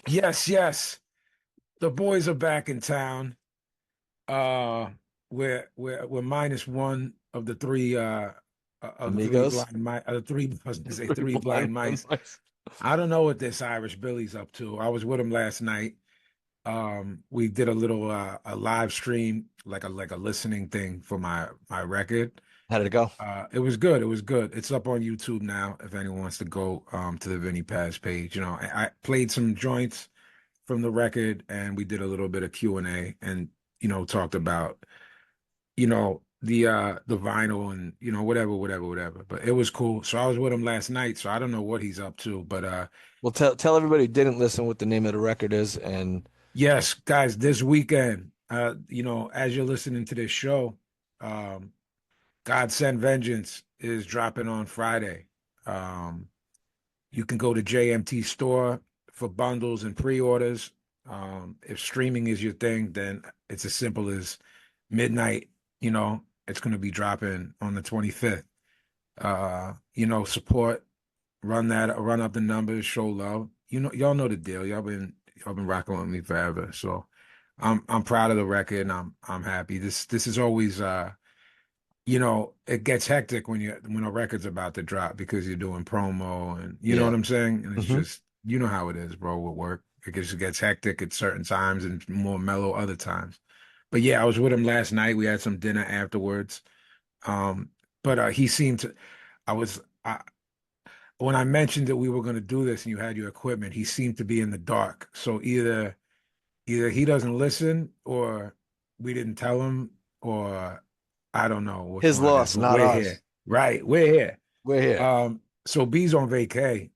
Yes, yes. The boys are back in town. We're minus one of the three Amigos, blind mice. The three I was gonna say three three blind blind mice. mice. I don't know what this Irish Billy's up to. I was with him last night. We did a little a live stream, like a listening thing for my record. How did it go? It was good. It was good. It's up on YouTube now if anyone wants to go to the Vinnie Paz page. I played some joints from the record and we did a little bit of Q&A and talked about the vinyl and whatever. But it was cool. So I was with him last night, so I don't know what he's up to, but Well, tell everybody who didn't listen what the name of the record is, and yes, guys, this weekend, as you're listening to this show, um God Send Vengeance is dropping on Friday. Um, you can go to JMT store for bundles and pre-orders. If streaming is your thing, then it's as simple as midnight. It's going to be dropping on the 25th. Support, run up the numbers, show love. Y'all know the deal. Y'all been rocking with me forever. So I'm proud of the record and I'm happy. This is always it gets hectic when a record's about to drop because you're doing promo and you know yeah. what I'm saying? And it's Hmm. just how it is, bro, with work. It gets hectic at certain times and more mellow other times. But yeah, I was with him last night. We had some dinner afterwards. Um, but he seemed to I was I when I mentioned that we were gonna do this and you had your equipment, he seemed to be in the dark. So either he doesn't listen or we didn't tell him or I don't know which His one it is, loss, but not we're ours. here. Right, we're here. We're here. So B's on vacay.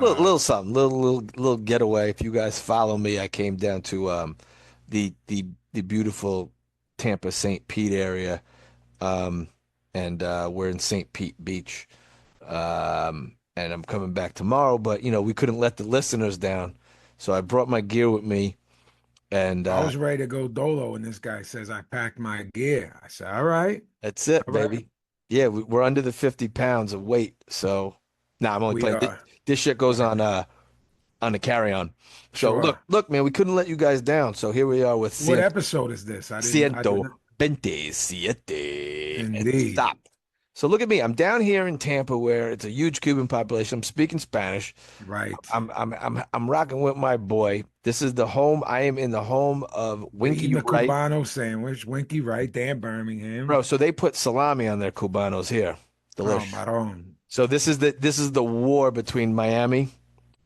Little, Uh little something, little getaway. If you guys follow me, I came down to the beautiful Tampa St. Pete area, um, and we're in St. Pete Beach, and I'm coming back tomorrow. But we couldn't let the listeners down, so I brought my gear with me, and I was ready to go dolo, and this guy says I packed my gear. I said, all right, that's it, all right. baby. Yeah, we're under the 50 pounds of weight, so nah, I'm only We playing. This, are this shit goes on the carry-on. So sure. look, man, we couldn't let you guys down. So here we are with What episode is this? I Ciento didn't 27. And indeed. stop. So look at me. I'm down here in Tampa where it's a huge Cuban population. I'm speaking Spanish. Right. I'm rocking with my boy. This is the home. I am in the home of We're Winky eating a Wright. Cubano sandwich. Winky, right? Dan Birmingham. Bro, so they put salami on their Cubanos here. Oh, Delish. Maron. So this is the war between Miami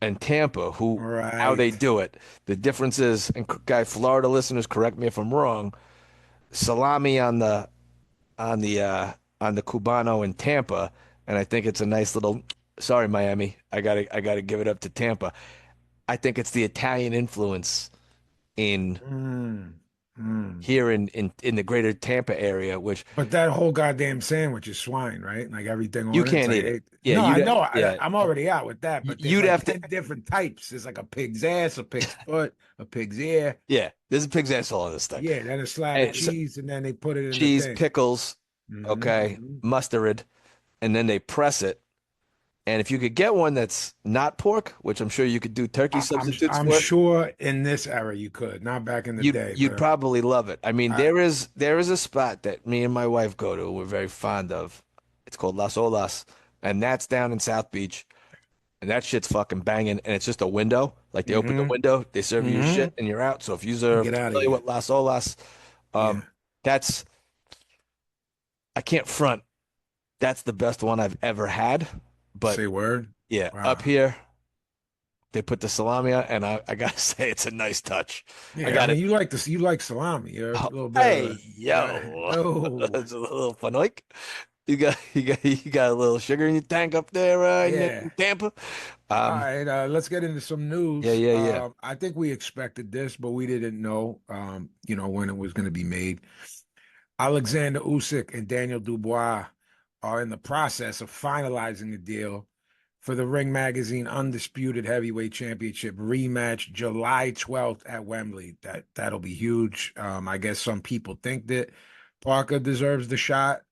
and Tampa, who how they Right. do it. The difference is, and guy, Florida listeners, correct me if I'm wrong. Salami on the Cubano in Tampa, and I think it's a nice little. Sorry, Miami, I gotta give it up to Tampa. I think it's the Italian influence in Mm, mm. here in the greater Tampa area, which But that whole goddamn sandwich is swine, right? Like everything you on it. It's can't like, eat it. Yeah, no, I know. yeah, I'm already out with that, but there's you'd like have to. 10 different types. There's like a pig's ass, a pig's foot, a pig's ear. Yeah, there's a pig's asshole on this thing. Yeah, then a slab of And so, cheese, and then they put it in the cheese, thing. pickles, okay, Hmm. mustard, and then they press it. And if you could get one that's not pork, which I'm sure you could do turkey substitutes I'm for it, sure in this era you could, not back in the you'd day, you'd but probably love it. I mean, I, there is a spot that me and my wife go to, we're very fond of. It's called Las Olas, and that's down in South Beach. And that shit's fucking banging. And it's just a window. Like they open the hmm window, they serve you your hmm shit, and you're out. So if you're Get out of familiar here. with Las Olas, Yeah. that's I can't front. That's the best one I've ever had. But Say word. yeah, up Wow. here they put the salami on, and I gotta say it's a nice touch. I Yeah, I got mean, it. you like salami. You're a Oh, little bit of hey, a yo, oh it's a little fanoik. You got a little sugar in your tank up there in yeah. Tampa. All Um, right, let's get into some yeah, news. yeah, yeah. I think we expected this, but we didn't know, when it was going to be made. Alexander Usyk and Daniel Dubois are in the process of finalizing the deal for the Ring Magazine Undisputed Heavyweight Championship rematch July 12th at Wembley. That'll be huge. I guess some people think that Parker deserves the shot,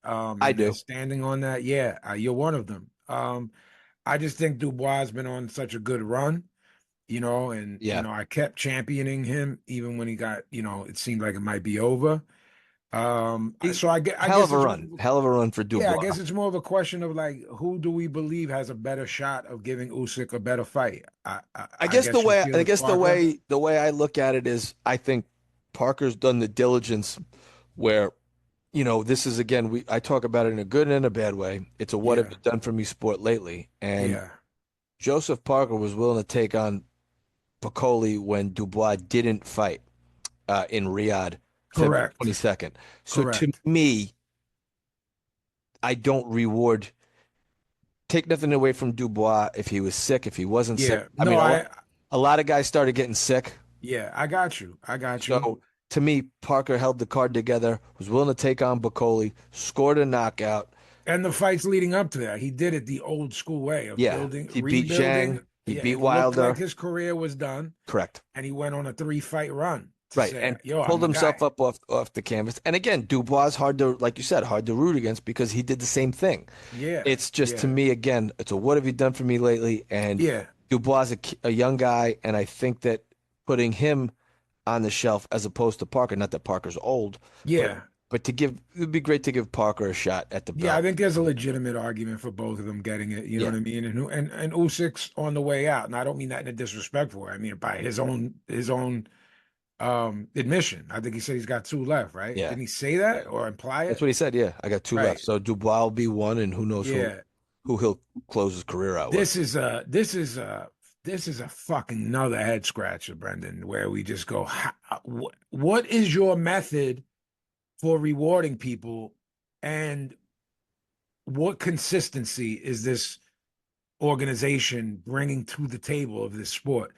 I and they're do. standing on that. Yeah, you're one of them. I just think Dubois has been on such a good run. and Yeah. I kept championing him even when he got, it seemed like it might be over. He, So I hell guess of a it's run. Hell of a run for yeah, I Dubois. guess it's more of a question of like who do we believe has a better shot of giving Usyk a better fight? I guess you feel it's Parker. The way I look at it is I think Parker's done the diligence where, this is again, I talk about it in a good and a bad way. It's a what have Yeah, you done for me sport lately. And yeah, Joseph Parker was willing to take on Piccoli when Dubois didn't fight in Riyadh, February correct, 22nd. So to correct. me, I don't take nothing away from Dubois if he was sick, if he wasn't sick. Yeah, I no, mean, a lot of guys started getting sick. yeah, I got you, I got you. So to me, Parker held the card together, was willing to take on Piccoli, scored a knockout. And the fights leading up to that, he did it the old school way of Yeah, building, he beat rebuilding. Zhang, he Yeah, beat it looked like Wilder. his career was done, Correct. and he went on a 3-fight run to Right. say, And "Yo, I'm pulled the himself guy." up off the canvas. And again, Dubois is hard to, like you said, hard to root against because he did the same thing. Yeah, It's just to yeah, me, again, it's a what have you done for me lately? And yeah, Dubois is a young guy, and I think that putting him on the shelf as opposed to Parker, not that Parker's old, but yeah. it would be great to give Parker a shot at the Yeah, I belt. think there's a legitimate argument for both of them getting it. You know Yeah. what I mean? And Usyk's on the way out, and I don't mean that in a disrespectful way. I mean by his own admission. I think he said he's got two left, right? Yeah. Didn't he say Yeah. that or imply That's it? what he said. Yeah. I got two left. Right. So Dubois will be one, and who knows Yeah. who he'll close his career out with. This is a fucking another head scratcher, Brendan, where we just go, what is your method for rewarding people, and what consistency is this organization bringing to the table of this sport?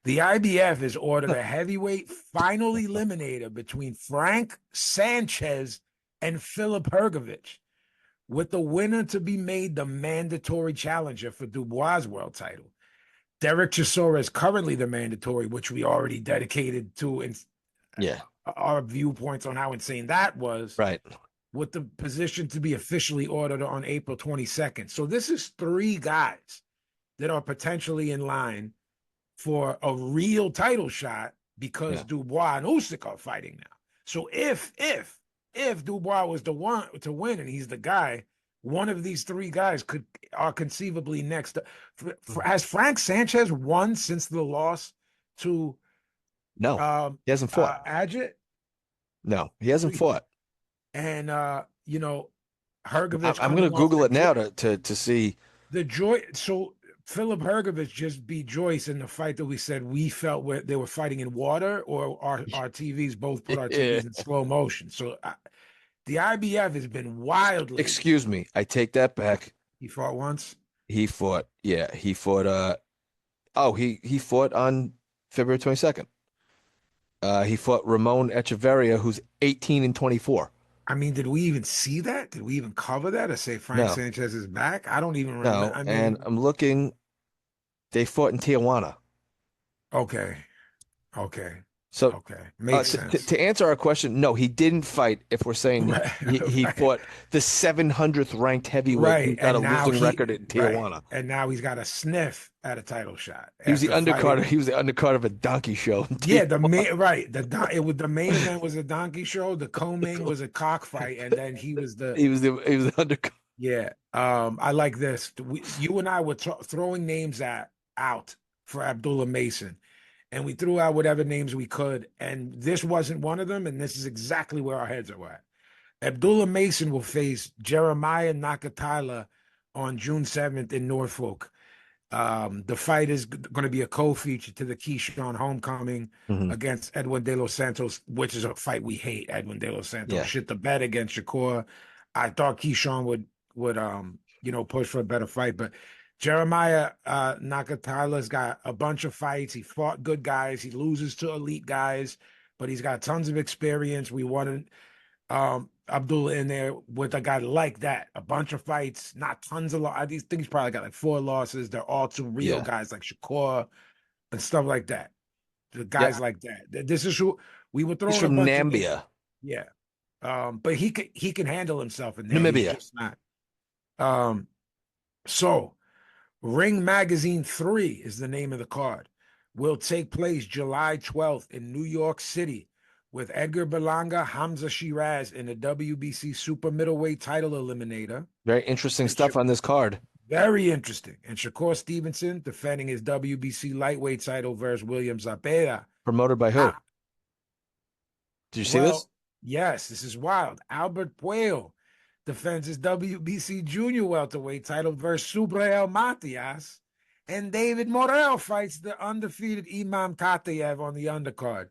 The IBF has ordered a heavyweight final eliminator between Frank Sanchez and Philip Hergovich, with the winner to be made the mandatory challenger for Dubois' world title. Derek Chisora is currently the mandatory, which we already dedicated to Yeah. our viewpoints on how insane that was, Right. with the position to be officially ordered on April 22nd. So this is three guys that are potentially in line for a real title shot because Yeah. Dubois and Usyk are fighting now. So if Dubois was the one to win and he's the guy, one of these three guys are conceivably next. Has Frank Sanchez won since the loss to No, he hasn't fought. Adjit? No, he hasn't fought. And I'm, Hergovich I'm going to coming off Google it now to see. the joy. So Philip Hergovich just beat Joyce in the fight that we said we felt where they were fighting in water, or our TVs both put our Yeah. TVs in slow motion. So the IBF has been wild lately. Excuse me, I take that back. He fought once. He fought. Yeah, he fought. He fought on February 22nd. He fought Ramon Echeverria, who's 18 and 24. I mean, did we even see that? Did we even cover that or say Frank No, Sanchez is back? I don't even remember. no, I and mean, I'm looking. They fought in Tijuana. okay, okay, So okay, makes sense. to answer our question, no, he didn't fight. If we're saying Right, he right. fought the 700th ranked heavyweight who Right. got a And now losing record in right. Tijuana. And now he's got a sniff at a title shot He was the after undercard. fighting. He was the undercard of a donkey show in Yeah, Tijuana. the main event was a donkey show, the co-main was a cockfight, and then he was the He was the undercard. yeah. I like this. You and I were throwing names out for Abdullah Mason, and we threw out whatever names we could, and this wasn't one of them, and this is exactly where our heads are at. Abdullah Mason will face Jeremiah Nakatila on June 7th in Norfolk. The fight is going to be a co-feature to the Keyshawn Homecoming Mhm. against Edwin De Los Santos, which is a fight we hate. Edwin De Los Santos Yeah. shit the bed against Shakur. I thought Keyshawn would push for a better fight, but Jeremiah Nakatila's got a bunch of fights. He fought good guys. He loses to elite guys, but he's got tons of experience. We wanted Abdullah in there with a guy like that. A bunch of fights, not tons of losses. I think he's probably got like 4 losses. They're all to real Yeah. guys like Shakur and stuff like that. The Yeah. guys like that. This is who we were He's throwing a from bunch of names. Nambia, Yeah. But he can handle himself in there. He's Namibia. just not. So Ring Magazine 3 is the name of the card. will take place July 12th in New York City with Edgar Berlanga, Hamza Shiraz in the WBC super middleweight title eliminator. Very interesting And stuff on this card. very interesting. And Shakur Stevenson defending his WBC lightweight title versus William Zapata. Promoted by who? Ah, Did you see this? well, yes, this is wild. Albert Puello defends his WBC junior welterweight title versus Subriel Matias. And David Morrell fights the undefeated Imam Katayev on the undercard.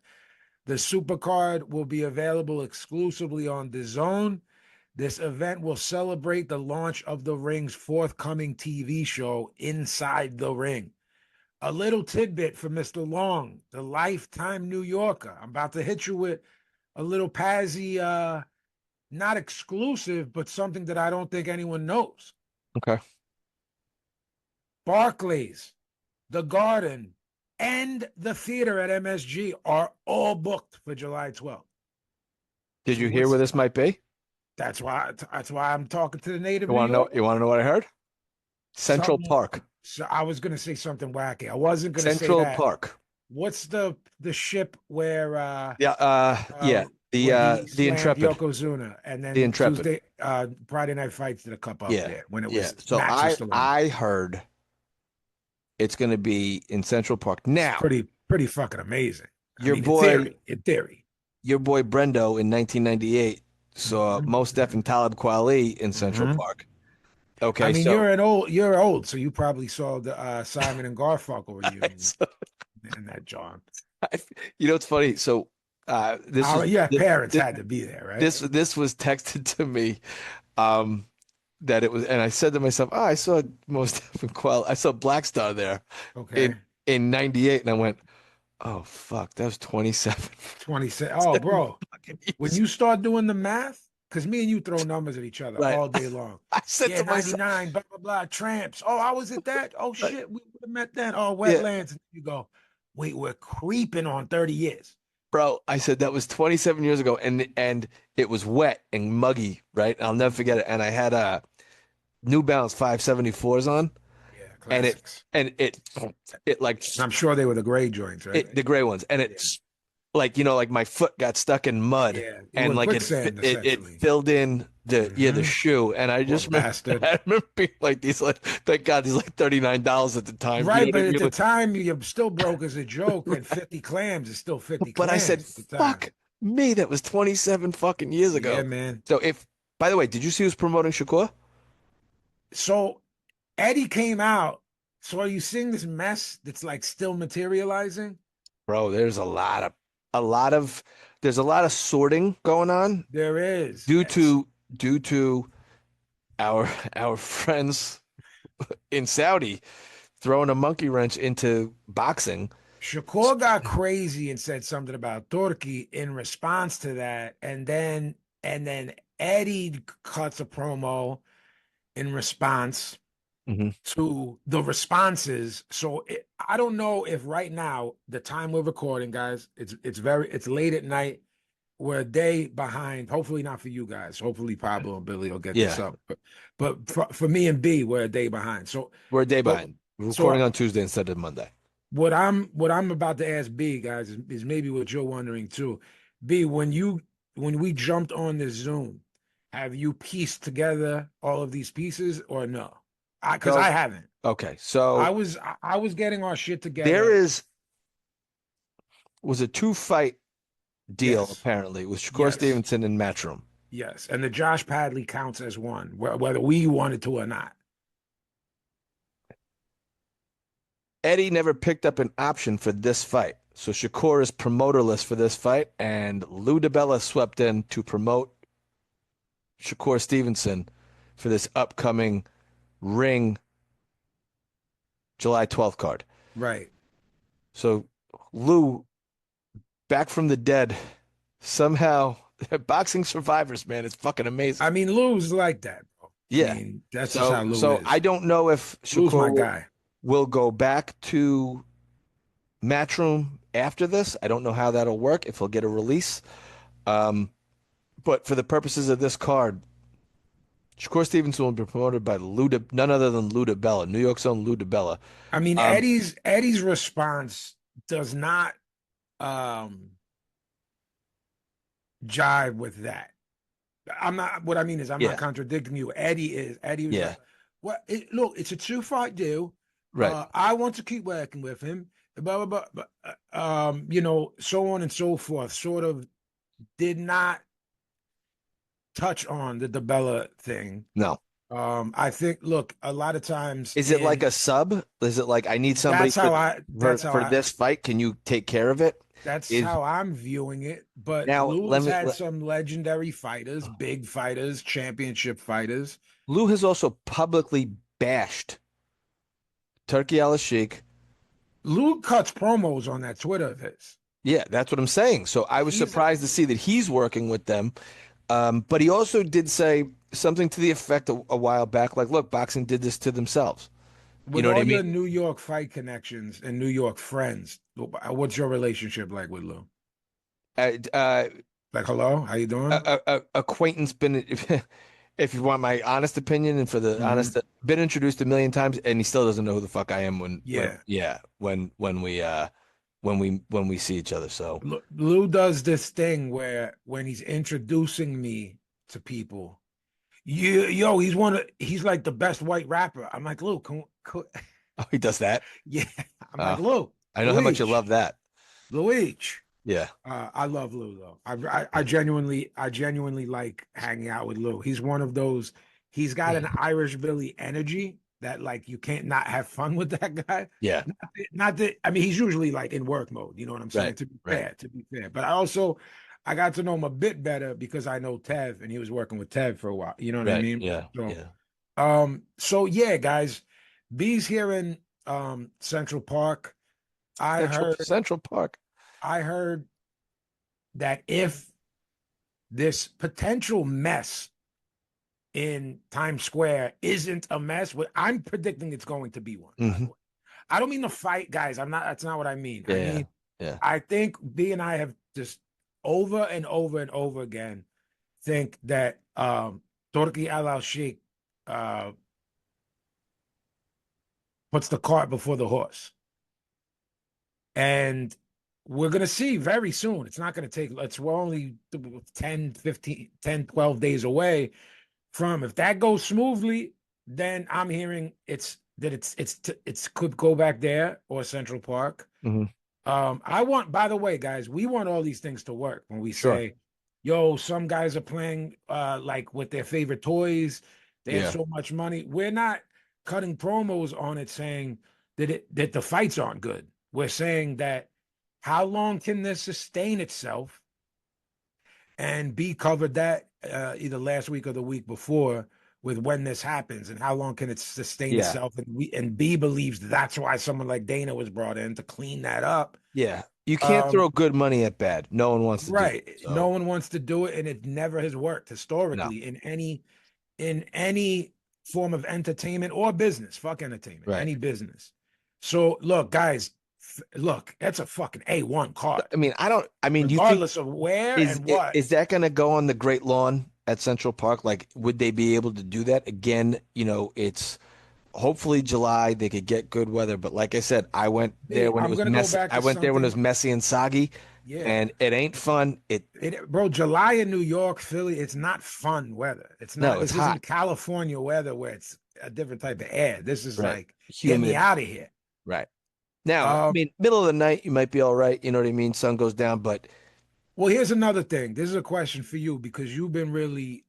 The supercard will be available exclusively on DAZN. This event will celebrate the launch of the Ring's forthcoming TV show, Inside the Ring. A little tidbit for Mr. Long, the lifetime New Yorker. I'm about to hit you with a little Pazzi, not exclusive, but something that I don't think anyone knows. Okay. Barclays, the Garden, and the theater at MSG are all booked for July 12th. Did you hear where this might be? That's why I'm talking to the native. You want to know? You want to know what I heard? Central Something- Park. So I was gonna say something wacky. I wasn't gonna say Central that. Park. What's the ship where Yeah. The where he slammed Intrepid. Yokozuna, and then The Intrepid. Tuesday, Friday Night Fights did a cup up there when it was So Max was still on. I heard it's going to be in Central Park. Now, pretty fucking amazing. Your boy- in theory. your boy Brendo in 1998 saw Mhm. Mos Def and Talib Kweli in Central Mhm. Park. Okay, I mean, so you're old, so you probably saw the Simon and Garfunkel reunion in that John. you know it's funny. So this was, Yeah, this, parents this, had to be there, right? this was texted to me. That it was, and I said to myself, "Oh, I saw Mos Def and Kweli. I saw Black Star there Okay. in '98," and I went, "Oh fuck, that was 27." 27. Oh, bro. fucking When years. you start doing the math, because me and you throw numbers at each other Right. all day long. I said Yeah, to myself, 99, blah, blah, blah, tramps. Oh, I was at that. Oh, Right. shit, we would have met then. Oh, Yeah. wetlands. And you go, wait, we're creeping on 30 years. "Bro," I said that was 27 years ago, and it was wet and muggy, right? I'll never forget it. And I had New Balance 574s on, Yeah, and classics. it like I'm sure they were the gray joints, right? the gray ones, and it's like like my foot got stuck in mud, Yeah, you and were like quicksand, it essentially. filled in the Mhm. shoe, and I just remember, bastard. I remember being like these thank God these like $39 at the time, you Right, know but what I at mean? the time, you're still broke as a joke, and 50 clams is still 50 But I said, clams at the time. fuck me, that was 27 fucking years ago. Yeah, man. So by the way, did you see who's promoting Shakur? So Eddie came out. So are you seeing this mess that's like still materializing? Bro, there's a lot of sorting going on There is. due to our friends in Saudi throwing a monkey wrench into boxing. Shakur got crazy and said something about Turkey in response to that, and then Eddie cuts a promo in response Mhm. to the responses. So I don't know if right now, the time we're recording, guys, it's late at night. We're a day behind. Hopefully not for you guys. Hopefully Pablo and Billy will get this Yeah. up. But for me and B, we're a day behind. So We're a day But- behind. We're so- recording on Tuesday instead of Monday. what I'm about to ask B, guys, is maybe what you're wondering too. B, when we jumped on this Zoom, have you pieced together all of these pieces or no? Because So- I haven't. Okay, so I was getting our shit together. there was a 2-fight deal Yes. apparently with Shakur Yes. Stevenson and Matchroom. Yes, and the Josh Padley counts as one, whether we wanted to or not. Eddie never picked up an option for this fight. So Shakur is promoterless for this fight, and Lou DiBella swept in to promote Shakur Stevenson for this upcoming Ring July 12th card. Right. So Lou, back from the dead, somehow boxing survivors, man, it's fucking amazing. I mean, Lou's like that, bro. Yeah. I mean, that's just how Lou So is. I don't know if Lou's my Shakur guy. will go back to Matchroom after this. I don't know how that'll work, if he'll get a release. But for the purposes of this card, Shakur Stevenson will be promoted by none other than Lou DiBella, New York's own Lou DiBella. I mean, Eddie's response does not um jive with that. I'm not. What I mean is, I'm not Yeah, contradicting you. Eddie is. Eddie was yeah, like, "What? Look, it's a two-fight deal. right. I want to keep working with him. Blah blah blah. So on and so forth. Sort of did not touch on the DeBella thing. No. I think. Look, a lot of times Is it like a sub? Is it like I need somebody that's for how I. That's how for I. this fight? Can you take care of it? That's Is how I'm viewing it. But now Lou let has me had some legendary fighters, let, big fighters, championship fighters. Lou has also publicly bashed Turkey Al-Sheikh. Lou cuts promos on that Twitter of his. Yeah, that's what I'm saying. So I was He's surprised to see that he's working with them. But he also did say something to the effect a while back, like, look, boxing did this to themselves. You with know what I all mean? your New York fight connections and New York friends. What's your relationship like with Lou? Uh, uh, Like, hello, how you doing? acquaintance been, if you want my honest opinion and for the Hmm. honest, been introduced a million times and he still doesn't know who the fuck I am Yeah, yeah, when we see each other. So Lou does this thing where when he's introducing me to people, he's like the best white rapper. I'm like, Lou, oh, he does that. yeah. I'm like, Uh, Lou, I know how much you Luigi, love that. Luigi. Yeah. I love Lou though. I genuinely like hanging out with Lou. He's one of those. He's got an Irish Billy energy that like you can't not have fun with that guy. Yeah. Not that I mean he's usually like in work mode. You know what I'm saying? Right. To be Right. fair, to be fair. But I got to know him a bit better because I know Tev and he was working with Tev for a while. You know what I Right. mean? Yeah. So Yeah. yeah, guys, B's here in Central Park. I heard Central Park. I heard that if this potential mess in Times Square isn't a mess, I'm predicting it's going to be one, by the Hmm. way. I don't mean the fight, guys. That's not what I mean. I Yeah. mean, Yeah. I think B and I have just over and over and over again think that Turki Al-Sheikh puts the cart before the horse. And we're going to see very soon. It's not going to take, we're only 10, 15, 10, 12 days away from if that goes smoothly, then I'm hearing it's could go back there or Central Park. Hmm. I want, by the way, guys, we want all these things to work when we Sure. say, yo, some guys are playing like with their favorite toys, they have Yeah. so much money. We're not cutting promos on it saying that the fights aren't good. We're saying that how long can this sustain itself? And B covered that either last week or the week before with when this happens and how long can it sustain Yeah. itself. And B believes that's why someone like Dana was brought in to clean that up. Yeah. You can't Um, throw good money at bad. No one wants to do it. right. No So one wants to do it, and it never has worked no. historically in any form of entertainment or business. Fuck entertainment, Right. any business. So look, guys, look, that's a fucking A1 card, I mean, I don't. I mean, you think regardless of where and what. is that going to go on the Great Lawn at Central Park? Like, would they be able to do that again? It's hopefully July. They could get good weather, but like I said, I went there B, when it I'm was gonna go messy. back I to went there when it was something. messy and soggy, Yeah. and it ain't fun. Bro, July in New York, Philly, it's not fun weather. It's No, not, it's this hot. isn't California weather where it's a different type of air. This is Right. like, get me Humid. out of here. Right. Now, I Um, mean, middle of the night, you might be all right. You know what I mean? Sun goes down, but well, here's another thing. This is a question for you because you've been really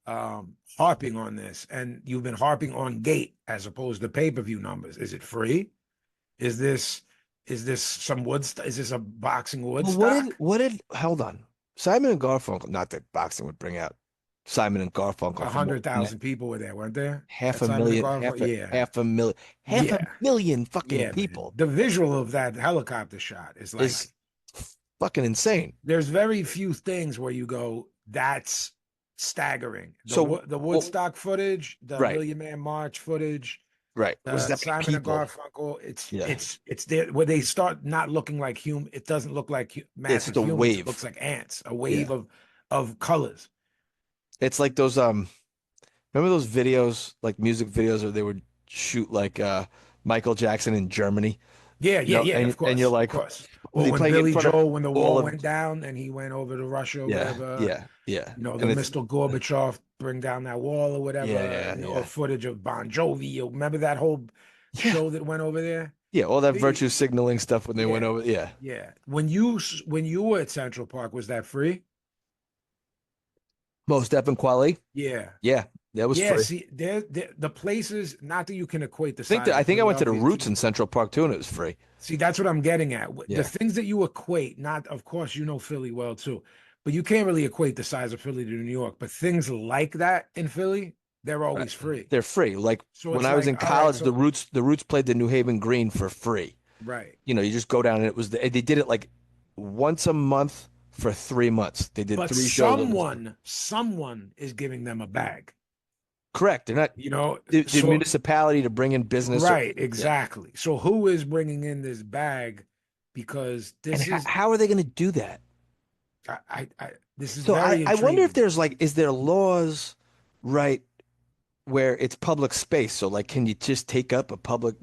harping on this and you've been harping on gate as opposed to pay-per-view numbers. Is it free? Is this is this a boxing well, Woodstock? hold on. Simon and Garfunkel, not that boxing would bring out Simon and Garfunkel A from hundred thousand people were there, weren't there? half At a Simon and million, Garfunkel? Yeah. half a Yeah. million fucking Yeah, man. people The visual of that helicopter shot is is like fucking insane. there's very few things where you go, that's staggering. So, The well, Woodstock footage, the right, Million Man March footage, right. Was that many Simon and people? Garfunkel. Yeah. It's there where they start not looking like human. It doesn't look like It's just massive a humans. It wave. looks like ants, a Yeah. wave of colors. It's like those remember those videos, like music videos where they would shoot like Michael Jackson in Germany? Yeah, You yeah, know, yeah, and you're of like, course. was Or he when playing it in Billy front of Joel, when the all wall of? went down and he went over to Russia or Yeah, whatever, yeah, yeah. the And it's Mr. Gorbachev bring down that wall or yeah, whatever, yeah, or yeah, footage of Bon Jovi. Or remember that whole yeah, show that went over there? yeah. All that They, virtue signaling stuff when they went yeah, over. Yeah, yeah. When you were at Central Park, was that free? most Def and Quali. Yeah. Yeah, that was Yeah, free. see, the places, not that you can equate the Think size that I of think I went to the Philadelphia Roots to in Central Park too, and it was free. see, that's what I'm getting at. The Yeah, things that you equate, not, of course, you know Philly well too, but you can't really equate the size of Philly to New York. But things like that in Philly, they're right. always free. They're free. Like So when it's I was in like, all right, college, so the Roots played the New Haven Green for free. right. You know, you just go down and they did it like once a month for 3 months. They did But three shows over. someone is giving them a bag, Correct. They're not you know? the So, municipality to bring in business or right, yeah. exactly. So who is bringing in this bag? Because And this is, how are they going to do that? this is So very I wonder if intriguing. there's like, is there laws, right, where it's public space? So like, can you just take up a public,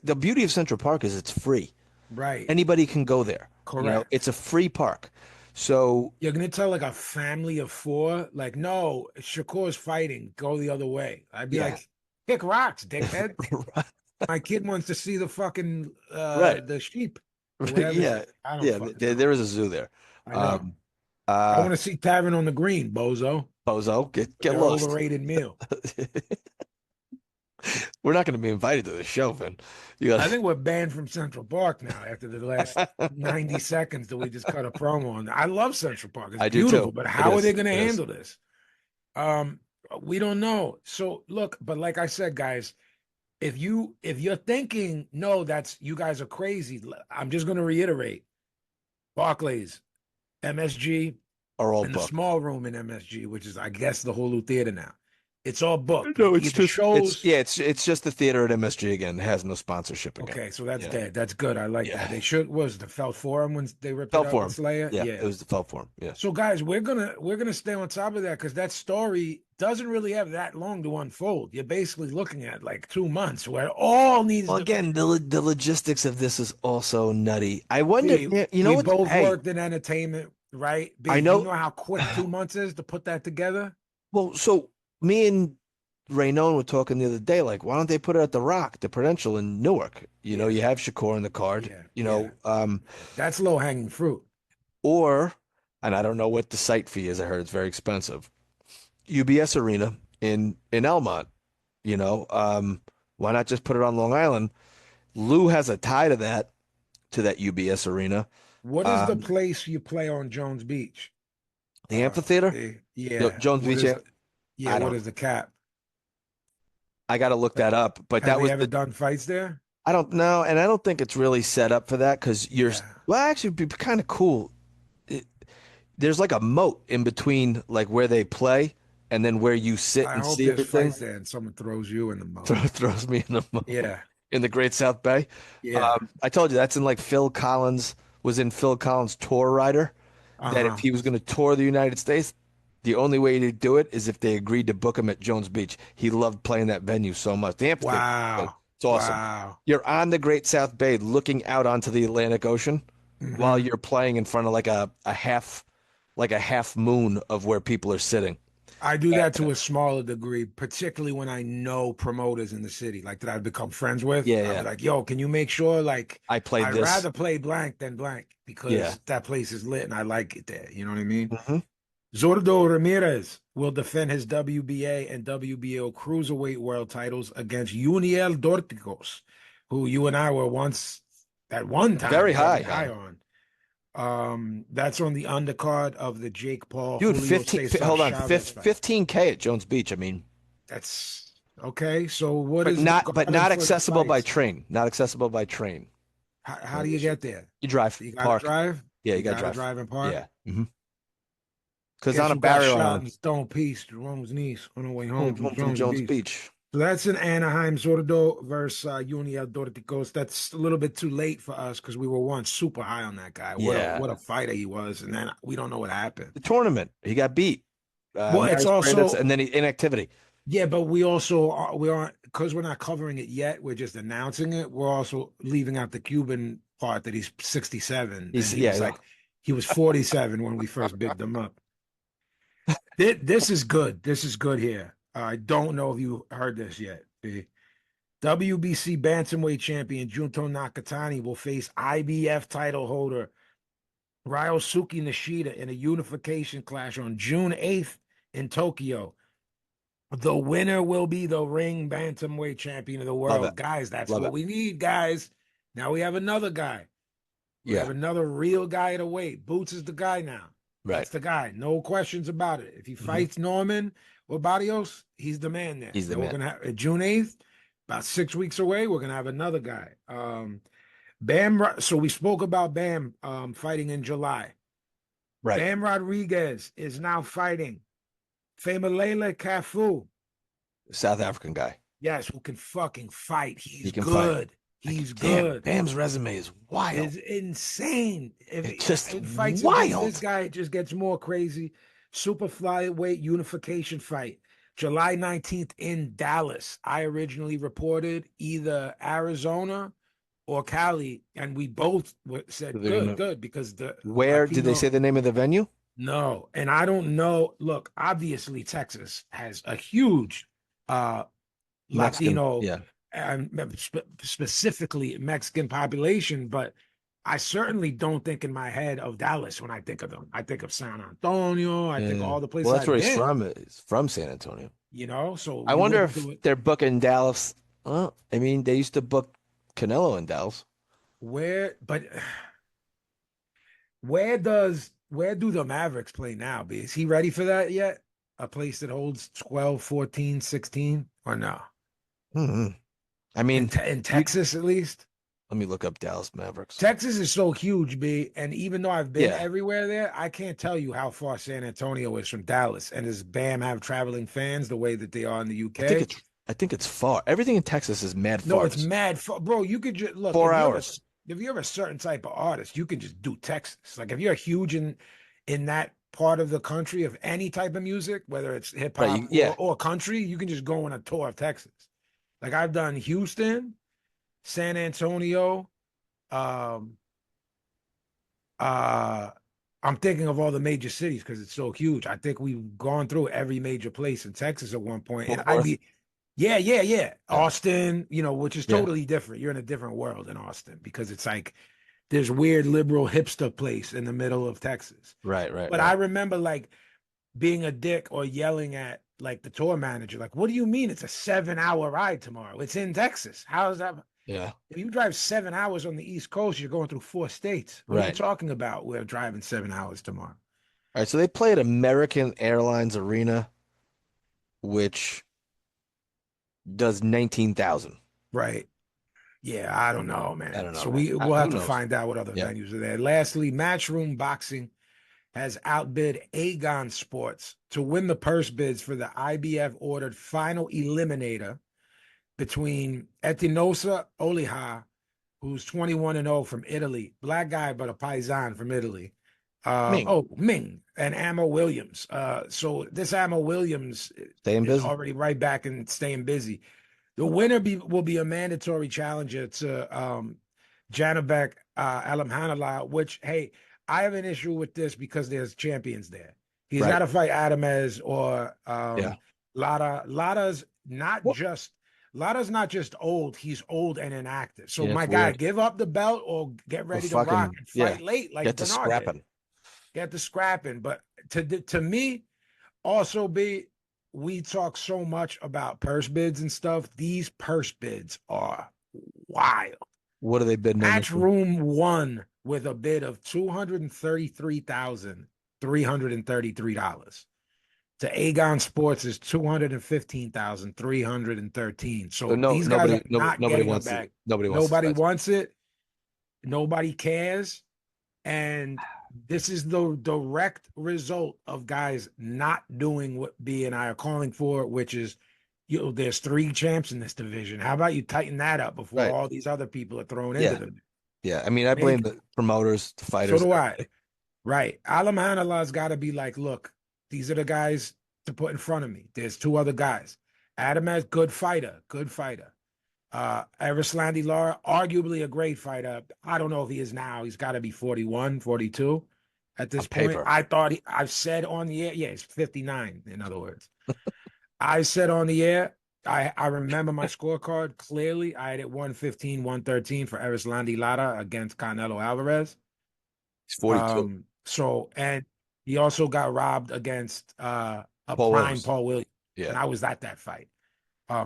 the beauty of Central Park is it's free. Right, Anybody can go there. It's correct. a free park. So You're gonna tell like a family of four, like, no, Shakur's fighting, go the other way. I'd be yeah, like, kick rocks, dickhead. My kid wants to see the fucking right. the sheep or whatever it Yeah, is. I don't yeah. fucking There know. is a zoo there. I know. Um, I uh, want to see Tavern on the Green, bozo. Bozo, get Their lost. overrated meal. We're not going to be invited to the show, Vin. You I got think we're banned from Central Park now after the last 90 seconds that we just cut a promo on. I love Central Park. It's I do beautiful, too. but It how are they is. going to It is. handle this? Um, we don't know. So look, but like I said, guys, if you're thinking no, that's you guys are crazy. I'm just going to reiterate: Barclays, MSG, Are all and the booked. small room in MSG, which is I guess the Hulu theater now. It's all booked. No, Like it's either just shows. it's just the theater at MSG again. It has no sponsorship again. Okay, so that's Yeah. dead. That's good. I like that. Yeah. They should was the Felt Forum when they ripped it Felt up for with him. Slayer. Yeah, it Yeah. was the felt for him. Yeah. So guys, we're gonna stay on top of that because that story doesn't really have that long to unfold. You're basically looking at like 2 months where all needs Well, to again, the logistics of this is also nutty. I wonder, see. you know We what's, both hey, worked in entertainment, right? I Big, you know, know how quick 2 months is to put that together? well, so me and Raynon were talking the other day, like, why don't they put it at the Rock, the Prudential in Newark? Yeah, You have Shakur in the card, yeah, yeah. That's low hanging fruit. or, and I don't know what the site fee is. I heard it's very expensive. UBS Arena in Elmont, you know, why not just put it on Long Island? Lou has a tie to that UBS Arena. What is the Um, place you play on Jones Beach? the amphitheater, Yeah. Jones Beach. Yeah, I what don't. is the cap? I got to look that up. But Have that they was ever done fights there? I don't know, and I don't think it's really set up for that because Yeah. well, actually, it'd be kind of cool. It, there's like a moat in between, like where they play and then where you sit I and hope see there's everything. fights there and someone throws you in the moat. Throws me in the moat Yeah. in the Great South Bay. Yeah. I told you that's in like Phil Collins was in Phil Collins' tour rider. That if Uh-huh. he was going to tour the United States, the only way to do it is if they agreed to book him at Jones Beach. He loved playing that venue so much. The amphitheater, Wow. it's awesome. Wow. You're on the Great South Bay looking out onto the Atlantic Ocean while Hmm. you're playing in front of like a half moon of where people are sitting. I do that And, to a smaller degree, particularly when I know promoters in the city, like that I've become friends with. yeah, I'll be yeah. like, yo, can you make sure like I played I'd this. rather play blank than blank Yeah. because that place is lit and I like it there. You know what I mean? Hmm. Zordo Ramirez will defend his WBA and WBO cruiserweight world titles against Uniel Dorticos, who you and I were once at one time Very high very high on. on. That's on the undercard of the Jake Paul Dude, Julio 15, Cesar hold on, Chavez fight. 15K at Jones Beach. I mean, That's okay. So what but is the guarding not for the accessible by fights? train. Not accessible by train. How do you get there? You drive, You gotta park. drive. Yeah, you You got to gotta drive. drive and park. Yeah. Because Guess on a who got barrier shot island, in Stone Peace, Jerome's niece, on her way home from from Jones Jones Beach. Beach. So that's in Anaheim, Zordo versus Uniel Dorticos. That's a little bit too late for us because we were once super high on that guy. Yeah. What a fighter he was, and then we don't know what happened. The tournament, he got beat. Well, it's Maris Paredes, also and then inactivity. Yeah, but we also we aren't because we're not covering it yet. We're just announcing it. We're also leaving out the Cuban part that he's 67 and He's yeah, I know. he was 47 when we first bigged him up. This is good. This is good here. I don't know if you heard this yet. The WBC bantamweight champion Junto Nakatani will face IBF title holder Ryosuke Nishida in a unification clash on June 8th in Tokyo. The winner will be the ring bantamweight champion of the Love it. world. Guys, that's Love what it. we need, guys. Now we have another guy. We have Yeah. another real guy to weight. Boots is the guy now. Right. That's the guy. No questions about it. If he Hmm. fights Norman or Barrios, he's the man there. He's the Then we're man. gonna have June 8th, about 6 weeks away, we're gonna have another guy. Bam, so we spoke about Bam fighting in July. Right. Bam Rodriguez is now fighting Famalele Cafu. South African guy. Yes, who can fucking fight. He He's can fight. good. Like, He's damn, good. Bam's resume is wild. It's insane. It's just If fights against this wild. guy, it just gets more crazy. Super flyweight unification fight, July 19th in Dallas. I originally reported either Arizona or Cali, and we both said They're good, gonna, good, because the where did they Latino. say the name of the venue? No, and I don't know. Look, obviously Texas has a huge uh Mexican. Latino Yeah. and specifically Mexican population, but I certainly don't think in my head of Dallas when I think of them. I think of San Antonio. I think of Yeah. all the places Well, that's I've where he's been, from. He's from San Antonio. so I you wonder wouldn't if do it. they're booking Dallas. Well, I mean, they used to book Canelo in Dallas. But where do the Mavericks play now? Is he ready for that yet? A place that holds 12, 14, 16, or no? Hmm. I mean, In you, Texas, at least. let me look up Dallas Mavericks. Texas is so huge, B. And even though I've been Yeah, everywhere there, I can't tell you how far San Antonio is from Dallas. And does Bam have traveling fans the way that they are in the I think UK? it's I think it's far. Everything in Texas is mad No, far. it's mad far. Bro, you could just look, 4 hours. if you're a certain type of artist, you can just do Texas. Like if you're huge in that part of the country of any type of music, whether it's hip Right. hop Yeah. or country, you can just go on a tour of Texas. Like I've done Houston, San Antonio, um, Uh, I'm thinking of all the major cities because it's so huge. I think we've gone through every major place in Texas at one point. And Fort Worth. yeah, yeah, yeah. Yeah. Austin, which is Yeah. totally different. You're in a different world in Austin because it's like there's weird liberal hipster place in the middle of Texas. Right. Right. But I Right. remember like being a dick or yelling at like the tour manager, like, what do you mean it's a 7 hour ride tomorrow? It's in Texas. How is that? Yeah. If you drive 7 hours on the East Coast, you're going through 4 states. What are you Right. talking about? We're driving 7 hours tomorrow. All right. So they play at American Airlines Arena, which does 19,000. Right. Yeah, I don't know, I man. don't know, So man. we'll have Who to knows? find out what other Yeah. venues are there. Lastly, Matchroom Boxing has outbid Aegon Sports to win the purse bids for the IBF ordered final eliminator between Etinosa Oliha, who's 21-0 from Italy, black guy, but a Paisan from Italy. Ming, Ming and Amo Williams. So this Amo Williams staying is busy. already right back and staying busy. The winner will be a mandatory challenger to Janabek Alamhanallah, which, hey, I have an issue with this because there's champions there. He's got Right. to fight Adamez or Yeah. Lada. What? Lada's not just old, he's old and inactive. So Yeah, my it's guy, weird. give up the belt or get Or ready to rock fucking and yeah. fight late like Get to Bernard did. scrapping. Get the scrapping. But to me, also be we talk so much about purse bids and stuff. These purse bids are wild. What are they bidding on this one? Matchroom won with a bid of $233,333. To Aegon Sports is 215,313. So So these guys are not nobody getting a wants it. bag. Nobody wants this Nobody fight. wants it. Nobody cares. And this is the direct result of guys not doing what B and I are calling for, which is, there's 3 champs in this division. How about you tighten that up before Right. all these other people are thrown into Yeah. them? Yeah. I mean, I blame the promoters, the So fighters. do I. Right. Alam Hanalah's got to be like, look, these are the guys to put in front of me. There's 2 other guys. Adamez, good fighter, good fighter. Erislandy Lara, arguably a great fighter. I don't know if he is now. He's got to be 41, 42 at On this point. paper. I've said on the air, yeah, he's 59, in other words. I said on the air, I remember my scorecard clearly. I had it 115, 113 for Erislandy Lara against Canelo Alvarez. He's 42. And he also got robbed against a Paul prime Williams. Paul Williams, Yeah. and I was at that fight.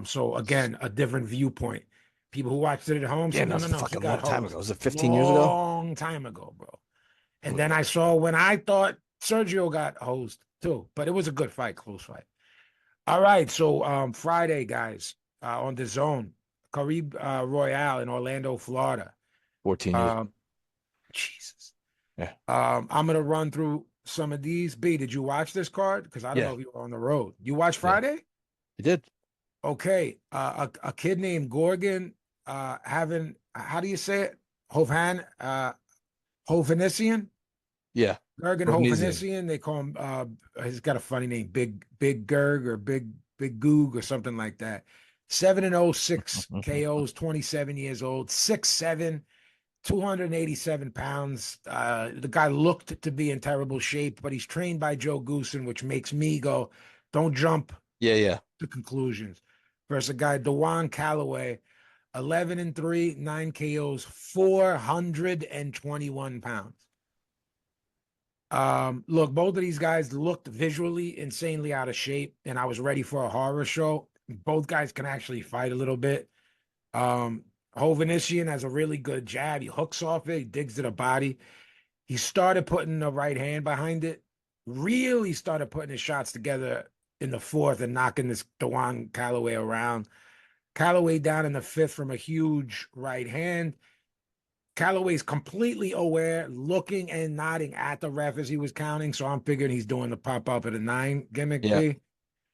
So again, a different viewpoint. People who watched it at home Damn, said, that no, was no, a no, he fucking long got time ago. hosed. Was it 15 years ago? Long time ago, bro. And then I saw when I thought Sergio got hosed too, but it was a good fight, close fight. All right, so Friday, guys, on the Zone, Carib Royale in Orlando, Florida. 14 years. Um, Jesus. Yeah. I'm gonna run through some of these. B, did you watch this card? Because I don't Yeah. know if you were on the road. You watched Yeah. Friday? He did. Okay. A kid named Gorgon having how do you say it? Hovan Hovanesian? Yeah. Gergen Rovnesian. Hovanesian. They call him he's got a funny name, Big Gerg or Big Goog or something like that. 7-0, 6 KOs, 27 years old, 6'7, 287 pounds. The guy looked to be in terrible shape, but he's trained by Joe Goosen, which makes me go, don't jump Yeah, yeah. to conclusions. Versus a guy, Dewan Calloway, 11-3, 9 KOs, 421 pounds. Look, both of these guys looked visually insanely out of shape, and I was ready for a horror show. Both guys can actually fight a little bit. Hovanesian has a really good jab. He hooks off it, he digs to the body. He started putting the right hand behind it, really started putting his shots together in the fourth and knocking this Dewan Calloway around. Calloway down in the fifth from a huge right hand. Calloway's completely aware, looking and nodding at the ref as he was counting. So I'm figuring he's doing the pop up at a 9 gimmick Yeah. B.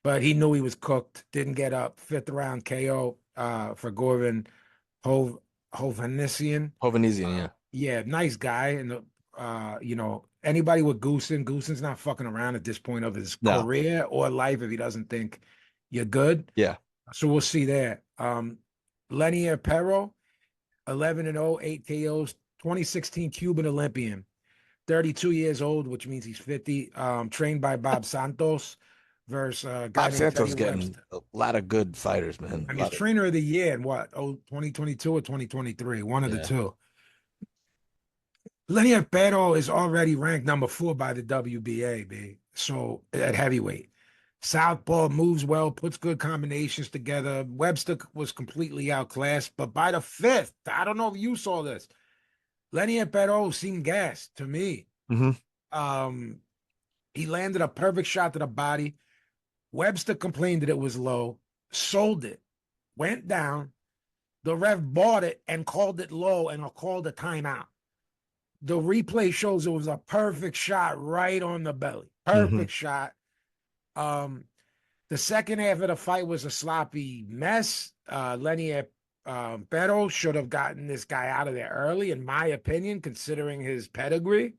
But he knew he was cooked, didn't get up. Fifth round KO for Gorvin Hovanesian. Hovnesian, yeah. Yeah, nice guy. And anybody with Goosen's not fucking around at this point of his No. career or life if he doesn't think you're good. Yeah. So we'll see there. Lenier Perro, 11-0, 8 KOs, 2016 Cuban Olympian, 32 years old, which means he's 50. Trained by Bob Santos versus a guy Bob named Santos Teddy getting Webster. a lot of good fighters, man. I mean, he's trainer of the year in what? 2022 or 2023, one of the two. Lenier Perro is already ranked number 4 by the WBA, B. So at heavyweight. Southpaw moves well, puts good combinations together. Webster was completely outclassed, but by the fifth, I don't know if you saw this. Lenier Perro seemed gassed to me. Mm-hmm. He landed a perfect shot to the body. Webster complained that it was low, sold it, went down. The ref bought it and called it low and called a timeout. The replay shows it was a perfect shot right on the belly. Perfect shot. The second half of the fight was a sloppy mess. Lenier Perro should have gotten this guy out of there early, in my opinion, considering his pedigree,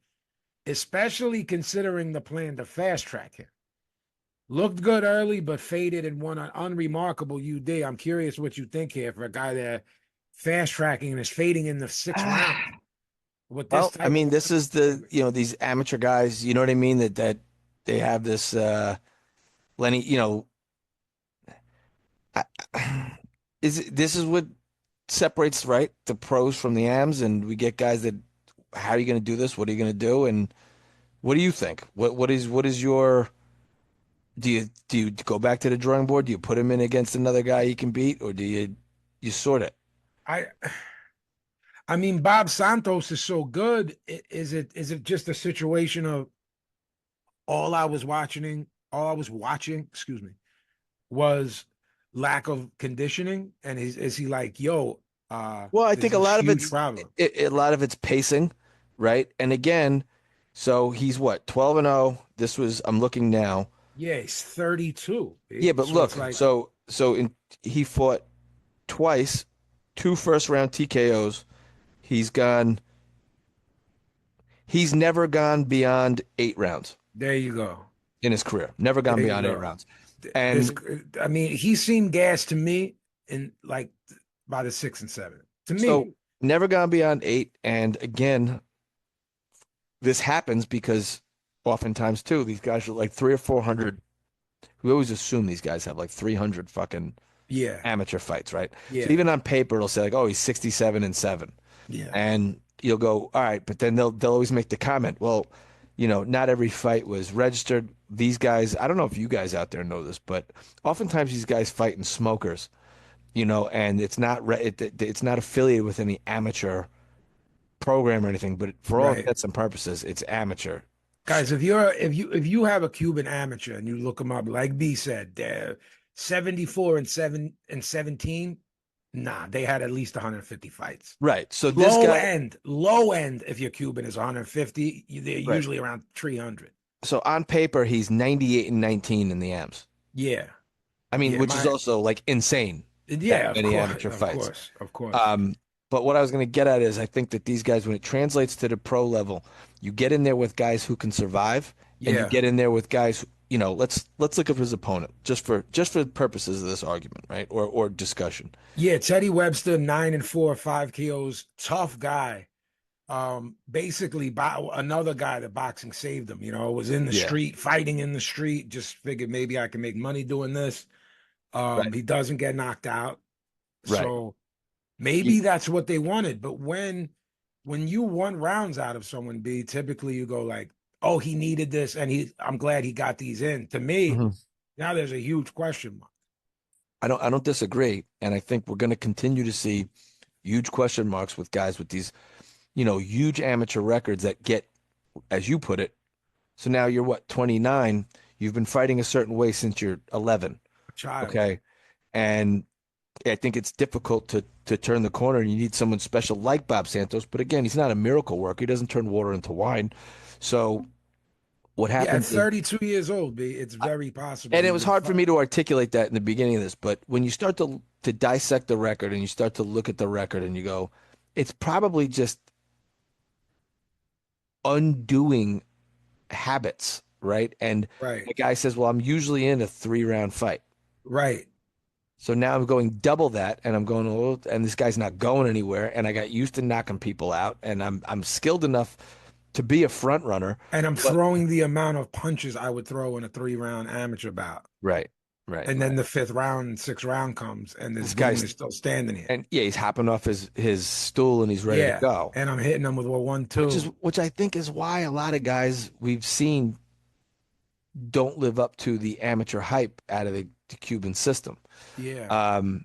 especially considering the plan to fast track him. Looked good early, but faded and won an unremarkable UD. I'm curious what you think here for a guy that fast tracking and is fading in the 6th round. With this Well, I mean, this is these amateur guys, you know what I mean? That they have this Lenny, this is what separates, right, the pros from the AMs, and we get guys that, how are you going to do this? What are you going to do? And what do you think? What is your, do you go back to the drawing board? Do you put him in against another guy he can beat, or do you sort it? I mean, Bob Santos is so good. Is it just a situation of all I was watching, excuse me, was lack of conditioning? And is he like, yo, well, I think a lot of it's pacing, right? And again, so he's what, 12-0. This was, I'm looking now. Yeah, he's 32. Yeah, but so look, like, he fought twice, 2 first-round TKOs. He's never gone beyond 8 rounds there you go. in his career. Never gone beyond 8 rounds. This, And I mean, he seemed gas to me in like by the 6 and 7. To me, so never gone beyond 8. And again, this happens because oftentimes too, these guys are like 3 or 400. We always assume these guys have like 300 fucking yeah, amateur fights, right? So yeah, even on paper, it'll say like, oh, he's 67-7. yeah, And you'll go, all right, but then they'll always make the comment, well, not every fight was registered. These guys, I don't know if you guys out there know this, but oftentimes these guys fight in smokers, and it's not affiliated with any amateur program or anything, but for all right. intents and purposes, it's amateur. Guys, if you have a Cuban amateur and you look them up, like B said, they're 74 and 7 and 17. Nah, they had at least 150 fights. Right. So this Low guy, end, low end. If you're Cuban is 150, they're right. usually around 300. So on paper, he's 98-19 in the AMs. Yeah, I mean, yeah, which is my also like insane, that yeah, of many course, amateur of fights. course, of course. Um, but what I was going to get at is I think that these guys, when it translates to the pro level, you get in there with guys who can survive, and you Yeah, get in there with guys, let's look at his opponent just for purposes of this argument, right? Or discussion. yeah. Teddy Webster, 9 and 4, 5 KOs, tough guy. Basically, another guy that boxing saved him. Was in the Yeah. street, fighting in the street. Just figured maybe I can make money doing this. Right. He doesn't get knocked out, Right. so maybe that's what they wanted. But when you want rounds out of someone, B, typically you go like, oh, he needed this, and I'm glad he got these in. To me, Mhm. now there's a huge question mark. I don't disagree, and I think we're going to continue to see huge question marks with guys with these, huge amateur records that get, as you put it. So now you're what, 29? You've been fighting a certain way since you're 11. Child, Okay. And I think it's difficult to turn the corner, and you need someone special like Bob Santos. But again, he's not a miracle worker. He doesn't turn water into wine. So what yeah, at happens is, 32 years old, B, it's very possible and it he was would hard for fight. me to articulate that in the beginning of this, but when you start to dissect the record and you start to look at the record and you go, it's probably just undoing habits, right? And Right, the guy says, well, I'm usually in a 3-round fight. right. So now I'm going double that, and I'm going, oh, and this guy's not going anywhere, and I got used to knocking people out, and I'm skilled enough to be a front runner. And I'm But throwing the amount of punches I would throw in a 3 round amateur bout. right, right, And then right. the fifth round, sixth round comes, and this This goon guy's is still standing here. and yeah, he's hopping off his stool and he's ready to Yeah. go. And I'm hitting them with a one, two. Which I think is why a lot of guys we've seen don't live up to the amateur hype out of the Cuban system. Yeah. Um,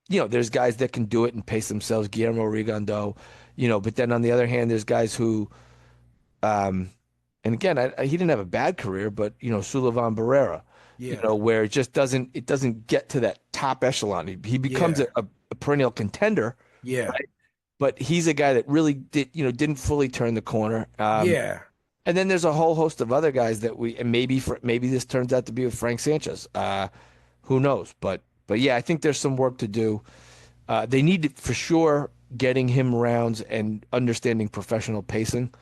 there's guys that can do it and pace themselves, Guillermo Rigondo, but then on the other hand, there's guys who, and again, he didn't have a bad career, but Sullivan Barrera, Yeah. where it doesn't get to that top echelon. He becomes Yeah. a perennial contender, Yeah. right? But he's a guy that really didn't fully turn the corner. Yeah. And then there's a whole host of other guys that and maybe this turns out to be with Frank Sanchez. Who knows? But yeah, I think there's some work to do. They need to, for sure, getting him rounds and understanding professional pacing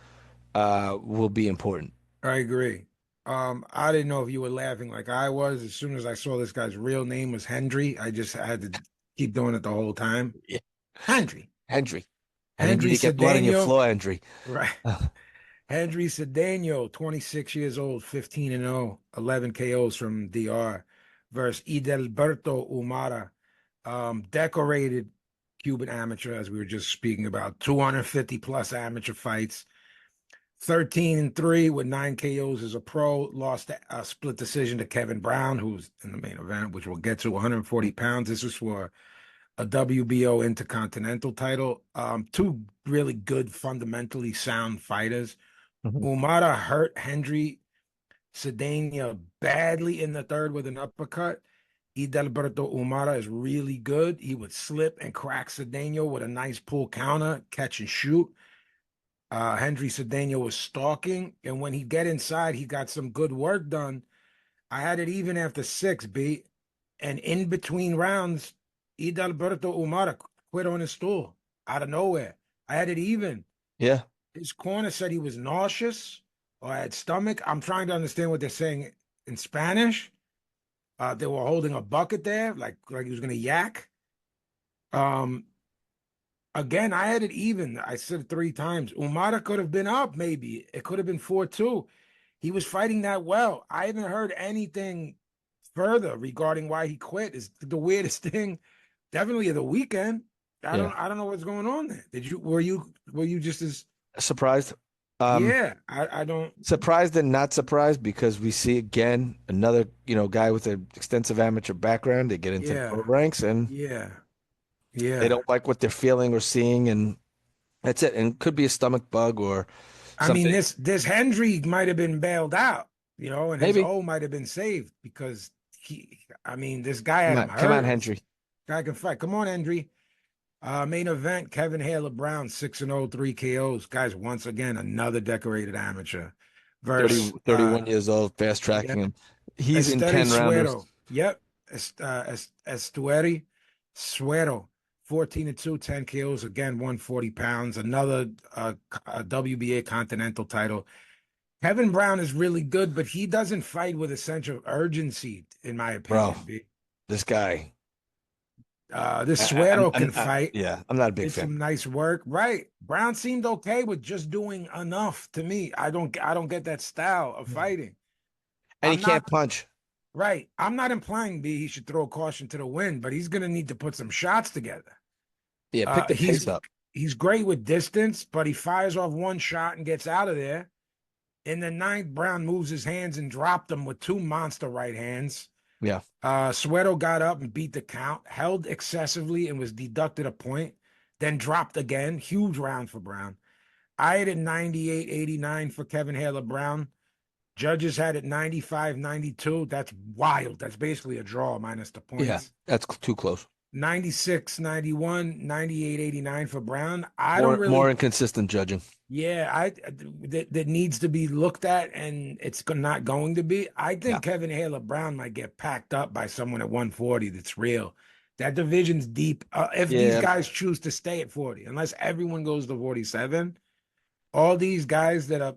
will be important. I agree. I didn't know if you were laughing like I was. As soon as I saw this guy's real name was Hendry, I just had to keep doing it the whole time. Yeah. Hendry. Hendry. And you need Hendry to get blood on your Cedeno. floor, Hendry. Right. Hendry Cedeno, 26 years old, 15-0, 11 KOs from DR versus Idelberto Umara, decorated Cuban amateur, as we were just speaking about, 250 plus amateur fights, 13-3 with 9 KOs as a pro, lost a split decision to Kevin Brown, who's in the main event, which we'll get to, 140 pounds. This was for a WBO Intercontinental title. Two really good, fundamentally sound fighters. Mhm. Umara hurt Hendry Cedeno badly in the third with an uppercut. Idalberto Umara is really good. He would slip and crack Cedeno with a nice pull counter, catch and shoot. Hendry Cedeno was stalking, and when he get inside, he got some good work done. I had it even after 6, B. And in between rounds, Idalberto Umara quit on his stool out of nowhere. I had it even. Yeah. His corner said he was nauseous or had stomach. I'm trying to understand what they're saying in Spanish. They were holding a bucket there, like he was gonna yak. Um, Again, I had it even. I said it 3 times. Umada could have been up, maybe. It could have been 4-2. He was fighting that well. I haven't heard anything further regarding why he quit. Is the weirdest thing, definitely of the weekend. Yeah. I don't know what's going on there. Were you just as Surprised. Um, yeah, I don't Surprised and not surprised because we see again another, guy with an extensive amateur background. They get into the pro yeah, ranks and yeah, they yeah. don't like what they're feeling or seeing, and that's it. And it could be a stomach bug or I mean, something. this Hendry might have been bailed out, and his Maybe. O might have been saved because I mean, this guy had Come him on, come on, hurt. Hendry. Guy can fight. Come on, Hendry. Main event, Kevin Haler Brown, 6-0, 3 KOs. Guys, once again, another decorated amateur 30, versus 31 years old, fast yeah, tracking him. He's in Esteri 10 rounders. Suero. Yep. Estueri Suero. 14-2, 10 KOs, again, 140 pounds. Another a WBA Continental title. Kevin Brown is really good, but he doesn't fight with a sense of urgency, in my Bro, opinion. B. this guy. This I'm, Suero I'm, can fight. yeah, I'm not a big Did fan. some nice work. Right. Brown seemed okay with just doing enough to me. I don't get that style of fighting. And he I'm not can't punch. right. I'm not implying B he should throw caution to the wind, but he's gonna need to put some shots together. Yeah, pick Uh the he's pace up. he's great with distance, but he fires off one shot and gets out of there. In the ninth, Brown moves his hands and dropped them with two monster right hands. Yeah. Sueto got up and beat the count, held excessively and was deducted a point, then dropped again. Huge round for Brown. I had it 98-89 for Kevin Haler Brown. Judges had it 95-92. That's wild. That's basically a draw minus the Yeah, points. that's too close. 96-91, 98-89 for Brown. I don't More really, inconsistent judging. yeah, that needs to be looked at, and it's not going to be. I Yeah. think Kevin Haler Brown might get packed up by someone at 140 that's real. That division's deep. If these Yeah. guys choose to stay at 40, unless everyone goes to 47, all these guys that are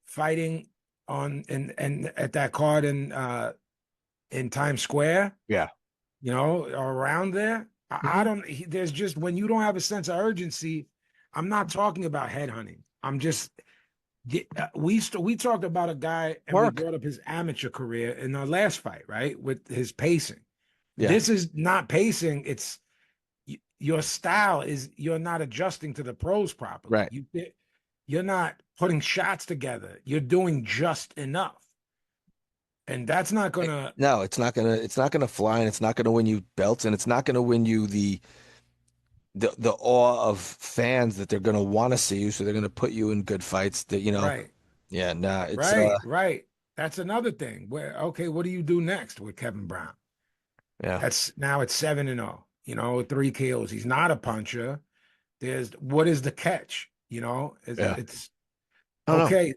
fighting on and at that card in Times Square, Yeah. or around there. I Mhm. don't. There's just when you don't have a sense of urgency. I'm not talking about headhunting. I'm just we talked about a guy and we Work. brought up his amateur career in our last fight, right? With his pacing. Yeah. This is not pacing. It's your style is you're not adjusting to the pros properly. Right. You're not putting shots together. You're doing just enough. And that's not gonna No, it's not gonna fly, and it's not gonna win you belts, and it's not gonna win you the awe of fans that they're gonna want to see you, so they're gonna put you in good fights that. right, Yeah, nah, it's right. That's another thing. Where okay, what do you do next with Kevin Brown? yeah. That's now it's 7-0, 3 KOs. He's not a puncher. There's what is the catch? Yeah. It's I don't know. okay.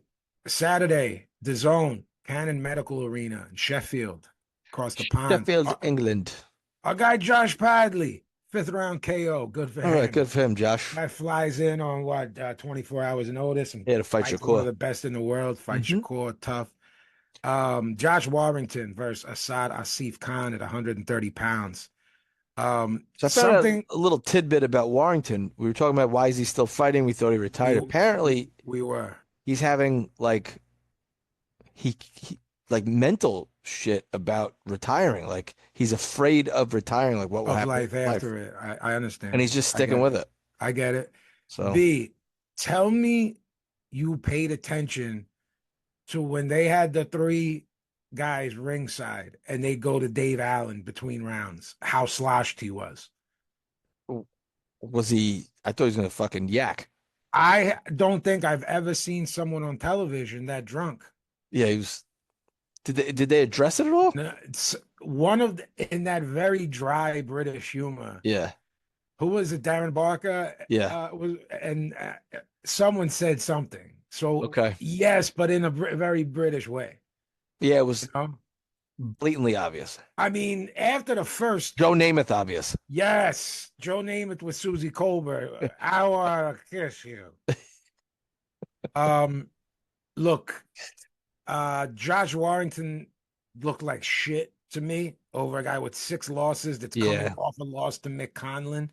Saturday, the zone, Cannon Medical Arena in Sheffield, across the pond. Sheffield, England. Our guy Josh Padley, 5th round KO. Good for All right, him. good for him, Josh. Guy flies in on 24 hours notice and He had to fight fights one of Shakur. the best in the world. Fight Hmm. Shakur, tough. Josh Warrington versus Asad Asif Khan at 130 pounds. So I found out Something a little tidbit about Warrington. We were talking about why is he still fighting? We thought he retired. we Apparently, we were he's having he like mental shit about retiring. Like he's afraid of retiring. Like what will of happen life in life, after it. I and understand. he's just I sticking get with it. it. I get it. So B, tell me you paid attention to when they had the three guys ringside and they go to Dave Allen between rounds, how sloshed he was. was he? I thought he was gonna fucking yak. I don't think I've ever seen someone on television that drunk. Yeah, he was. Did they address it at all? No, it's in that very dry British humor. Yeah, Who was it? Darren Barker yeah. was, and someone said something. So Okay. yes, but in a very British way. Yeah, it You was know, blatantly obvious. I mean, after the first, Joe Namath obvious. yes, Joe Namath with Susie Colbert. I want to kiss you. Look, Josh Warrington looked like shit. to me over a guy with 6 losses that's coming Yeah. off a loss to Mick Conlon.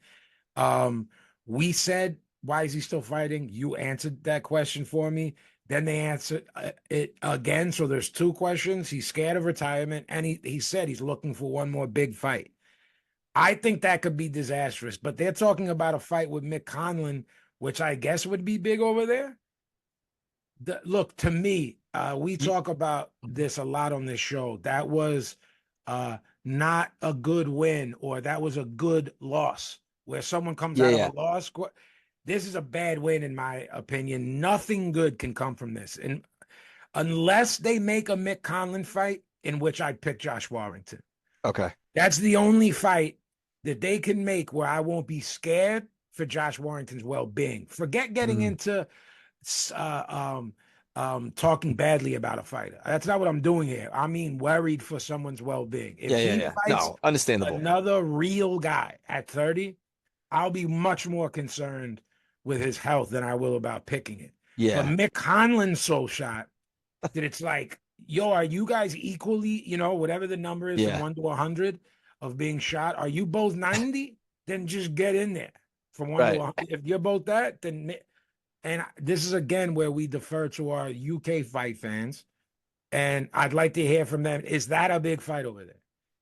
Um, we said, why is he still fighting? You answered that question for me. Then they answered it again. So there's 2 questions. He's scared of retirement, and he said he's looking for one more big fight. I think that could be disastrous, but they're talking about a fight with Mick Conlon, which I guess would be big over there. Look, to me, we Ye- talk about this a lot on this show. That was uh, not a good win, or that was a good loss, where someone comes Yeah, out of a yeah. loss. This is a bad win, in my opinion. Nothing good can come from this. And unless they make a Mick Conlon fight, in which I pick Josh Warrington. Okay. That's the only fight that they can make where I won't be scared for Josh Warrington's well-being. Forget getting Mm. into talking badly about a fighter. That's not what I'm doing here. I mean, worried for someone's well-being. If Yeah, yeah, he yeah. fights No, understandable. another real guy at 30, I'll be much more concerned with his health than I will about picking it. But Yeah. Mick Conlon's so shot that it's like, yo, are you guys equally, whatever the number is from Yeah. 1 to 100 of being shot? Are you both 90? Then just get in there from one to Right. 100. If you're both that, then and this is again where we defer to our UK fight fans, and I'd like to hear from them. Is that a big fight over there?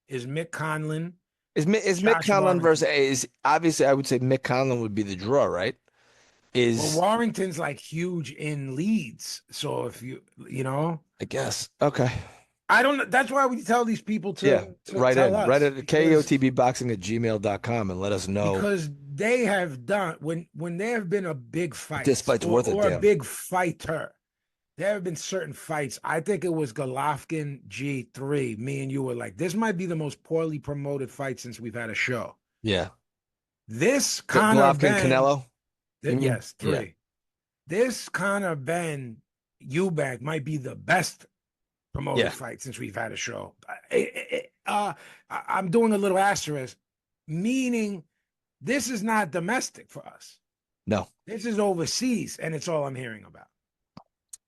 Is Mick Conlon, Is Mick Josh Conlon versus Warrington? is obviously I would say Mick Conlon would be the draw, right? Well, Is Warrington's like huge in leads, so if I guess. Okay. I don't know. That's why we tell these people Yeah. to Write tell in. Write us at kotbboxing@gmail.com and let us know because they have done when there have been a big if this fights fight's worth a or a damn. big fighter. There have been certain fights. I think it was Golovkin G3. Me and you were like, this might be the most poorly promoted fight since we've had a show. Yeah. This Connor Golovkin Benn, Canelo, you mean? yes, Yeah. 3. This Connor Benn Eubank might be the best promoted Yeah. fight since we've had a show. I'm doing a little asterisk, meaning this is not domestic for us. No. This is overseas, and it's all I'm hearing about.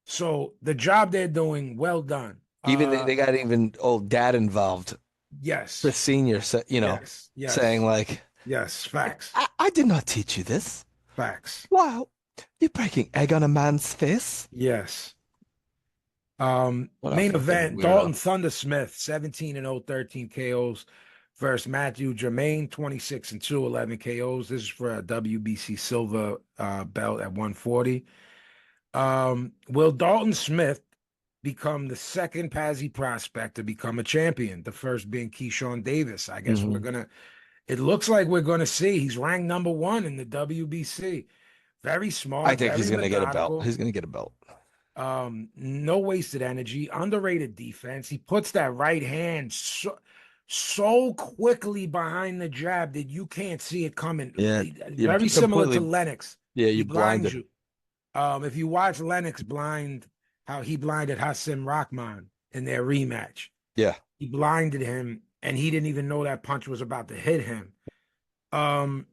So the job they're doing, well done. Even they got even old dad involved. Yes, Chris Senior, yes, saying yes, like, yes. Facts, I did not teach you this. facts. Wow, you're breaking egg on a man's face. Yes. What a Main fucking event: Dalton weirdo. Thundersmith, 17-0, 13 KOs, versus Matthew Germain, 26-2, 11 KOs. This is for a WBC silver belt at 140. Will Dalton Smith become the second Pazzi prospect to become a champion? The first being Keyshawn Davis. I guess Mhm. it looks like we're gonna see. He's ranked number 1 in the WBC. Very I smart, think he's very gonna get a belt. methodical. He's gonna get a belt. No wasted energy, underrated defense. He puts that right hand so quickly behind the jab that you can't see it coming. Yeah, you're Very similar to completely. Lennox. Yeah, He you blinds blinded. you. If you watch Lennox blind, how he blinded Hassan Rahman in their rematch, Yeah, he blinded him, and he didn't even know that punch was about to hit him. Um,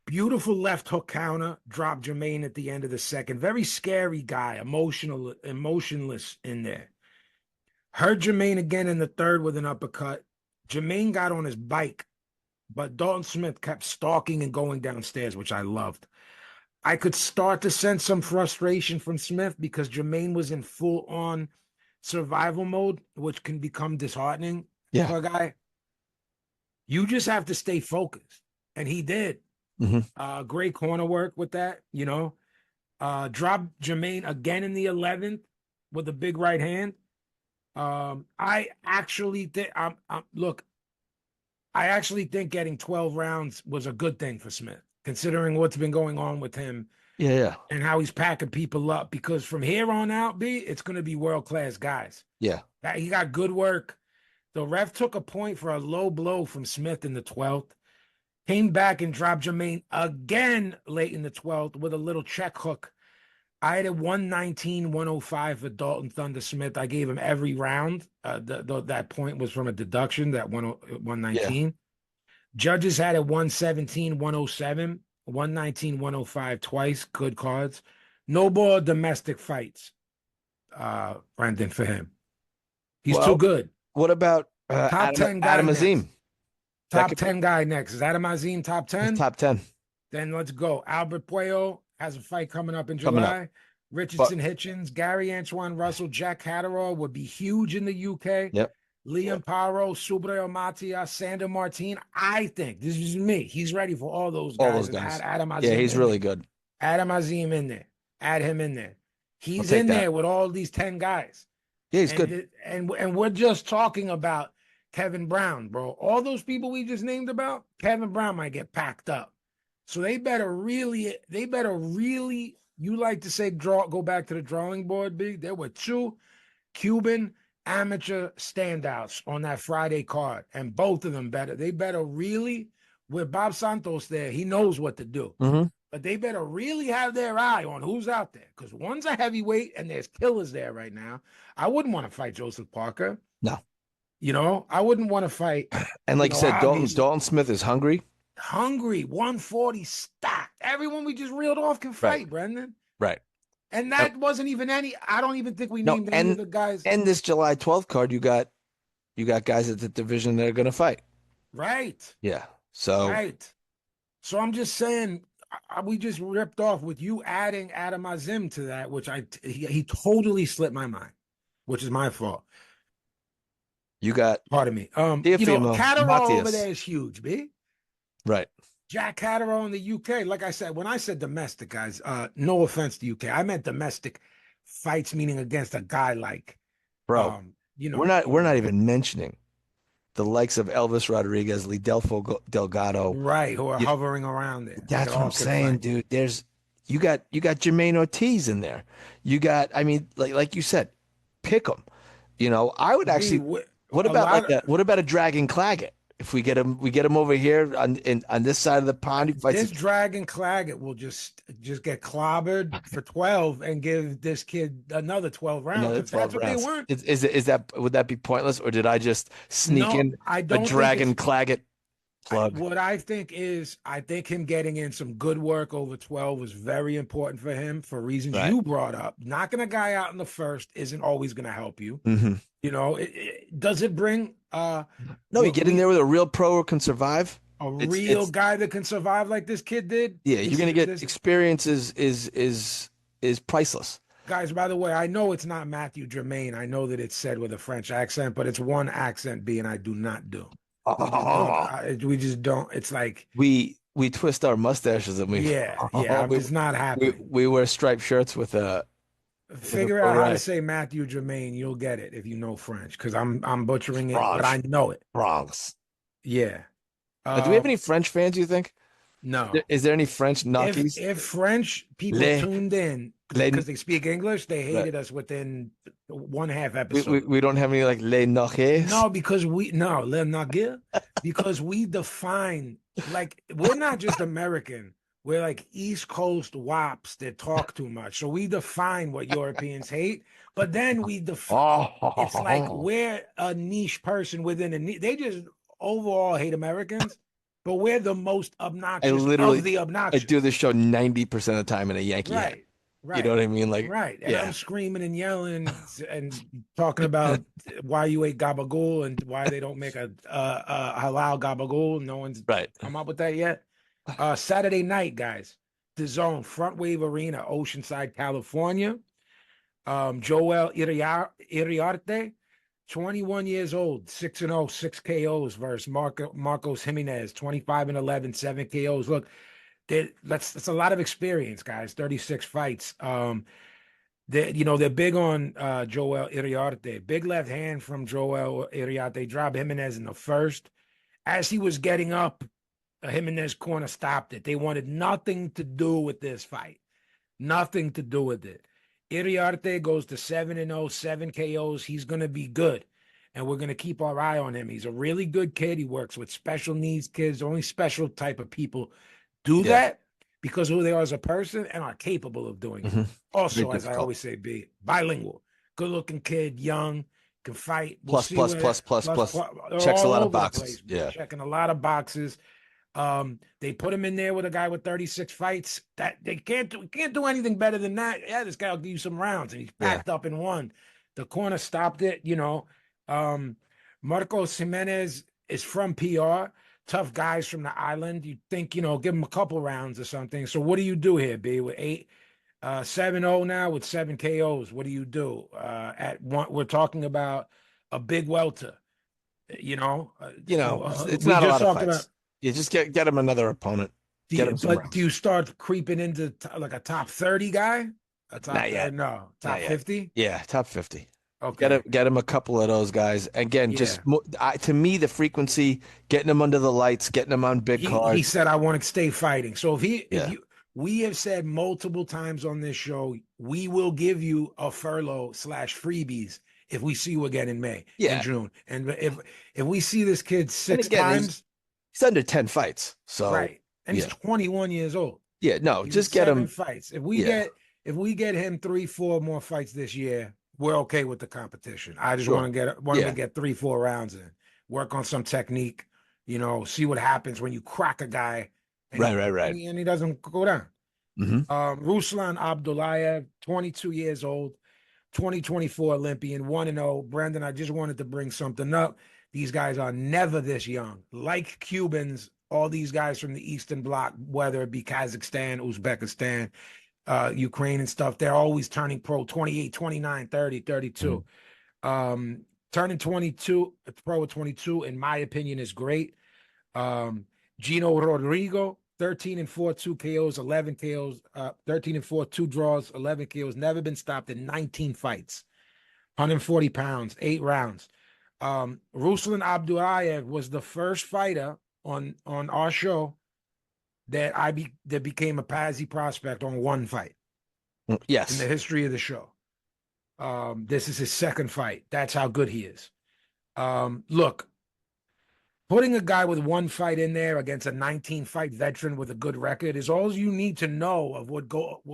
Beautiful left hook counter, dropped Jermaine at the end of the second. Very scary guy, emotionless in there. Heard Jermaine again in the third with an uppercut. Jermaine got on his bike, but Dalton Smith kept stalking and going downstairs, which I loved. I could start to sense some frustration from Smith because Jermaine was in full on survival mode, which can become disheartening yeah. for a guy. You just have to stay focused. And he did. Hmm. Great corner work with that, dropped Jermaine again in the 11th with a big right hand. I actually think look, I actually think getting 12 rounds was a good thing for Smith, considering what's been going on with him Yeah, yeah, and how he's packing people up. Because from here on out, it's going to be world-class guys. yeah. He got good work. The ref took a point for a low blow from Smith in the 12th. Came back and dropped Jermaine again late in the 12th with a little check hook. I had a 119, 105 for Dalton Thunder Smith. I gave him every round. That point was from a deduction, that Yeah. 119. Judges had a 117, 107, 119, 105 twice. Good cards. No more domestic fights, Brendan, for him. He's too Well, good. what about Top 10 guy Adam next. Azim. That Top could be 10 guy next. Is Adam Azim top his 10? top 10 Then let's go. Albert Puello has a fight coming up in coming up. July. But Richardson Hitchens, Gary Antoine Russell, Jack Catterall would be huge in the UK. yep, Liam Paro, Subriel Matias, Sander Martin. I think this is me. He's ready for all those all guys those and guys. add Adam Yeah, Azim he's in there. really good. Adam Azim in there. Add him in there. I'll He's take in that. there with all these 10 guys. Yeah, he's good. And we're just talking about Kevin Brown, bro. All those people we just named about, Kevin Brown might get packed up. So they better really, you like to say go back to the drawing board, Big. There were two Cuban amateur standouts on that Friday card, and both of them they better really, with Bob Santos there, he knows what to do. Mm-hmm. But they better really have their eye on who's out there, because one's a heavyweight and there's killers there right now. I wouldn't want to fight Joseph Parker. No. I wouldn't want to fight. And like you said, Dalton Smith is hungry. Hungry, 140 stacked. Everyone we just reeled off can fight, Right. Brendan. Right. And that wasn't even any. I don't even think we named any of the guys. And this July 12th card, you got guys at the division that are going to fight. Right. Yeah. So right. So I'm just saying, we just ripped off with you adding Adam Azim to that, which he totally slipped my mind, which is my fault. you got Pardon me. Catterall over there is huge, B. Right. Jack Catterall in the UK. Like I said, when I said domestic, guys, no offense to UK, I meant domestic fights, meaning against a guy like, bro. We're not even mentioning the likes of Elvis Rodriguez, Lidelfo Delgado, right, who are hovering around there. That's what I'm saying, dude. You got Jermaine Ortiz in there. You got, I mean, like you said, pick them. I would actually. What about a Dragon Claggett? If we get him over here on this side of the pond, this Dragon Claggett will just get clobbered for 12 and give this kid another 12 rounds. Another 12 rounds. They weren't. Would that be pointless, or did I just sneak in a Dragon Claggett plug? What I think is, him getting in some good work over 12 was very important for him for reasons you brought up. Knocking a guy out in the first isn't always going to help you. Mm-hmm. Does it bring no, you get in there with a real pro who can survive. A real guy that can survive like this kid did. Yeah, you're gonna get experience is priceless. Guys, by the way, I know it's not Matthew Germain. I know that it's said with a French accent, but it's one accent B, and I do not do. We just don't. It's like we twist our mustaches and I'm just not happy. We wear striped shirts with a. Figure out how to say Matthew Germain. You'll get it if you know French, because I'm butchering it, but I know it. Bronx. Yeah. Do we have any French fans, you think? No. Is there any French Nazis? If French people tuned in because they speak English, they hated us within one half episode. We don't have any like Les Nages? No, because Les Nages, because we define, like, we're not just American. We're like East Coast wops that talk too much. So we define what Europeans hate, but then we define, it's like we're a niche person within a niche. They just overall hate Americans, but we're the most obnoxious of the obnoxious. I do this show 90% of the time in a Yankee hat. Right. You know what I mean? Like, right. And I'm screaming and yelling and talking about why you ate gabagool and why they don't make a halal gabagool. No one's come up with that yet. Saturday night, guys, DAZN, Front Wave Arena, Oceanside, California. Joel Iriarte, 21 years old, 6-0, 6 KOs versus Marcos Jimenez, 25-11, 7 KOs. Look, that's a lot of experience, guys. 36 fights. They're big on Joel Iriarte. Big left hand from Joel Iriarte. Dropped Jimenez in the first. As he was getting up, Jimenez corner stopped it. They wanted nothing to do with this fight. Nothing to do with it. Iriarte goes to 7-0, 7 KOs. He's going to be good, and we're going to keep our eye on him. He's a really good kid. He works with special needs kids. Only special type of people do that because who they are as a person and are capable of doing it. Also, as I always say, be bilingual. Good-looking kid, young, can fight. Plus. Checks a lot of boxes. Checking a lot of boxes. They put him in there with a guy with 36 fights. That they can't do anything better than that. Yeah, this guy will give you some rounds, and he's packed up in one. The corner stopped it. Marcos Jimenez is from PR. Tough guys from the island. You think, give him a couple rounds or something. So what do you do here, B? With 7-0 now with 7 KOs. What do you do? At one, we're talking about a big welter. It's We not a just lot of talked about. fights. You just get him another opponent. Get him some But do rounds. you start creeping into like a top 30 guy? A top Not 30? yet. No, top Not yet. 50? Yeah, top 50. Okay. Get him a couple of those guys. Again, Yeah. to me, the frequency, getting them under the lights, getting them on big He cards. said I want to stay fighting. So if Yeah. you we have said multiple times on this show, we will give you a furlough / freebies if we see you again in May and Yeah. June. And if we see this kid And six again, times, he's under 10 fights. So, right. And he's yeah. 21 years old. Yeah, no, He's in just get 7 him. fights. Yeah, If we get him 3, 4 more fights this year, we're okay with the competition. I just sure. want him to Yeah. get 3, 4 rounds in, work on some technique, see what happens when you crack a guy and Right, right, right. he doesn't go down. Hmm. Ruslan Abdullayev, 22 years old, 2024 Olympian, 1-0. Brendan, I just wanted to bring something up. These guys are never this young. Like Cubans, all these guys from the Eastern Bloc, whether it be Kazakhstan, Uzbekistan, Ukraine and stuff, they're always turning pro 28, 29, 30, 32. Turning 22, pro at 22, in my opinion, is great. Gino Rodrigo, 13-4, 2 KOs, 11 KOs, 13-4, 2 draws, 11 KOs, never been stopped in 19 fights, 140 pounds, 8 rounds. Ruslan Abdullayev was the first fighter on our show that became a Pazzi prospect on one fight in Yes. the history of the show. This is his second fight. That's how good he is. Look, putting a guy with one fight in there against a 19-fight veteran with a good record is all you need to know of what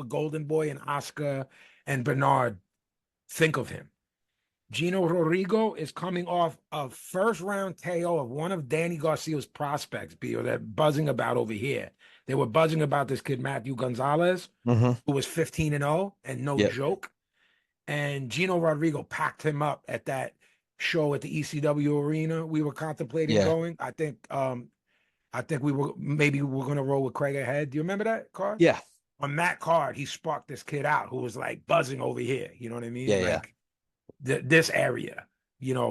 Golden Boy and Oscar and Bernard think of him. Gino Rodrigo is coming off a first-round KO of one of Danny Garcia's prospects, or they're buzzing about over here. They were buzzing about this kid, Matthew Gonzalez, who was 15-0 and no joke. And Gino Rodrigo packed him up at that show at the ECW arena. We were contemplating going. I think we're going to roll with Craig ahead. Do you remember that card? Yeah. On that card, he sparked this kid out who was like buzzing over here. You know what I mean? Yeah, like this area,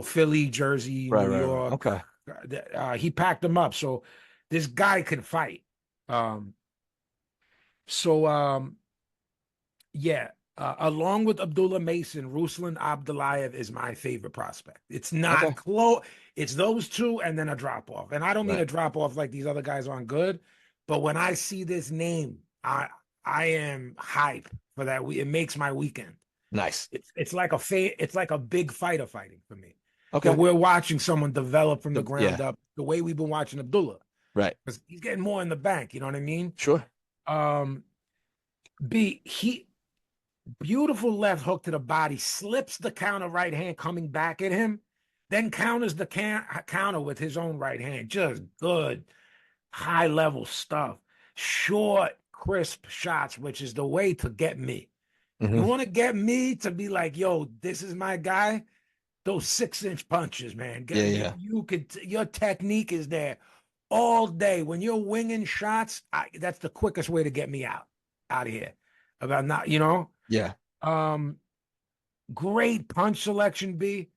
Philly, Jersey, New York. Okay. He packed him up. So this guy can fight. Along with Abdullah Mason, Ruslan Abdullayev is my favorite prospect. It's not close. It's those two and then a drop off. And I don't mean a drop off like these other guys aren't good, but when I see this name, I am hype for that. It makes my weekend. Nice. It's like a big fighter fighting for me. Okay. That we're watching someone develop from the ground up the way we've been watching Abdullah. Right. Because he's getting more in the bank. You know what I mean? Sure. Beautiful left hook to the body, slips the counter right hand coming back at him, then counters the counter with his own right hand. Just good, high level stuff. Short, crisp shots, which is the way to get me. You want to get me to be like, yo, this is my guy. Those 6-inch punches, man. Your technique is there all day. When you're winging shots, that's the quickest way to get me out of here. About not, Yeah. Great punch selection, B.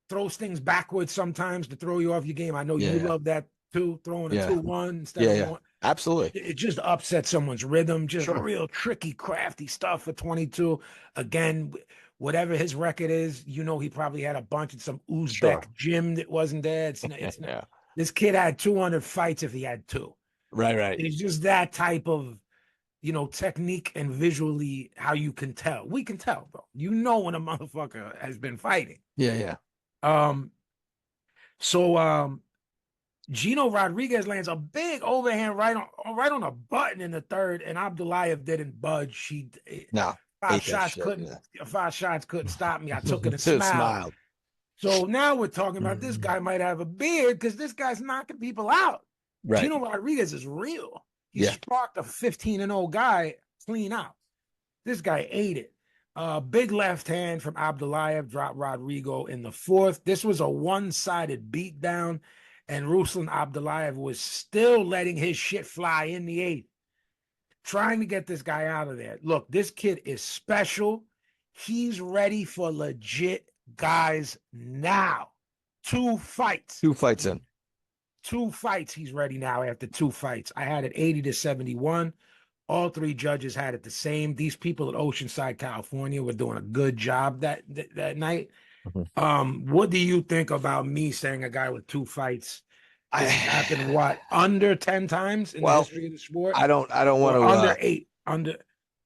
Throws things backwards sometimes to throw you off your game. I know you love that too, throwing a 2-1 instead of 1. Absolutely. It just upsets someone's rhythm. Just real tricky, crafty stuff for 22. Again, whatever his record is, he probably had a bunch in some Uzbek gym that wasn't there. It's not. This kid had 200 fights if he had 2. Right. It's just that type of technique and visually how you can tell. We can tell, bro. When a motherfucker has been fighting. Yeah. Gino Rodriguez lands a big overhand right on a button in the third, and Abdullayev didn't budge. Five shots couldn't stop me. I took it and smiled. So now we're talking about this guy might have a beard because this guy's knocking people out. Right. Gino Rodriguez is real. He sparked a 15-0 guy clean out. This guy ate it. Big left hand from Abdulayev dropped Rodrigo in the fourth. This was a one-sided beatdown, and Ruslan Abdulayev was still letting his shit fly in the eighth, trying to get this guy out of there. Look, this kid is special. He's ready for legit guys now. 2 fights. 2 fights in. 2 fights. He's ready now after 2 fights. I had it 80-71. All three judges had it the same. These people at Oceanside, California were doing a good job that night. What do you think about me saying a guy with 2 fights? This happened what, under 10 times in the history of the sport? I don't want to under 8.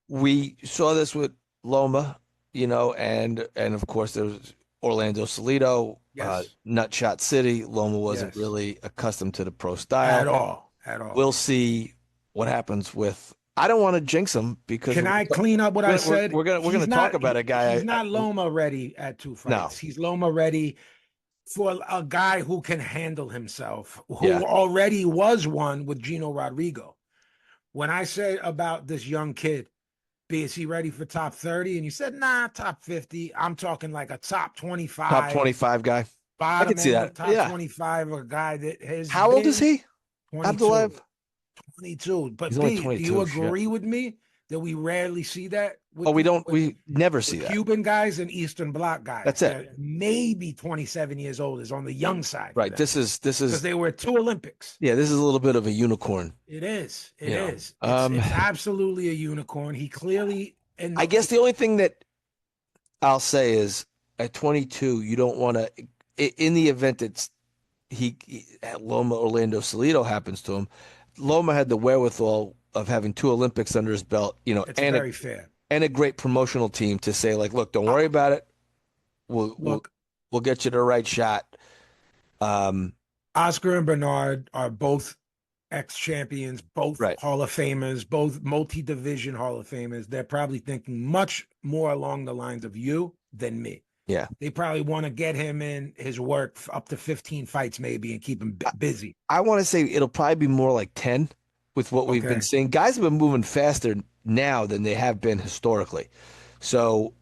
We saw this with Loma, and of course there was Orlando Salido, Nutshot City. Loma wasn't really accustomed to the pro style at all. We'll see what happens with. I don't want to jinx him because. Can I clean up what I said? We're gonna talk about a guy. He's not Loma ready at 2 fights. No. He's Loma ready for a guy who can handle himself, who already was one with Gino Rodrigo. When I said about this young kid, is he ready for top 30? And you said, nah, top 50. I'm talking like a top 25. Top 25 guy. I can see that. Top 25, a guy that has. How old is he? 22. 22. But he's only do 22, you agree with me that we rarely see that? We never see that. Cuban guys and Eastern Bloc guys. That's it. Maybe 27 years old is on the young side. Right. This is because they were 2 Olympics. Yeah, this is a little bit of a unicorn. It is. It is. It's absolutely a unicorn. He clearly. I guess the only thing that I'll say is at 22, you don't want to. In the event that Loma Orlando Salido happens to him, Loma had the wherewithal of having 2 Olympics under his belt, it's very fair. And a great promotional team to say, like, look, don't worry about it. We'll get you the right shot. Oscar and Bernard are both ex-champions, both Hall of Famers, both multi-division Hall of Famers. They're probably thinking much more along the lines of you than me. Yeah. They probably want to get him in his work up to 15 fights maybe and keep him busy. I want to say it'll probably be more like 10 with what we've been seeing. Guys have been moving faster now than they have been historically. So,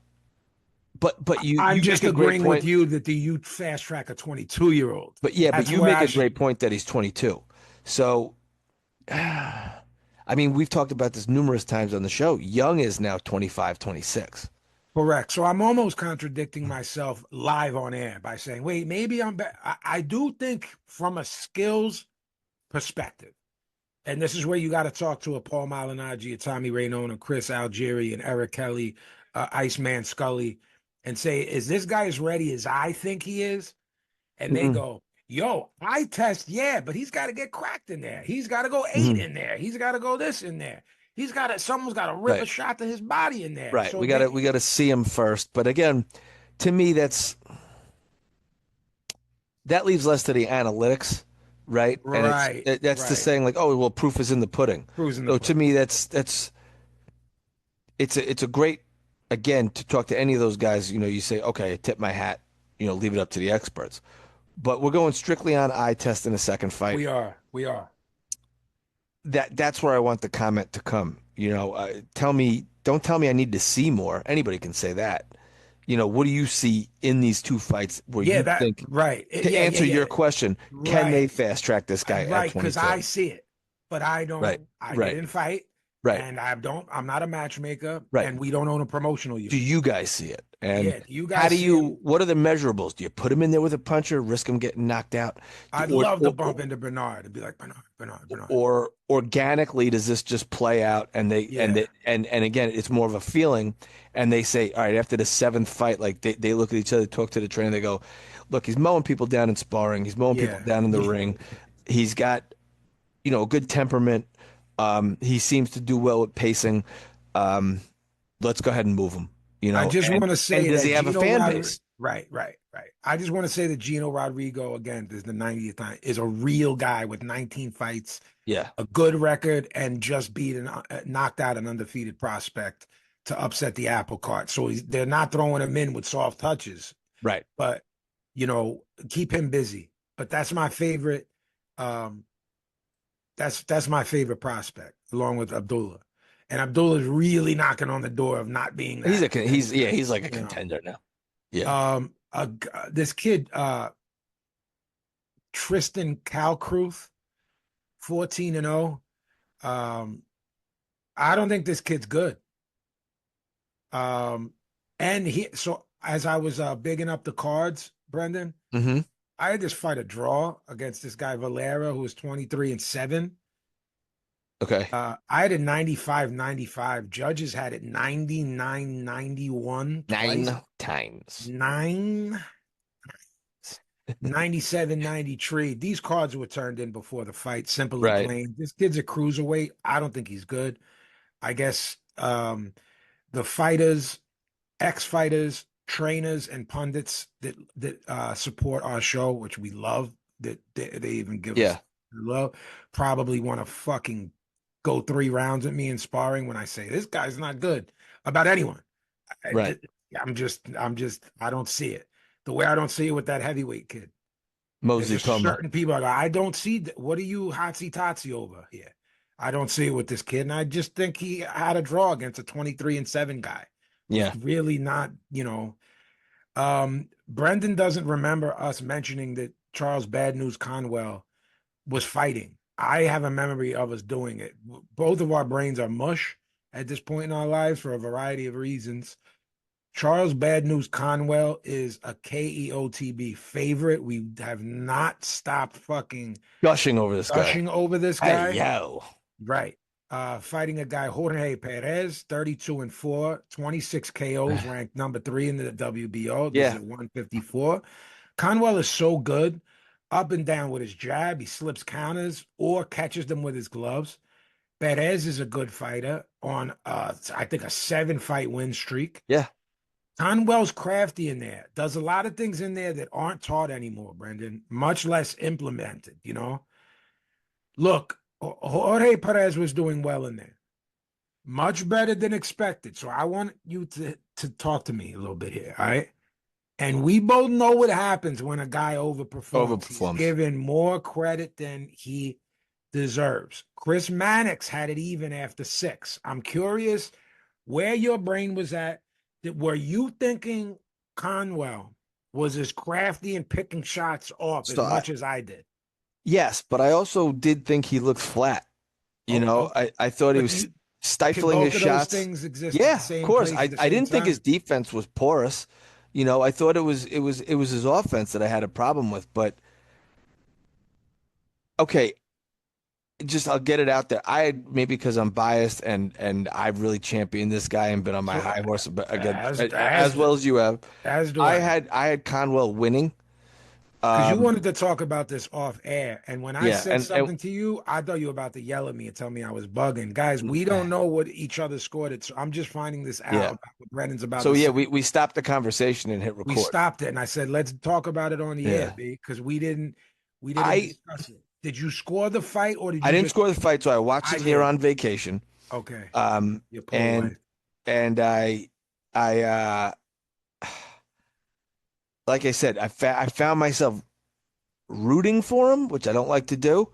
but I'm just agreeing with you that you fast track a 22-year-old. But you make a great point that he's 22. So, I mean, we've talked about this numerous times on the show. Young is now 25, 26. Correct. So I'm almost contradicting myself live on air by saying, wait, maybe I'm better. I do think from a skills perspective, and this is where you got to talk to a Paul Malignaggi, a Tommy Rainona, Chris Algieri, and Eric Kelly, Iceman Scully, and say, is this guy as ready as I think he is? And they go, yo, I test, but he's got to get cracked in there. He's got to go 8 in there. He's got to go this in there. Someone's got to rip a shot to his body in there. Right. So we got to see him first. But again, to me, that leaves less to the analytics, right? Right. And that's the saying, like, oh, well, proof is in the pudding. To me, it's a great, again, to talk to any of those guys, you say, okay, I tip my hat, leave it up to the experts. But we're going strictly on eye test in the second fight. We are. That's where I want the comment to come. Don't tell me I need to see more. Anybody can say that. What do you see in these 2 fights where you think to answer your question? Can they fast track this guy? Right, because I see it, but I don't. I didn't fight. Right. And I'm not a matchmaker. Right. And we don't own a promotional unit. Do you guys see it? And you guys what are the measurables? Do you put him in there with a puncher, risk him getting knocked out? I'd love to bump into Bernard and be like, Bernard. Or organically, does this just play out and and again, it's more of a feeling, and they say, all right, after the 7th fight, like they look at each other, talk to the trainer, they go, look, he's mowing people down in sparring, he's mowing people down in the ring. He's got, a good temperament. He seems to do well with pacing. Let's go ahead and move him. I just want to say, does he have a fan base? Right. I just want to say that Gino Rodrigo, again, this is the 90th time, is a real guy with 19 fights. Yeah. A good record and just knocked out an undefeated prospect to upset the apple cart. So they're not throwing him in with soft touches. Right. But, keep him busy. But that's my favorite. That's my favorite prospect, along with Abdullah. And Abdullah's really knocking on the door of not being He's that. a he's yeah, he's like a You know. contender now. Yeah. This kid, Tristan Kalkruth, 14-0. Um, I don't think this kid's good. Um, and so as I was bigging up the cards, Brendan, Hmm. I had this fight a draw against this guy Valera, who was 23-7. Okay. I had it 95-95. Judges had it 99-91 twice. 9 times. Nine 97-93. These cards were turned in before the fight. Simple and Right. plain. This kid's a cruiserweight. I don't think he's good. I guess the fighters, ex-fighters, trainers, and pundits that support our show, which we love, that they even give us Yeah. love, probably want to fucking go 3 rounds at me in sparring when I say this guy's not good about anyone. I, Right. I don't see it the way I don't see it with that heavyweight kid. There's Mosley just Poma. certain people I don't see. What are you hotsy totsy over here? I don't see it with this kid, and I just think he had a draw against a 23-7 guy who's Yeah. really not. Brendan doesn't remember us mentioning that Charles Bad News Conwell was fighting. I have a memory of us doing it. Both of our brains are mush at this point in our lives for a variety of reasons. Charles Bad News Conwell is a KEOTB favorite. We have not stopped fucking Gushing over this guy. gushing over this Hey, guy. yo. Right. Fighting a guy, Jorge Perez, 32-4, 26 KOs, ranked number 3 in the WBO. This is Yeah. at 154. Conwell is so good, up and down with his jab. He slips counters or catches them with his gloves. Perez is a good fighter on, I think, a 7-fight win streak. Yeah. Conwell's crafty in there, does a lot of things in there that aren't taught anymore, Brendan, much less implemented. Look, Jorge Perez was doing well in there, much better than expected. So I want you to talk to me a little bit here, all right? And we both know what happens when a guy overperforms. He's Overperforms. given more credit than he deserves. Chris Mannix had it even after 6. I'm curious where your brain was at. Were you thinking Conwell was as crafty and picking shots off as So much as I did? yes, but I also did think he looked flat. You Oh, know, oh, I thought he but was can stifling both his of those shots. things exist at the Yeah, of same course. place at the I same didn't think his time? defense was porous. You know, I thought it was his offense that I had a problem with. But okay, just I'll get it out there. Maybe because I'm biased and I've really championed this guy and been on my So high horse, but again, as as well as you have. as do I I. had I had Conwell winning. Because you Um, wanted to talk about this off air. And when I yeah, said and something to you, I thought you were about to yell at me and tell me I was bugging. Guys, we don't know what each other scored it. So I'm just finding this out yeah. about what Brennan's about So to yeah, say. we stopped the conversation and hit We record. stopped it and I said, let's talk about it on the air, Yeah. B, because we didn't I discuss it. Did you score the fight or did I you didn't just score the fight, so I watched I it here did? on vacation. Okay. Um, Your poor and wife. and I like I said, I found myself rooting for him, which I don't like to do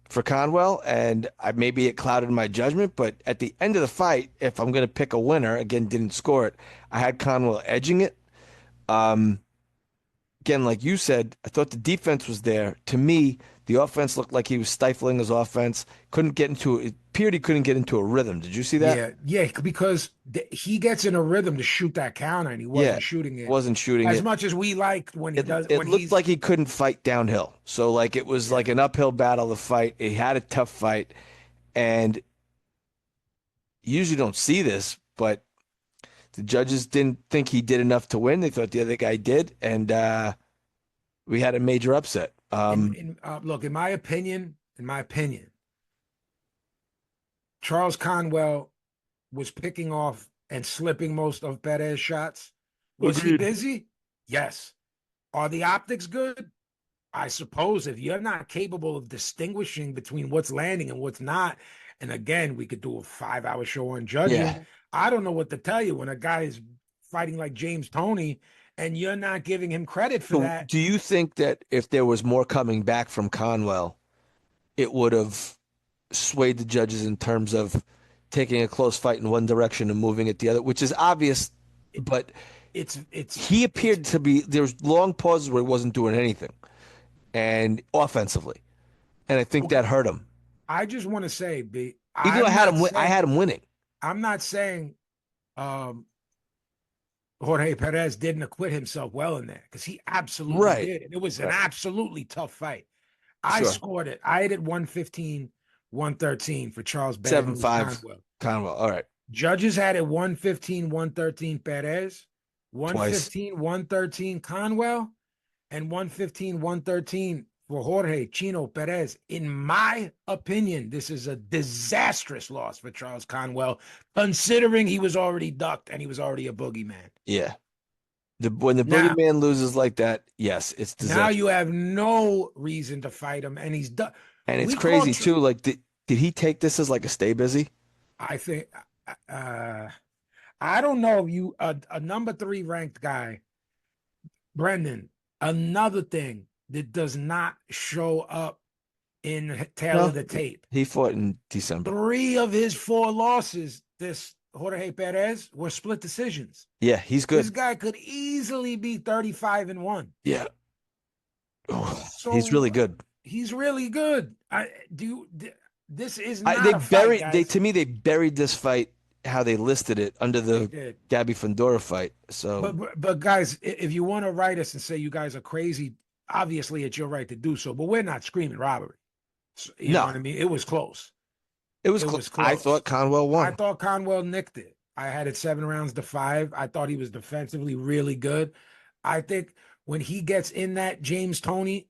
for Conwell, and maybe it clouded my judgment. But at the end of the fight, if I'm going to pick a winner, again, didn't score it. I had Conwell edging it. Um, Again, like you said, I thought the defense was there. To me, the offense looked like he was stifling his offense. It appeared he couldn't get into a rhythm. Did you see that? Yeah, yeah, because he gets in a rhythm to shoot that counter and he Yeah, wasn't shooting it wasn't shooting as it. much as we like when he does It when looked he's like he couldn't fight downhill. So like it was like yeah. an uphill battle to fight. He had a tough fight, and you usually don't see this, but the judges didn't think he did enough to win. They thought the other guy did, and we had a major upset. Look, in my opinion, Charles Conwell was picking off and slipping most of Perez's shots. Was he Agreed. busy? Yes. Are the optics good? I suppose if you're not capable of distinguishing between what's landing and what's not, and again, we could do a 5-hour show on judging. Yeah. I don't know what to tell you when a guy is fighting like James Toney and you're not giving him credit for So that. do you think that if there was more coming back from Conwell, it would have swayed the judges in terms of taking a close fight in one direction and moving it the other, which is obvious, It, but he it's. appeared to be, there's long pauses where he wasn't doing anything and offensively. And I think Okay, that hurt him. I just want to say, B. Even though I had him winning. I'm not saying um, Jorge Perez didn't acquit himself well in there because he absolutely Right. did. And it was an Right. absolutely tough fight. I Sure. scored it. I had it 115, 113 for Charles Bad News 7-5 Conwell. Conwell. All right. Judges had it 115, 113 Perez, Twice. 115, 113 Conwell, and 115, 113 for Jorge Chino Perez. In my opinion, this is a disastrous loss for Charles Conwell, considering he was already ducked and he was already a boogeyman. Yeah. When the Now, boogeyman loses like that, yes, it's now disaster. you have no reason to fight him, and he's done. And it's We called, crazy too. Like, did he take this as like a stay busy? I think, uh, I don't know if you, a number three ranked guy, Brendan, another thing that does not show up in tail No, of the tape. he fought in December. Three of his four losses, this Jorge Perez, were split decisions. Yeah, he's This good. guy could easily be 35-1. Yeah. Oh, he's really So good. he's really good. This is They not a fight, buried they guys. to me they buried this fight how they listed it under They the did. Gabby Fundora fight. So But guys, if you want to write us and say you guys are crazy, obviously it's your right to do so. But we're not screaming robbery. So, you know no, what I mean? It was close. it was It close. was I close. thought Conwell I won. thought Conwell nicked it. I had it 7 rounds to 5. I thought he was defensively really good. I think when he gets in that James Toney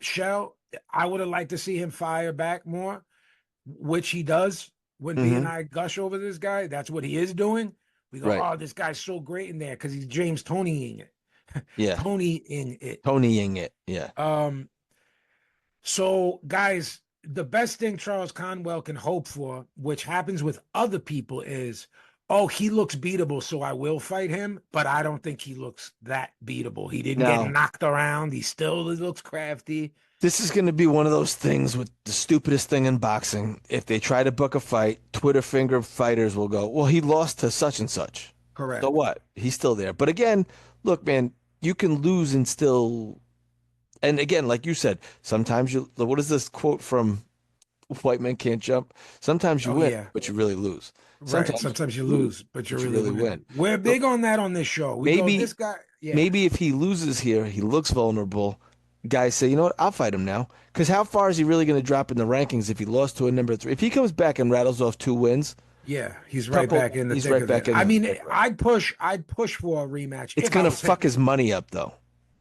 shell, I would have liked to see him fire back more, which he does when B and Hmm. I gush over this guy. That's what he is doing. We go, Right. oh, this guy's so great in there because he's James Toneying it. Yeah. Tonying it. Tonying it. Yeah. Um, so, guys, the best thing Charles Conwell can hope for, which happens with other people, is oh, he looks beatable, so I will fight him. But I don't think he looks that beatable. He didn't get Now, knocked around. He still looks crafty. this is going to be one of those things with the stupidest thing in boxing. If they try to book a fight, Twitter finger fighters will go, well, he lost to such and such. So Correct. what? He's still there. But again, look, man, you can lose and still. And again, like you said, sometimes you. What is this quote from White Men Can't Jump? Sometimes you Oh, win, yeah. but you really lose. Right. Sometimes Sometimes you you lose, lose, but you but you really really win. win. We're So big on that on this show. We go, maybe this guy, yeah. maybe if he loses here, he looks vulnerable. Guys say, you know what? I'll fight him now. Because how far is he really going to drop in the rankings if he lost to a number three? If he comes back and rattles off 2 wins, Yeah, he's right couple, back in the he's thick right of it. back in I there. mean, Right away. I'd push for a rematch It's if I going to was him. fuck his money up, though,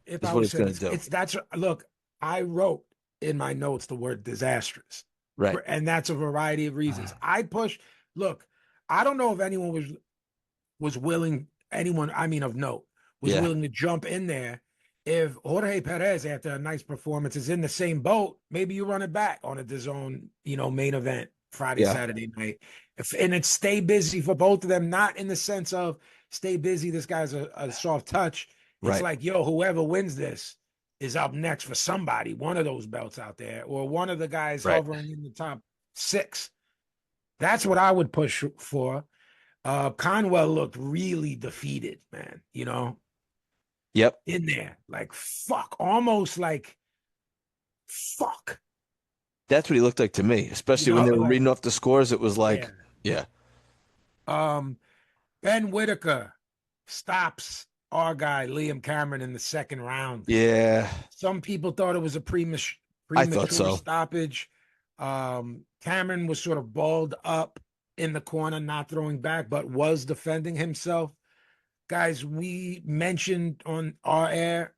If is I what was it's him, going to do. it's that's look, I wrote in my notes the word disastrous. Right. And that's a variety of reasons. I push, look, I don't know if anyone was willing, anyone, I mean of note, was Yeah. willing to jump in there. If Jorge Perez, after a nice performance, is in the same boat, maybe you run it back on a DAZN, main event Friday, Yeah. Saturday night. And it's stay busy for both of them, not in the sense of stay busy, this guy's a soft touch. It's Right. like, yo, whoever wins this is up next for somebody, one of those belts out there, or one of the guys Right. hovering in the top 6. That's what I would push for. Conwell looked really defeated, man, Yep. in there. Like, fuck, almost like, fuck. That's what he looked like to me, especially when they were Like, reading off the scores. It was yeah. like, yeah. Ben Whitaker stops our guy, Liam Cameron, in the second round. Yeah. Some people thought it was a I thought premature so. stoppage. Cameron was sort of balled up in the corner, not throwing back, but was defending himself. Guys, we mentioned on our air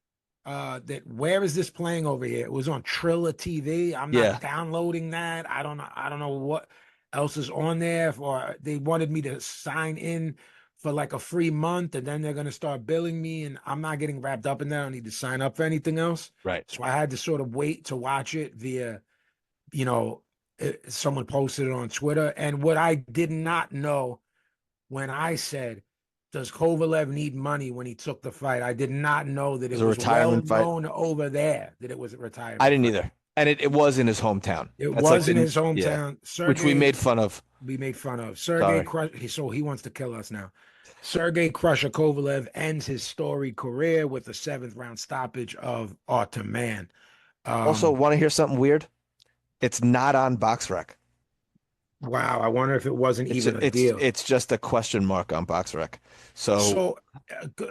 that where is this playing over here? It was on Triller TV. I'm Yeah. not downloading that. I don't know what else is on there. Or they wanted me to sign in for like a free month, and then they're gonna start billing me, and I'm not getting wrapped up in that. I don't need to sign up for anything else. Right. So I had to sort of wait to watch it via, someone posted it on Twitter. And what I did not know when I said, does Kovalev need money when he took the fight? I did not know that It it was a was well retirement fight. known over there that it was a retirement I didn't fight. either. And it was in his hometown. It That's like was in his yeah, hometown. which we Sergey, made fun of. be made fun of. Sergey Sorry. Crush. So he wants to kill us now. Sergey Crusher Kovalev ends his storied career with a seventh round stoppage of Artem Man. Also, Um, want to hear something weird? It's not on BoxRec. wow, I wonder if it wasn't It's even a it's deal. it's just a question mark on BoxRec. So So,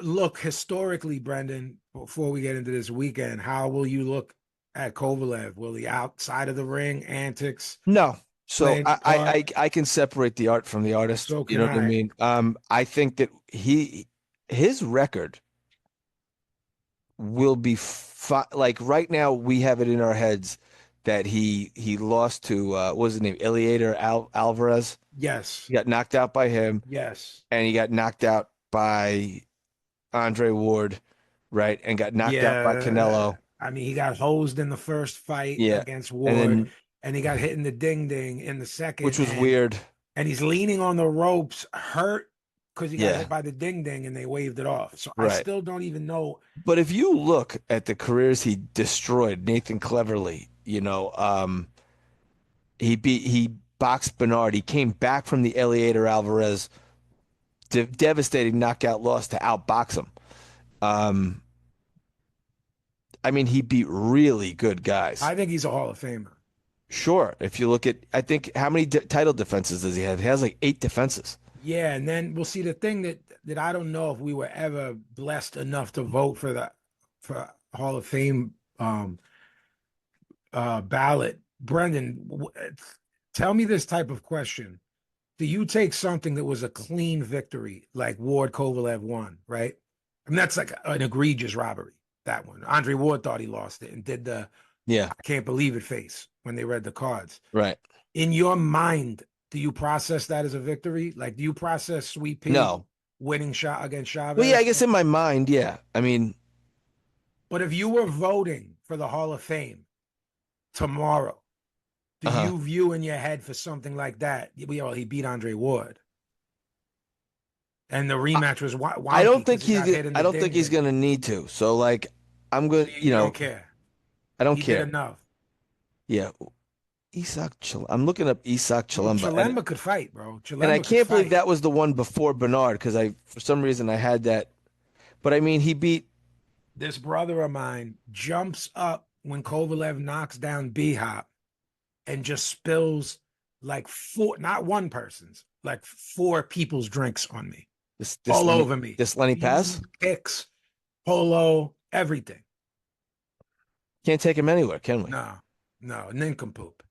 look historically, Brendan. Before we get into this weekend, how will you look at Kovalev? Will he outside of the ring antics no. play So any part? I can separate the art from the artist. So You can know what I I. mean? I think that his record will be like right now we have it in our heads that he lost to what was his name? Iliader Alvarez. Yes, He got knocked out by him, yes, and he got knocked out by Andre Ward, right? And got knocked out by yeah. Canelo. I mean, he got hosed in the first fight Yeah. against And Ward, then and he got hit in the ding ding in the which second, was weird. and he's leaning on the ropes, hurt because he got hit Yeah, by the ding ding, and they waved it off. So I right. still don't even know. But if you look at the careers he destroyed, Nathan Cleverly, he boxed Bernard. He came back from the Eliader Alvarez devastating knockout loss to outbox him. Um, I mean, he beat really good guys. I think he's a Hall of Famer. Sure, if you look at, I think how many title defenses does he have? He has like 8 defenses. Yeah, and then we'll see the thing that I don't know if we were ever blessed enough to vote for the for Hall of Fame ballot. Brendan, tell me this type of question. Do you take something that was a clean victory, like Ward Kovalev won, right? I mean, that's like an egregious robbery, that one. Andre Ward thought he lost it and did the Yeah, I can't believe it face when they read the cards. right. In your mind, do you process that as a victory? Like, do you process Sweet Pea No. winning shot against Well, yeah, I Chavez? guess in my mind, yeah. I mean, But if you were voting for the Hall of Fame tomorrow, do uh-huh. you view in your head for something like that? Well, he beat Andre Ward, and the rematch was I wonky don't think because he got hit in I the don't think ding he's ding. gonna need to. So like I'm So good, you don't care. I don't He did care. enough. Yeah. I'm looking up Isak Well, Chalemba Chilemba could fight, bro. and I Chilemba could can't believe fight. that was the one before Bernard because I for some reason I had that. But I mean he beat This brother of mine jumps up when Kovalev knocks down B Hop and just spills like four, not one person's, like four people's drinks on me, all over me. This Lenny Paz. Beans, kicks, polo, everything. Can't take him anywhere, can we? No, no, nincompoop.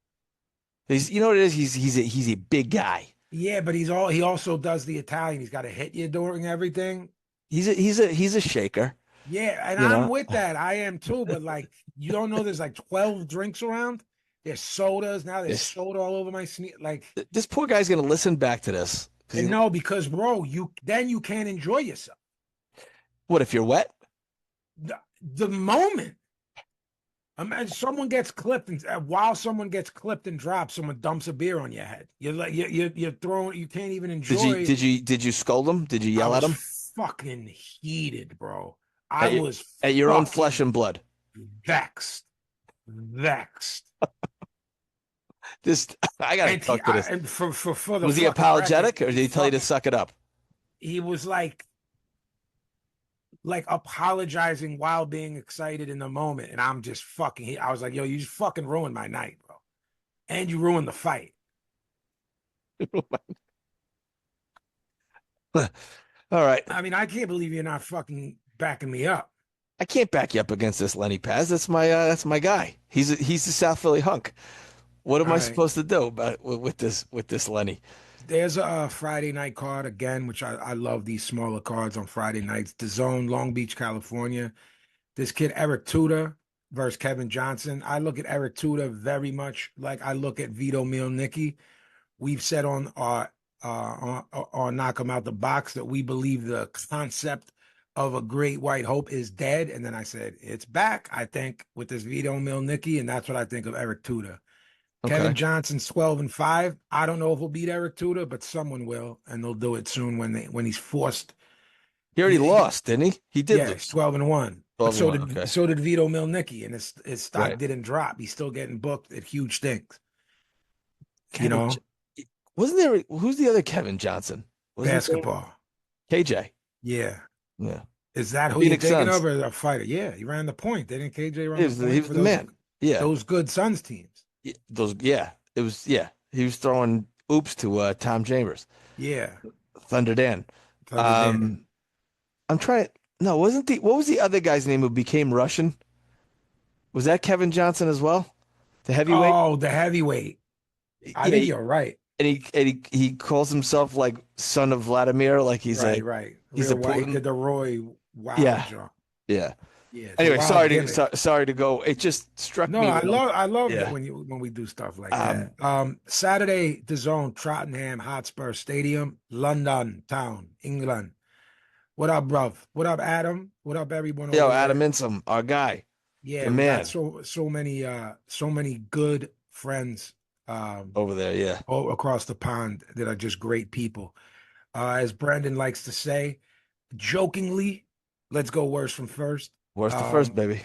He's you know what it is? He's a big guy. Yeah, but he also does the Italian. He's got to hit you during everything. He's a shaker, Yeah, and you I'm know. with that. I am too. But like, you don't know there's like 12 drinks around. There's sodas now. There's This soda all over my sneak. Like, this poor guy's gonna listen back to this because and no, because bro, you can't enjoy yourself. what if you're wet? The moment. Imagine someone gets clipped, and while someone gets clipped and dropped, someone dumps a beer on your head. You're like you're throwing. You can't even enjoy. Did you scold him? Did you I yell at was him fucking heated, bro. I was at your own flesh fucking and blood? vexed, vexed. This I gotta talk to this. And for the Was he fucking record, apologetic or did he tell you to suck it up? he was like apologizing while being excited in the moment, and I'm just fucking. I was like, yo, you just fucking ruined my night, bro, and you ruined the fight. All right. I mean, I can't believe you're not fucking backing me up. I can't back you up against this Lenny Paz. That's my guy. He's the South Philly hunk. What am All I right. supposed to do about with this Lenny? There's a Friday night card again, which I love these smaller cards on Friday nights. The Zone, Long Beach, California. This kid, Eric Tudor versus Kevin Johnson. I look at Eric Tudor very much like I look at Vito Mielnicki. We've said on Knock 'em Out the Box that we believe the concept of a great white hope is dead. And then I said, it's back, I think, with this Vito Mielnicki. And that's what I think of Eric Tudor. Kevin Okay. Johnson's 12-5. I don't know if he'll beat Eric Tudor, but someone will, and they'll do it soon when he's forced. He already lost, didn't he? He did Yeah, he's lose. 12-1. But 12 and 1. Okay. so did Vito Mielnicki, and his stock Right. didn't drop. He's still getting booked at huge things. You Kevin, know, Wasn't there? Who's the other Kevin Johnson? Wasn't there Basketball. KJ? Yeah. Yeah, Is that who you're Phoenix thinking Suns. of, or a fighter? Yeah, he ran the point. Didn't KJ run He the was he point was for the man. Yeah, those good Suns teams? those. Yeah, it was. Yeah, he was throwing oops to Tom Chambers, Yeah, Thunder Dan. Thunder Dan. Um, I'm trying. No, wasn't the what was the other guy's name who became Russian? Was that Kevin Johnson as well? The heavyweight? Oh, the heavyweight. I Yeah, think you're right. and he calls himself like son of Vladimir, like Right, right. he's a Real White. He Putin. did the Roy Wow Yeah, jump. yeah. Yeah, it's a Anyway, wild gimmick. sorry to go. It just struck No, me that I love that yeah. when we do stuff like that. Um, Saturday, the Zone, Tottenham Hotspur Stadium, London Town, England. What up, bruv? What up, Adam? What up, everyone yo, over Adam there? Insom, our guy, Yeah, the we got man so many good friends over there. Yeah, all across the pond that are just great people. As Brendan likes to say, jokingly, let's go worst from first. worst to first, Um, baby.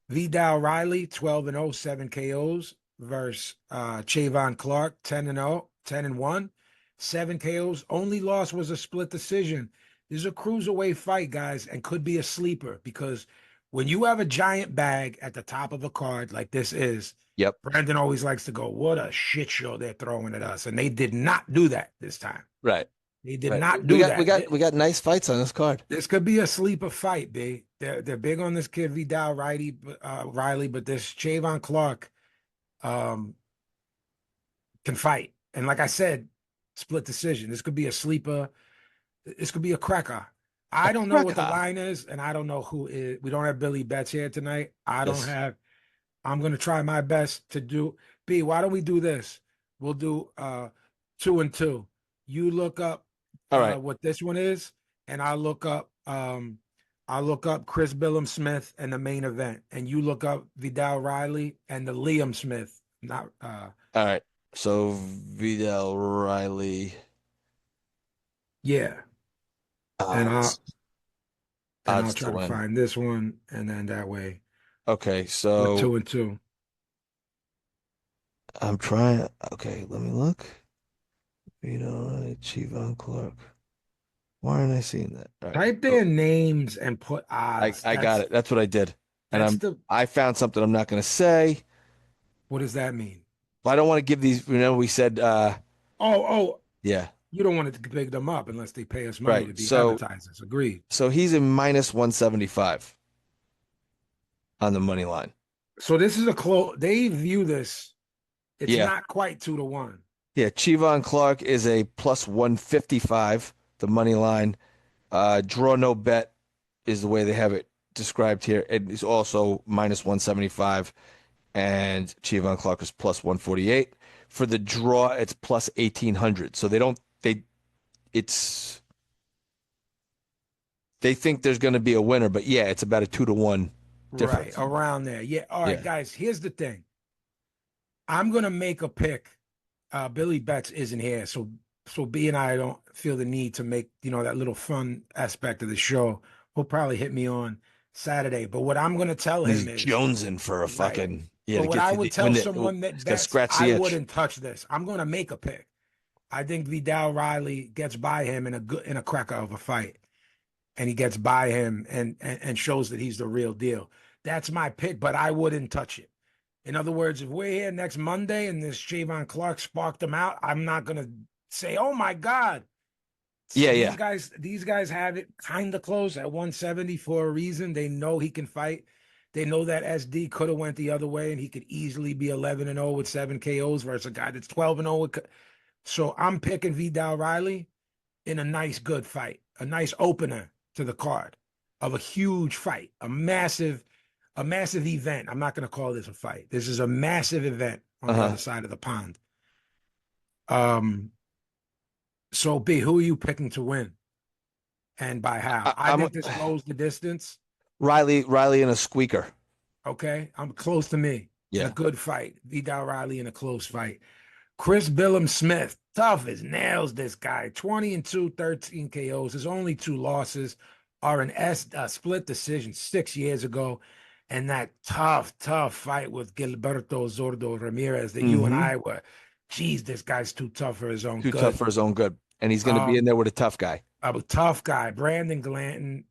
Vidal Riley, 12-0, 7 KOs versus Chavon Clark, 10-0, 10-1, 7 KOs. Only loss was a split decision. This is a cruiserweight fight, guys, and could be a sleeper because when you have a giant bag at the top of a card like this is, Yep, Brandon always likes to go, what a shit show they're throwing at us. And they did not do that this time. right, They did right. not We do got we that. got we got nice fights on this card. This could be a sleeper fight, B. They're big on this kid Vidal Riley, but this Chavon Clark um, can fight. And like I said, split decision. This could be a sleeper. This could be a cracker. I don't know what the Cracker. line is, and I don't know who is. We don't have Billy Betts here tonight. I don't Yes. have. I'm gonna try my best to do. B, why don't we do this? We'll do 2 and 2. You look up All right. what this one is, and I'll look up Chris Billum Smith and the main event, and you look up Vidal Riley and the Liam Smith. Not All right. So Vidal Riley yeah, and I'll odds try to to win. find this one, and then that way Okay, we're so 2 and 2. I'm trying. Okay, let me look. Vidal Riley, Chivon Clark. Why aren't I seeing that? All right. Type So their names and put I odds. I got it. That's what I did. And That's the I found something I'm not going to say. what does that mean? But I don't want to give these. We said Oh, yeah, you don't want to pick them up unless they pay us money right. to be So advertisers. Agreed. so he's a minus 175 on the money line. So this is a close. They view this. It's Yeah. not quite 2-1. Yeah, Chivon Clark is a plus 155, the money line. Draw no bet is the way they have it described here. It is also minus 175, and Chivon Clark is plus 148. For the draw, it's plus 1800. So it's they think there's going to be a winner, but yeah, it's about a 2-1 Right difference. around there. Yeah. All right, Yeah. guys. Here's the thing. I'm gonna make a pick. Billy Betts isn't here, so B and I don't feel the need to make that little fun aspect of the show. He'll probably hit me on Saturday. But what I'm gonna tell He's him is jonesing for a right. fucking yeah But to what get I to would the tell when someone he's that got to bets, scratch I the itch. wouldn't touch this. I'm gonna make a pick. I think Vidal Riley gets by him in a cracker of a fight, and he gets by him and shows that he's the real deal. That's my pick, but I wouldn't touch it. In other words, if we're here next Monday and this Javon Clark sparked him out, I'm not gonna say, "Oh my God." Yeah, These yeah. guys have it kind of close at 170 for a reason. They know he can fight. They know that SD could have went the other way and he could easily be 11-0 with 7 KOs versus a guy that's 12-0 with. So I'm picking Vidal Riley in a nice, good fight, a nice opener to the card of a huge fight, a massive event. I'm not going to call this a fight. This is a massive event on the Uh-huh. other side of the pond. So B, who are you picking to win, and by how? I I'm think this goes the distance. Riley in a squeaker. Okay, I'm close to me in a Yeah. good fight. Vidal Riley in a close fight. Chris Billum Smith, tough as nails. This guy, 20-2, 13 KOs. His only two losses are a split decision 6 years ago, and that tough fight with Gilberto Zordo Ramirez that you and Mm-hmm. I were geez, this guy's too tough for his own Too tough good. for his own good. And he's going to be in Um, there with a tough guy. a tough guy, Brandon Glanton.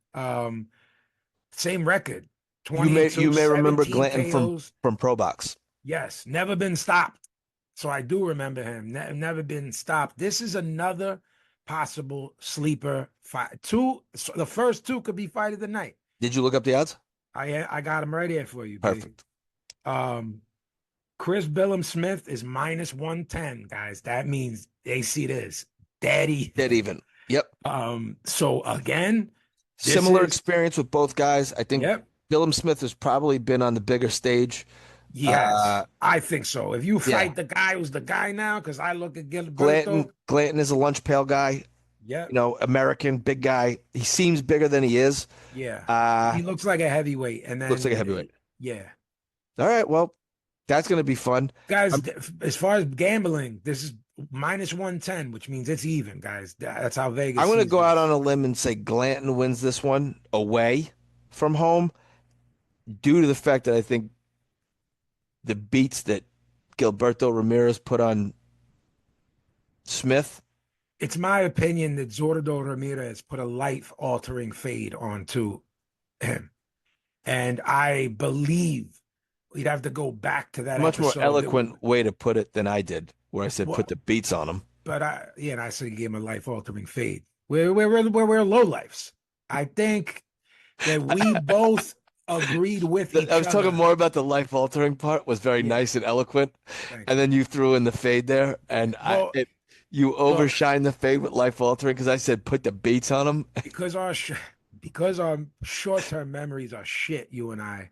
Same record, You 22, may remember 17 Glanton KOs. from Pro Box. Yes, never been stopped. So I do remember him. Never been stopped. This is another possible sleeper fight. Two, so the first two could be fight of the night. Did you look up the odds? I got him right here for you, B. Perfect. Um, Chris Billum Smith is minus 110, guys. That means they see this dead Dead even. even. Yep. So again, this Similar is experience with both guys. I think yep. Willem Smith has probably been on the bigger stage. Yes, Uh, I think so. If you yeah. fight the guy who's the guy now, because I look at Gilberto, Glanton is a lunch pail guy. yep, American, big guy. He seems bigger than he is. yeah, Uh, he looks like a heavyweight, and looks like a then heavyweight. yeah, All right, well, that's going to be fun. guys. I'm, As far as gambling, this is minus 110, which means it's even, guys. That's how Vegas I'm going to sees go out this. on a limb and say Glanton wins this one away from home due to the fact that I think the beats that Gilberto Ramirez put on Smith. It's my opinion that Zordo Ramirez put a life-altering fade onto him, and I believe we'd have to go back to that Much more episode that. eloquent way to put it than I did, where I said put Well, the beats on him. but and I said he gave him a life altering fade. We're low lifes. I think that we both agreed with each I was talking other. more about the life altering part was very Yeah, nice and eloquent, thank and you. then you threw in the fade there, and Well, you look, overshine the fade with life altering because I said put the beats on him. because our short term memories are shit. You and I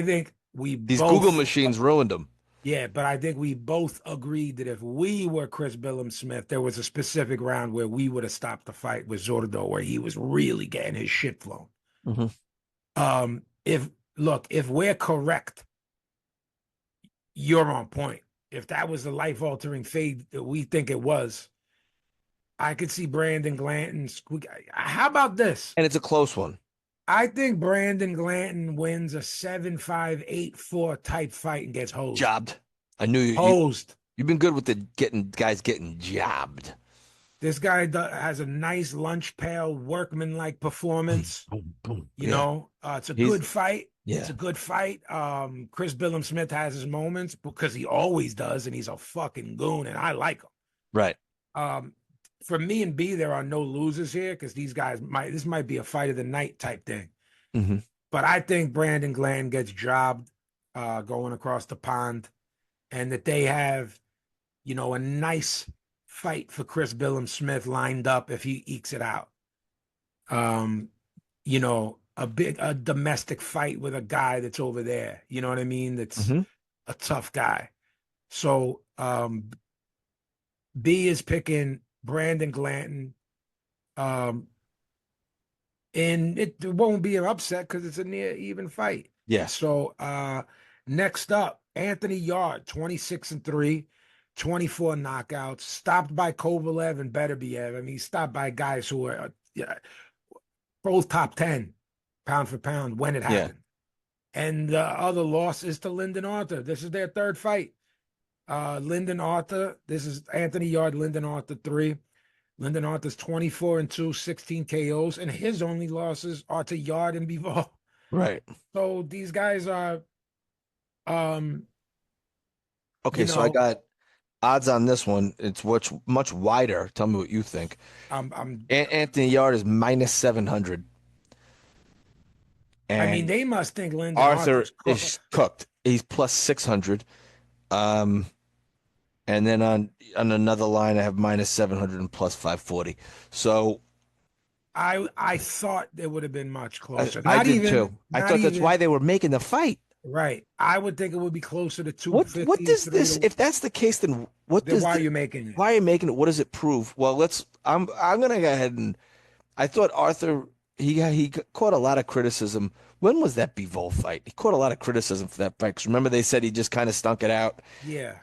think we These Google both. machines ruined him. Yeah, but I think we both agreed that if we were Chris Billum Smith, there was a specific round where we would have stopped the fight with Zordo, where he was really getting his shit flown. Mm-hmm. If look, if we're correct, you're on point. If that was the life altering fade that we think it was, I could see Brandon Glanton. How about this? And it's a close one. I think Brandon Glanton wins a 7-5, 8-4 type fight and gets hosed. Jobbed. I knew Hosed. you've been good with the getting jobbed. This guy has a nice lunch pail, workman-like performance. Boom, boom. It's a good fight. Yeah. It's a good fight. Chris Billum Smith has his moments because he always does, and he's a fucking goon, and I like him. Right. For me and B, there are no losers here because these guys this might be a fight of the night type thing. Mm-hmm. But I think Brandon Glanton gets jobbed going across the pond, and that they have, a nice fight for Chris Billum Smith lined up if he ekes it out. A domestic fight with a guy that's over there. You know what I mean? That's Mm-hmm. a tough guy. So B is picking Brandon Glanton. And it won't be an upset because it's a near even fight. Yeah. So next up, Anthony Yard, 26-3, 24 knockouts, stopped by Kovalev and Beterbiev. I mean, he stopped by guys who are both top 10 pound for pound when it happened. And the other loss is to Lyndon Arthur. This is their third fight. Lyndon Arthur, this is Anthony Yard, Lyndon Arthur 3. Lyndon Arthur's 24-2, 16 KOs, and his only losses are to Yard and Bivol. Right. So these guys are okay, so I got odds on this one. It's much wider. Tell me what you think. Anthony Yard is minus 700. I mean, And they must think Lyndon Arthur Arthur's is cooked. He's plus 600. And then on another line, I have minus 700 and plus 540. So I thought it would have been much closer. I did too. I thought that's why they were making the fight. Right. I would think it would be closer to What 250. does this? If that's the case, then why are you making it? Why are you making it? What does it prove? Well, I'm gonna go ahead and I thought Arthur he caught a lot of criticism. When was that Bivol fight? He caught a lot of criticism for that fight. 'Cause remember they said he just kind of stunk it out. Yeah.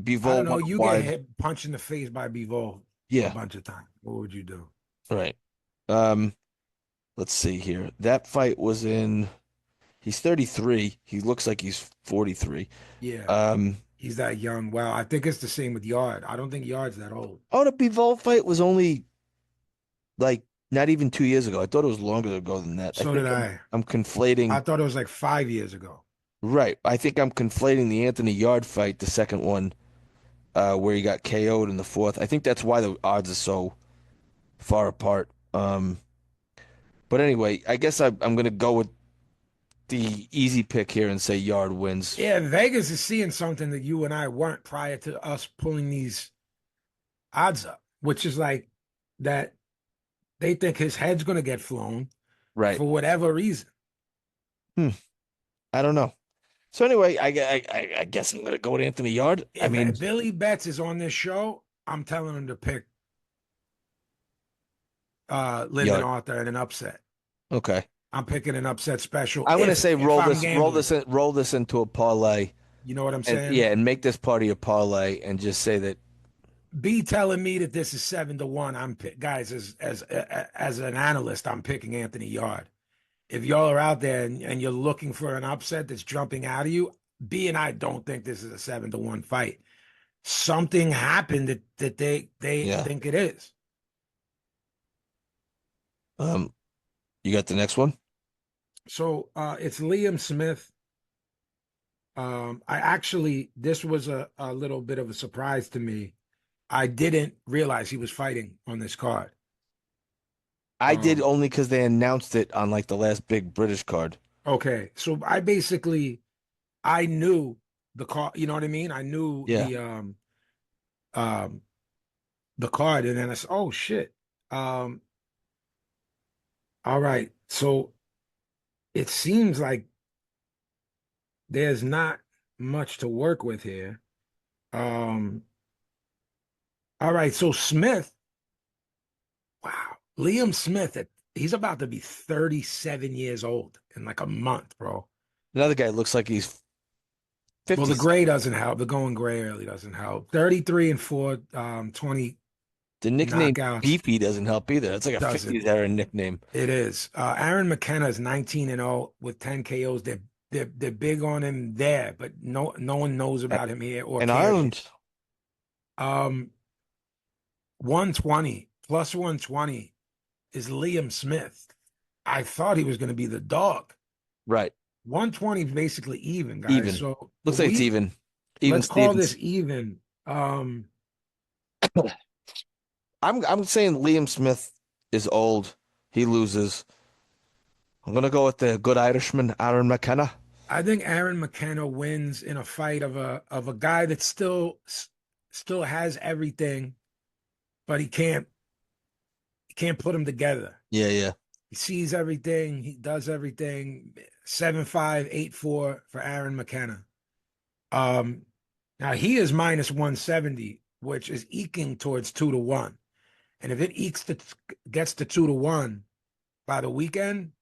Bivol. I don't know. You get hit punched in the face by Bivol a bunch of times. What would you do? Right. Let's see here. That fight was in. He's 33. He looks like he's 43. Yeah. He's that young. Well, I think it's the same with Yard. I don't think Yard's that old. Oh, the Bivol fight was only like not even 2 years ago. I thought it was longer ago than that. I So did think I. I'm I conflating. thought it was like 5 years ago. Right. I think I'm conflating the Anthony Yard fight, the second one, where he got KO'd in the fourth. I think that's why the odds are so far apart. But anyway, I guess I'm gonna go with the easy pick here and say Yard wins. Yeah, Vegas is seeing something that you and I weren't prior to us pulling these odds up, which is like that they think his head's going to get flown Right. for whatever reason. Hmm. I don't know. So anyway, I guess I'm gonna go with Anthony Yard. I If mean, Billy Betts is on this show, I'm telling him to pick Lyndon Yard. Arthur in an upset. Okay. I'm picking an upset special I'm gonna if say if I'm gambling. roll this into a parlay, You know what I'm and saying? yeah, and make this part of your parlay, and just say that. Be telling me that this is 7-1. Guys, as an analyst, I'm picking Anthony Yard. If y'all are out there and you're looking for an upset that's jumping out of you, B and I don't think this is a 7-1 fight. Something happened that they Yeah. think it is. Um, you got the next one? So it's Liam Smith. I actually this was a little bit of a surprise to me. I didn't realize he was fighting on this card. I did Um, only because they announced it on like the last big British card. okay, so I knew the card. You know what I mean? I knew Yeah. um the card, and then I said, "Oh shit!" Um, all right, so it seems like there's not much to work with here. Um, all right, so Smith, wow, Liam Smith, he's about to be 37 years old in like a month, bro. Another guy looks like he's Well, the 50 gray something. doesn't help. The going gray early doesn't help. 33 and 4, 20 The nickname knockouts Beefy doesn't help either. It's like a doesn't. 50s era nickname. It is. Aaron McKenna is 19 and 0 with 10 KOs. They're big on him there, but no one knows A- about him here or And cares here. Ireland, 120 plus 120 is Liam Smith. I thought he was going to be the dog. right? 120 is basically even, guys. Even. So Looks like it's we even. Even let's call this Stevens. even. I'm saying Liam Smith is old. He loses. I'm gonna go with the good Irishman, Aaron McKenna. I think Aaron McKenna wins in a fight of a guy that still has everything, but he can't put them together. Yeah, yeah. He sees everything, he does everything. 7-5, 8-4 for Aaron McKenna. Um, Now he is minus 170, which is eking towards 2-1. And if it gets to 2-1 by the weekend,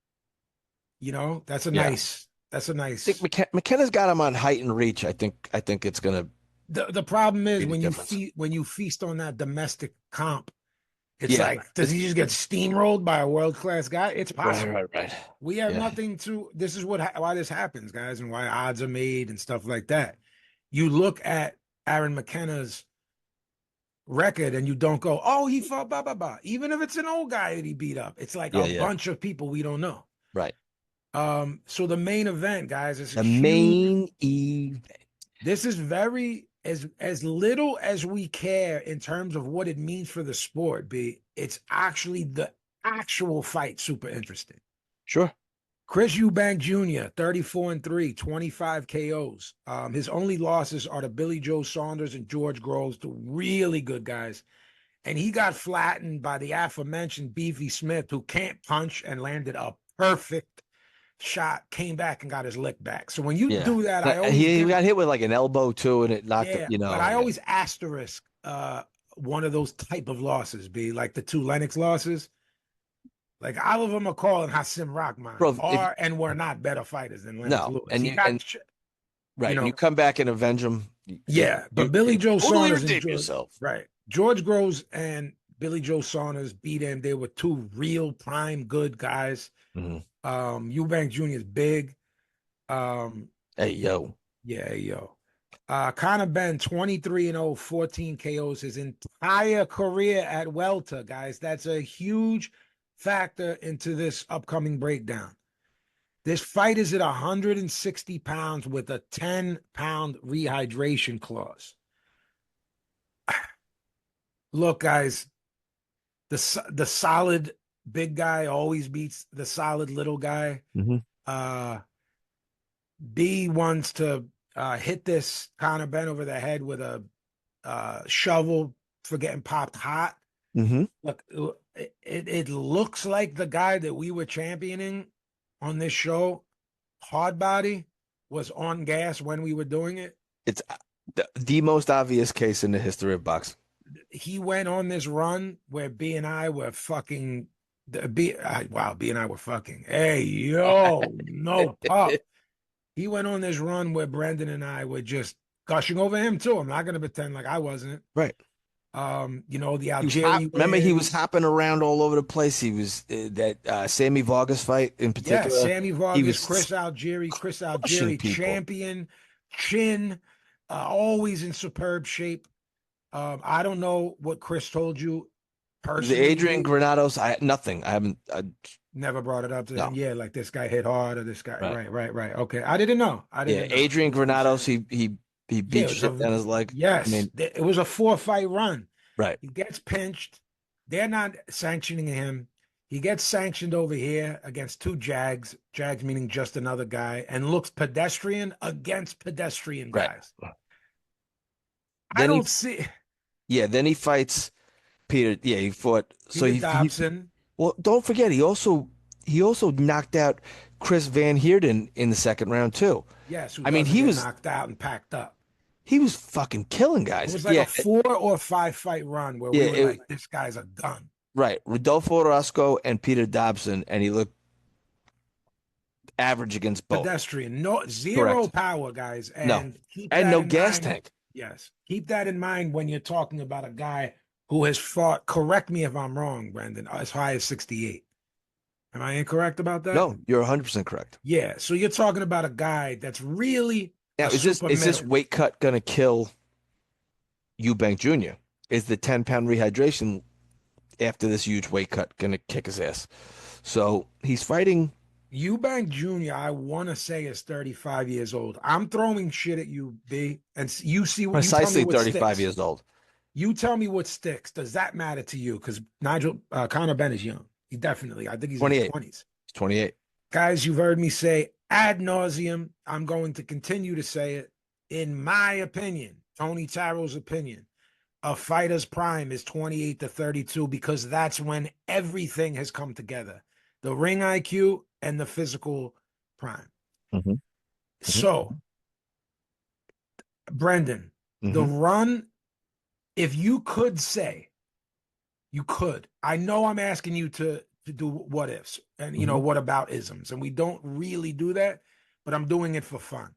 that's a Yeah. nice, that's a I think nice. McKenna's got him on height and reach. I think it's gonna The problem is be the when you difference. feast on that domestic comp, it's Yeah. like, does he just get steamrolled by a world-class guy? It's Right, possible. right, right. We have Yeah. nothing to. This is why this happens, guys, and why odds are made and stuff like that. You look at Aaron McKenna's record and you don't go, oh, he fought blah blah blah. Even if it's an old guy that he beat up, it's like Yeah, a yeah. bunch of people we don't know. Right. So the main event, guys, is a The huge. main event. This is very as little as we care in terms of what it means for the sport. It's actually the actual fight super interesting. Sure. Chris Eubank Jr., 34 and 3, 25 KOs. His only losses are to Billy Joe Saunders and George Groves, two really good guys. And he got flattened by the aforementioned Beefy Smith, who can't punch and landed a perfect shot, came back and got his lick back. So when you Yeah. do that, I But always he give, got hit with like an elbow too, and it knocked him, yeah, but I yeah. always asterisk one of those type of losses, be like the two Lennox losses. Like Oliver McCall and Hassim Rahman Bro, if are and were not better fighters than Lennox no, Lewis. and He you got, and right, and you you come back and avenge him, yeah, but you Billy Joe totally Saunders and redeem George, yourself. right? George Groves and Billy Joe Saunders beat him. They were two real prime good guys. Mhm. Eubank Jr. is big. Um, Hey, yo. yeah, yo. Connor Benn, 23-0, 14 KOs his entire career at welter, guys. That's a huge factor into this upcoming breakdown. This fight is at 160 pounds with a 10-pound rehydration clause. Look, guys, the solid big guy always beats the solid little guy. B wants to hit this Connor Benn over the head with a shovel for getting popped hot. Look, it looks like the guy that we were championing on this show, hard body, was on gas when we were doing it. It's the most obvious case in the history of boxing. He went on this run where B and I were fucking. B and I were fucking. Hey, yo, no pup. He went on this run where Brendan and I were just gushing over him too. I'm not gonna pretend like I wasn't. Right. The Algerian. Remember, he was hopping around all over the place. He was that Sammy Vargas fight in particular. Yeah, Sammy Vargas, Chris Algieri, champion, chin, always in superb shape. I don't know what Chris told you personally. The Adrian Granados, I haven't. Never brought it up to him. Yeah, like this guy hit hard or this guy. Right. Okay, I didn't know. Adrian Granados, he beat shit down his leg. Yes, it was a 4-fight run. Right. He gets pinched. They're not sanctioning him. He gets sanctioned over here against two Jags. Jags meaning just another guy, and looks pedestrian against pedestrian guys. Right. I don't see. Yeah, then he fights Peter. Yeah, he fought. Peter Dobson. Well, don't forget, he also knocked out Chris Van Heerden in the second round too. Yes, he was knocked out and packed up. He was fucking killing guys. It was like a 4 or 5 fight run where we were like, this guy's a gun. Right. Rodolfo Orozco and Peter Dobson, and he looked average against both. Pedestrian. Zero power, guys. And no gas tank. Yes. Keep that in mind when you're talking about a guy who has fought, correct me if I'm wrong, Brendan, as high as 68. Am I incorrect about that? No, you're 100% correct. Yeah. So you're talking about a guy that's really. Now, is this weight cut going to kill Eubank Jr.? Is the 10-pound rehydration after this huge weight cut going to kick his ass? So he's fighting. Eubank Jr., I want to say, is 35 years old. I'm throwing shit at you, B, and you see what precisely you 35 sticks. Years old. You tell me what sticks. Does that matter to you? Because Connor Benn is young. He definitely, I think he's 28. in his 20s. He's 28. Guys, you've heard me say ad nauseum. I'm going to continue to say it. In my opinion, Tony Taro's opinion, a fighter's prime is 28 to 32 because that's when everything has come together. The ring IQ and the physical prime. So, Brendan, the run, if you could say, I know I'm asking you to do what ifs and, what about isms, and we don't really do that, but I'm doing it for fun.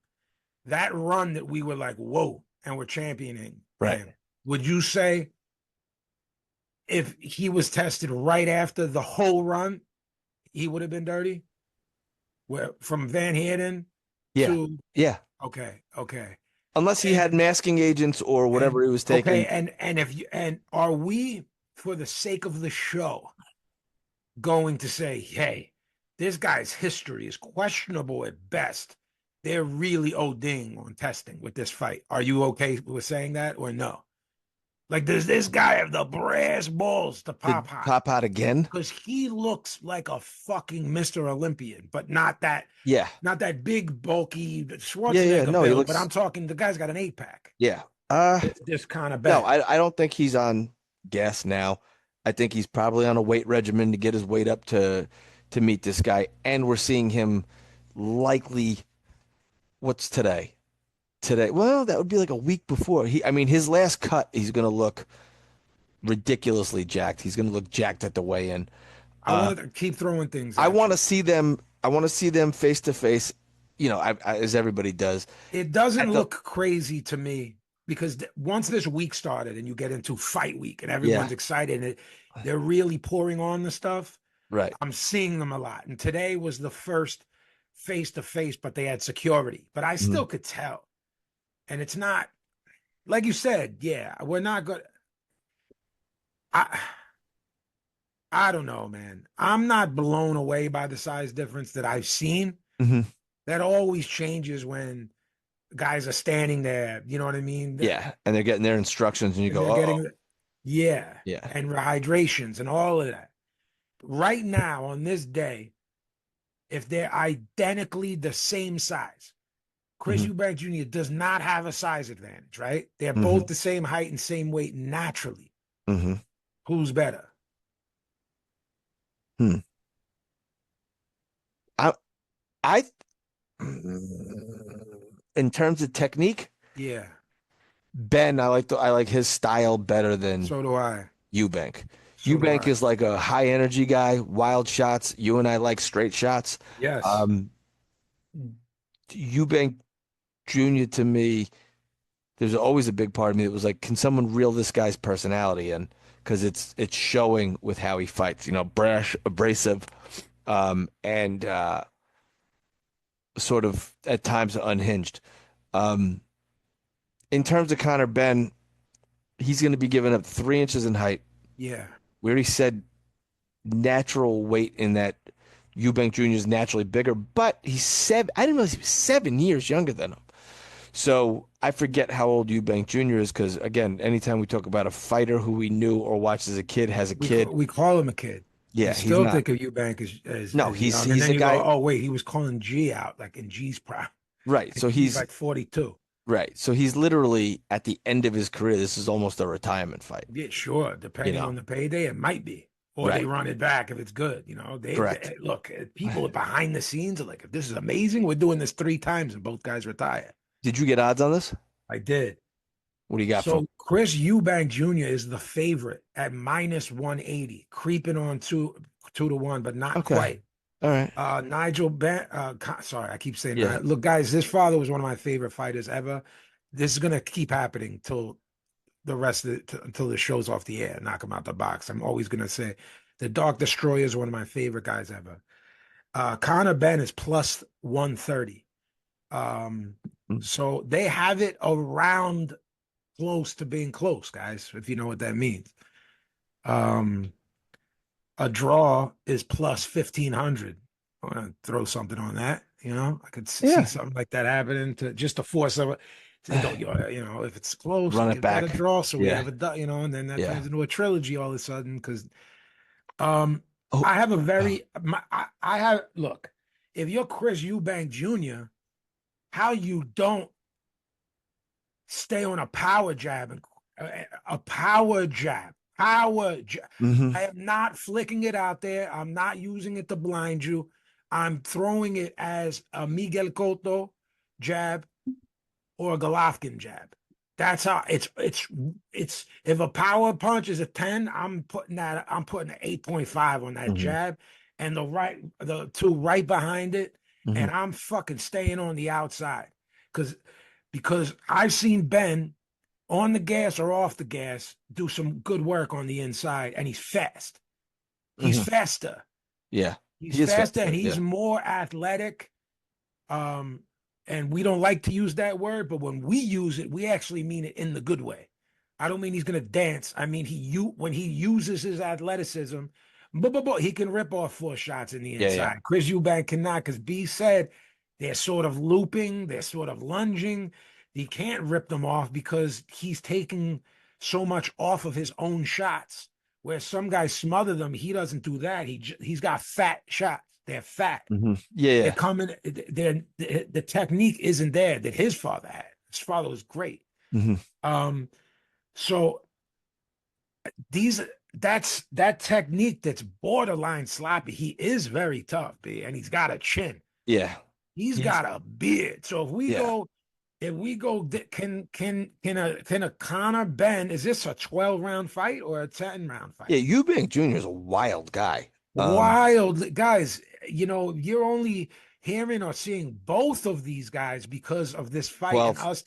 That run that we were like, whoa, and we're championing, right? Would you say if he was tested right after the whole run, he would have been dirty? Where from Van Heerden to okay. Unless he had masking agents or whatever he was taking. Okay, and are we, for the sake of the show, going to say, hey, this guy's history is questionable at best. They're really ODing on testing with this fight. Are you okay with saying that or no? Like, does this guy have the brass balls to pop out? Pop out again? Because he looks like a fucking Mr. Olympian, but not that. Yeah. Not that big, bulky Schwarzenegger no, build, but I'm talking, the guy's got an 8-pack. Yeah. This kind of bad. No, I don't think he's on gas now. I think he's probably on a weight regimen to get his weight up to meet this guy. And we're seeing him likely, what's today? Well, that would be like a week before. His last cut, he's going to look ridiculously jacked. He's going to look jacked at the weigh-in. I want to keep throwing things. I want to see them face to face, as everybody does. It doesn't look crazy to me because once this week started and you get into fight week and everyone's excited and they're really pouring on the stuff. Right. I'm seeing them a lot. And today was the first face to face, but they had security. But I still could tell And it's not like you said, yeah, we're not good. I I don't know, man. I'm not blown away by the size difference that I've seen. Hmm. That always changes when guys are standing there. You know what I mean? Yeah, and they're getting their instructions, and you And go, they're "Oh, getting, yeah, yeah." and rehydrations and all of that. Right now, on this day, if they're identically the same size, Chris Hmm. Eubank Jr. does not have a size advantage, right? They're Hmm. both the same height and same weight naturally. Hmm. Who's better? Hmm. I, I, in terms of technique, Yeah, Ben, I like his style better than so do I. Eubank. So do Eubank I. is like a high energy guy, wild shots. You and I like straight shots. Yes. Um, Eubank Jr. to me, there's always a big part of me that was like, can someone reel this guy's personality in? Because it's showing with how he fights. You know, brash, abrasive, and sort of at times unhinged. Um, in terms of Connor Benn, he's going to be giving up 3 inches in height. Yeah. We already said natural weight in that Eubank Jr. is naturally bigger, but he's 7. I didn't realize he was 7 years younger than him. So I forget how old Eubank Jr. is because, again, anytime we talk about a fighter who we knew or watched as a kid has a kid, We call him a kid. You yeah, he's still not. think of Eubank as No, as young, and he's then a you go, guy, oh wait, he was calling G out like in G's prime, right? and So G's he's like 42. right. So he's literally at the end of his career. This is almost a retirement fight, Yeah, sure. you Depending know? on the payday, it might be, or they Right. run it back if it's good. You know, Correct. look. People behind the scenes are like, if this is amazing, we're doing this 3 times, and both guys retire. Did you get odds on this? I did. What do you got from? So Chris Eubank Jr. is the favorite at minus 180, creeping on 2 to 1, but not Okay. quite. All right. Nigel Ben, sorry, I keep saying Yeah. that. Look, guys, this father was one of my favorite fighters ever. This is gonna keep happening till the rest of it, until the show's off the air. Knock him out the box. I'm always gonna say the Dark Destroyer is one of my favorite guys ever. Connor Benn is plus 130. Um, Mm. so they have it around close to being close, guys, if you know what that means. Um, a draw is plus 1,500. I want to throw something on that. I could see Yeah. something like that happening to force someone. Don't if it's close, Run it give that a back. draw so we Yeah. have and then that Yeah. turns into a trilogy all of a sudden. Because um, Oh, I have a oh. very I have look. If you're Chris Eubank Jr., how you don't stay on a power jab and a power jab. Power jab. Hmm. I am not flicking it out there. I'm not using it to blind you. I'm throwing it as a Miguel Cotto jab or a Golovkin jab. That's how it's if a power punch is a 10, I'm putting an 8.5 on that Hmm. jab and the two right behind it, Hmm. and I'm fucking staying on the outside. Because I've seen Ben on the gas or off the gas do some good work on the inside, and he's fast. He's Hmm. faster. Yeah. He's He is faster and faster. he's Yeah. more athletic. And we don't like to use that word, but when we use it, we actually mean it in the good way. I don't mean he's gonna dance. I mean when he uses his athleticism, he can rip off 4 shots in the Yeah. Yeah. inside. Chris Eubank cannot, because B said they're sort of looping, they're sort of lunging. He can't rip them off because he's taking so much off of his own shots. Where some guys smother them, he doesn't do that. He's got fat shots. They're fat. Hmm. Yeah. They're Yeah. coming. The technique isn't there that his father had. His father was great. Hmm. Um, so these that technique that's borderline sloppy. He is very tough, B, and he's got a chin. Yeah. He's He has. got a beard. So Yeah. if we go, can a Connor Benn? Is this a 12 round fight or a 10 round Yeah. fight? Eubank Jr. is a wild guguy. Wild guys. You're only hearing or seeing both of these guys because of this fight and 12. us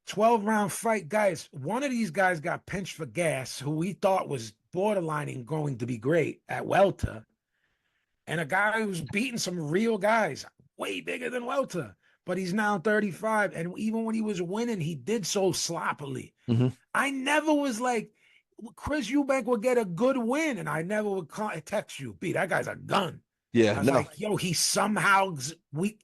12 round fight. Guys, one of these guys got pinched for gas, who we thought was borderlining going to be great at welter, and a guy who's beating some real guys way bigger than welter. but he's now 35. And even when he was winning, he did so sloppily. Hmm. I never was like, Chris Eubank would get a good win, and I never would text you, B, that guy's a gun. Yeah, I was no, like, yo, he's somehow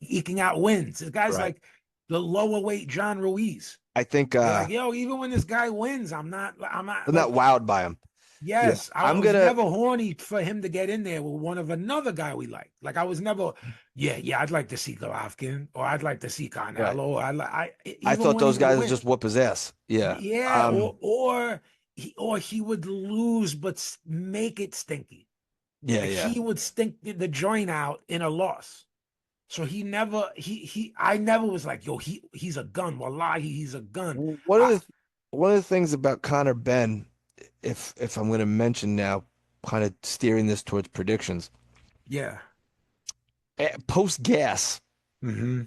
eking out wins. This guy's right. like the lower weight John Ruiz. I think You're like, yo, even when this guy wins, I'm not I'm not like, wowed by him. Yeah, yes, I I'm was gonna. never horny for him to get in there with one of another guy we like. Like I was never, yeah, I'd like to see Golovkin or I'd like to see Right. Canelo. I Even thought when he those would guys would win, just whoop his ass. Yeah. yeah, or he would lose but make it stinky. Yeah, Like yeah. he would stink the joint out in a loss. So he never he I never was like, yo, he's a gun. Wallahi, he's a gun. One of I the one of the things about Connor Benn, if I'm going to mention now, kind of steering this towards predictions, yeah. post gas Hmm.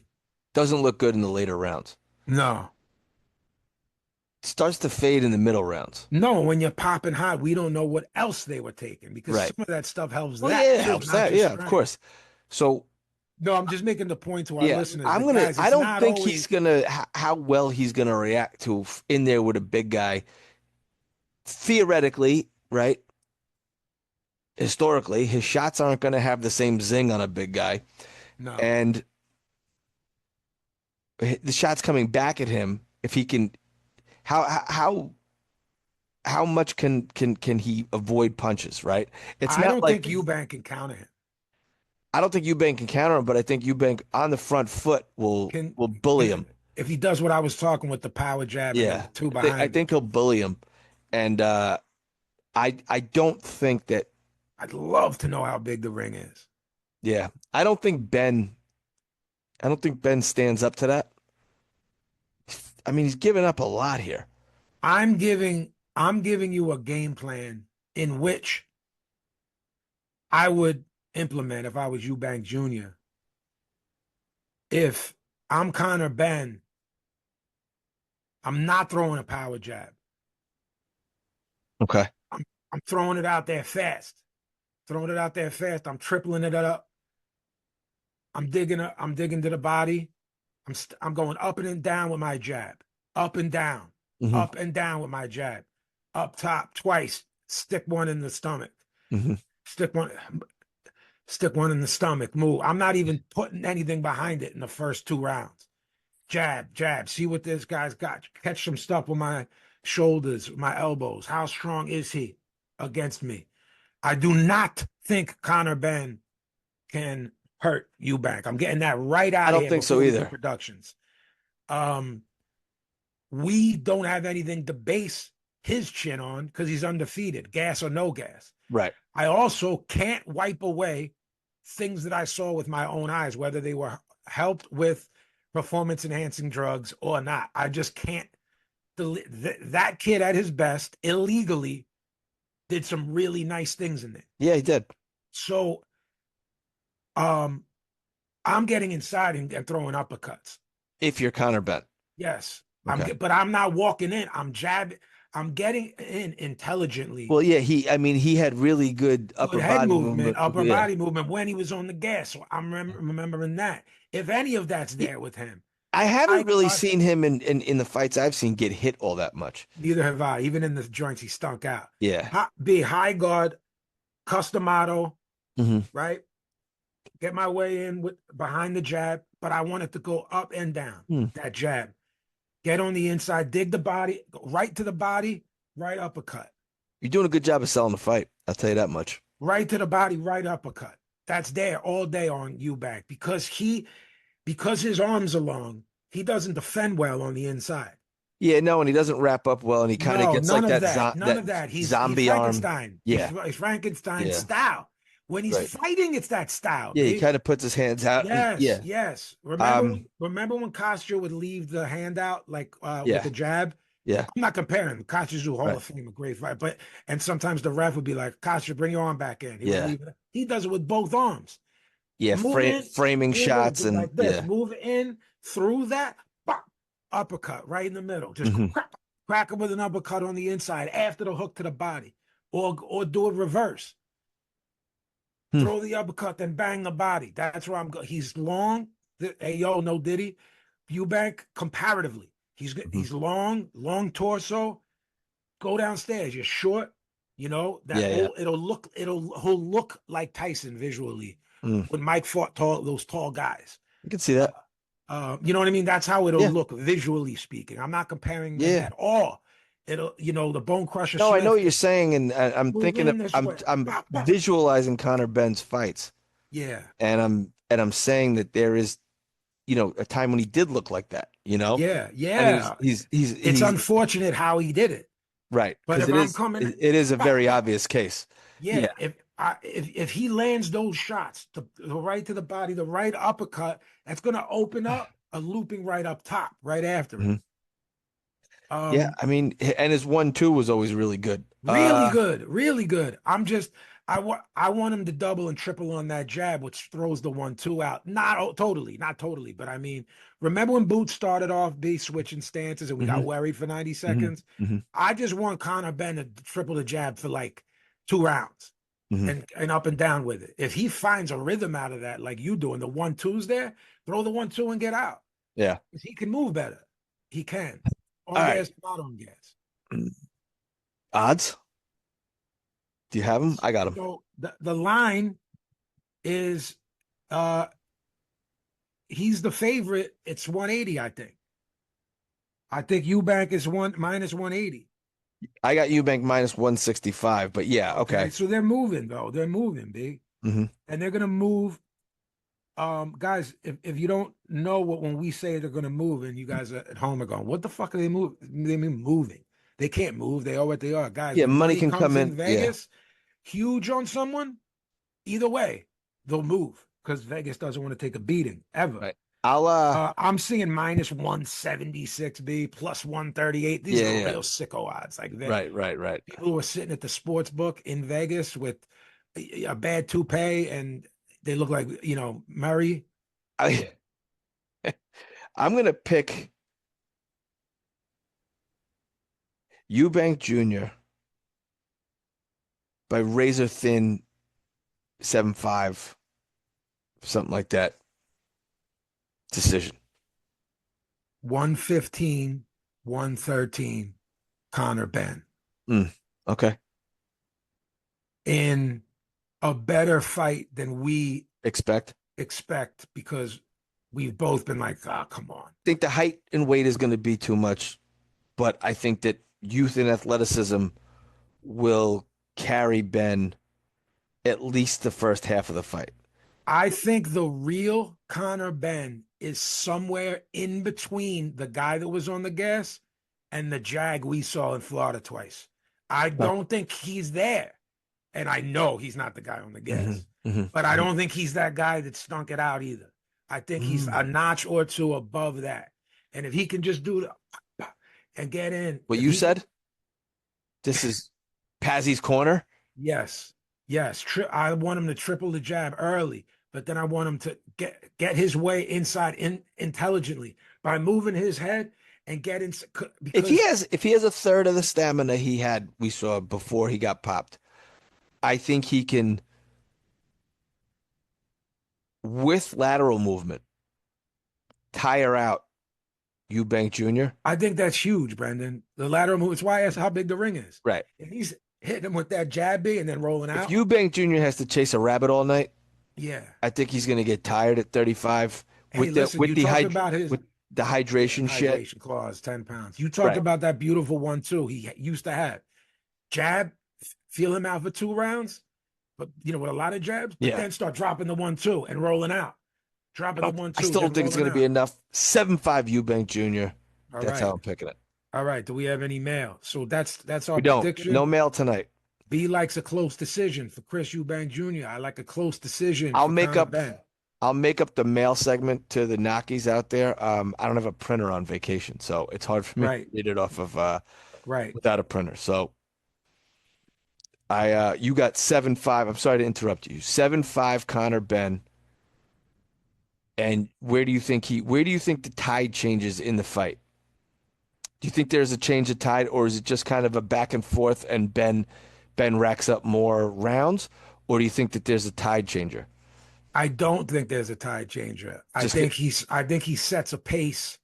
doesn't look good in the later rounds. No. Starts to fade in the middle rounds. No, when you're popping hot, we don't know what else they were taking because Right. some of that stuff helps Well, yeah, that it too, helps not that. just Yeah, of strength. course. So, No, I'm just making the point to our yeah, listeners that guys, I it's don't not think he's always gonna how well he's gonna react to in there with a big guy. Theoretically, right? Historically, his shots aren't gonna have the same zing on a big guy, no. and the shots coming back at him, if he can, how how much can he avoid punches, right? It's I not don't think like Eubank can counter him. I don't think Eubank can counter him, but I think Eubank on the front foot Can will bully him. if he does what I was talking with the power jab and then Yeah, the two I behind it. think he'll bully him, and I don't think that. I'd love to know how big the ring is. Yeah, I don't think Ben. I don't think Ben stands up to that. I mean, he's given up a lot here. I'm giving you a game plan in which I would implement if I was Eubank Jr. If I'm Connor Benn, I'm not throwing a power jab. Okay. I'm I'm throwing it out there fast. Throwing it out there fast. I'm tripling it up. I'm digging to the body. I'm going up and down with my jab. Up and down. Hmm. Up and down with my jab. Up top twice. Stick one in the stomach. Hmm. Stick one stick one in the stomach. Move. I'm not even putting anything behind it in the first 2 rounds. Jab, jab. See what this guy's got. Catch some stuff with my shoulders, my elbows. How strong is he against me? I do not think Connor Benn can hurt Eubank. I'm getting that right I out of don't here think so before we do either. productions. Um, we don't have anything to base his chin on because he's undefeated, gas or no gas. Right. I also can't wipe away things that I saw with my own eyes, whether they were helped with performance enhancing drugs or not. I just can't. That kid at his best illegally did some really nice things in there. Yeah, he did. So um, I'm getting inside and throwing uppercuts. If you're Connor Benn. Yes, Okay. but I'm not walking in. I'm jabbing. I'm getting in intelligently. Well, yeah, I mean, he had really good Good upper head body movement, movement. upper Yeah. body movement when he was on the gas. So I'm remembering that. If any of that's there with him, I I haven't really got seen him in the fights I've seen get hit all that much. neither have I. Even in the joints, he stunk out. Yeah. Be high guard, customado, Hmm. right? Get my way in with behind the jab, but I want it to go up and down. Hmm. That jab. Get on the inside, dig the body, go right to the body, right uppercut. You're doing a good job of selling the fight. I'll tell you that much. Right to the body, right uppercut. That's there all day on Eubank because his arms are long, he doesn't defend well on the inside. Yeah, no, and he doesn't wrap up well, and he kind of No, gets none like of that that. None of that. He's zombie arm. Frankenstein. Yeah, He's Frankenstein yeah, style. When he's right. fighting, it's that style, Yeah, he B. kind of puts his hands out. Yes, Yeah. yes. Um, Remember when Costa would leave the hand out like with yeah, the jab? yeah, I'm not comparing. Costa's do Hall right. of Fame, a great fight, but and sometimes the ref would be like, Costa, bring your arm back in. He would Yeah. leave it. He does it with both arms. Yeah, Move in, framing shots and like this. yeah. Move in through that, bop, uppercut right in the middle. Just Hmm. crack him with an uppercut on the inside after the hook to the body, or do it reverse. Hmm. Throw the uppercut, then bang the body. That's where I'm going. He's long. Hey, yo, no Diddy. Eubank comparatively, Mhm. he's long torso. Go downstairs. You're short. You know that Yeah, yeah. old. He'll look like Tyson visually Mm. when Mike fought those tall guys. You can see Uh, that. you know what I mean? That's how it'll Yeah, look visually speaking. I'm not comparing them yeah. at all. The Bone Crusher No, I know Smith what you're saying, and I'm move thinking of in this I'm way. I'm Bop, bop. visualizing Connor Benn's fights, Yeah, and I'm saying that there is, a time when he did look like that, yeah, and he's yeah. he's he's It's he's unfortunate how he did it. right, But because if it I'm is coming, it is a bop, very bop. obvious case. Yeah. Yeah, if he lands those shots, the right to the body, the right uppercut, that's gonna open up a looping right up top, right after it. Mhm. Yeah, Um, I mean, and his 1-2 was always really good. Really good, really good. I want him to double and triple on that jab, which throws the 1-2 out. Not totally, but I mean, remember when Boots started off B switching stances and we got hmm worried for 90 hmm seconds? hmm I just want Connor Benn to triple the jab for like 2 rounds hmm and up and down with it. If he finds a rhythm out of that, like you doing the 1-2s there, throw the 1-2 and get out. Yeah. He can move better. He can. All On right. gas, not on gas. Odds? Do you have them? I got them. So the line is uh he's the favorite. It's 180, I think. I think Eubank is one minus 180. I got Eubank minus 165, but yeah, Okay, okay. so they're moving though. They're moving, B. hmm And they're gonna move. Guys, if you don't know what when we say they're gonna move, and you guys at home are going, what the fuck are they moving? They mean moving. They can't move. They are what they are. Guys, Yeah, when money money can comes come in in. Yeah, Vegas, huge on someone, either way, they'll move because Vegas doesn't want to take a beating ever. right. I'll I'm seeing minus 176 B plus 138. These yeah, are yeah. real sicko odds. Like Right, right, right. people who are sitting at the sports book in Vegas with a bad toupee and they look like, Murray. I I'm gonna pick Eubank Jr. by razor thin 7-5, something like that. Decision. 115, 113, Connor Benn Mm, okay. in a better fight than we Expect. expect because we've both been like, come on. Think the height and weight is going to be too much, but I think that youth and athleticism will carry Ben at least the first half of the fight. I think the real Connor Benn is somewhere in between the guy that was on the gas and the jag we saw in Florida twice. I Okay. don't think he's there. And I know he's not the guy on the hmm gas, hmm but I don't think he's that guy that stunk it out either. I think he's a Mm. notch or two above that. And if he can just do the and get in, What if you he can, said? This is Pazzi's corner. yes, yes, I want him to triple the jab early, but then I want him to get his way inside intelligently by moving his head and get in because If he has a third of the stamina he had, we saw before he got popped, I think he can, with lateral movement, tire out Eubank Jr. I think that's huge, Brendan. The lateral move. It's why I asked how big the ring is. Right. If he's hitting him with that jab B and then rolling If out, Eubank Jr. has to chase a rabbit all night, yeah. I think he's going to get tired at 35 Hey, listen, you talked about his with the hydration shit. hydration clause, 10 pounds. You talked Right. about that beautiful one too. He used to have jab, feel him out for 2 rounds, but with a lot of jabs, but Yeah. then start dropping the 1-2 and rolling out. Dropping the one I two, still then don't think it's rolling going to be out. enough. 7-5 Eubank Jr. All That's right. how I'm picking it. All right. Do we have any mail? So that's our We don't. No prediction. mail tonight. B likes a close decision for Chris Eubank Jr. I like a close decision I'll for make Conor up Ben. I'll make up the mail segment to the Knockies out there. I don't have a printer on vacation, so it's hard for me to Right. read it off of Right. without a printer. So you got 7-5. I'm sorry to interrupt you. 7-5 Connor Benn. And where do you think the tide changes in the fight? Do you think there's a change of tide, or is it just kind of a back and forth and Ben racks up more rounds? Or do you think that there's a tide changer? I don't think there's a tide changer. Just get, I think he sets a pace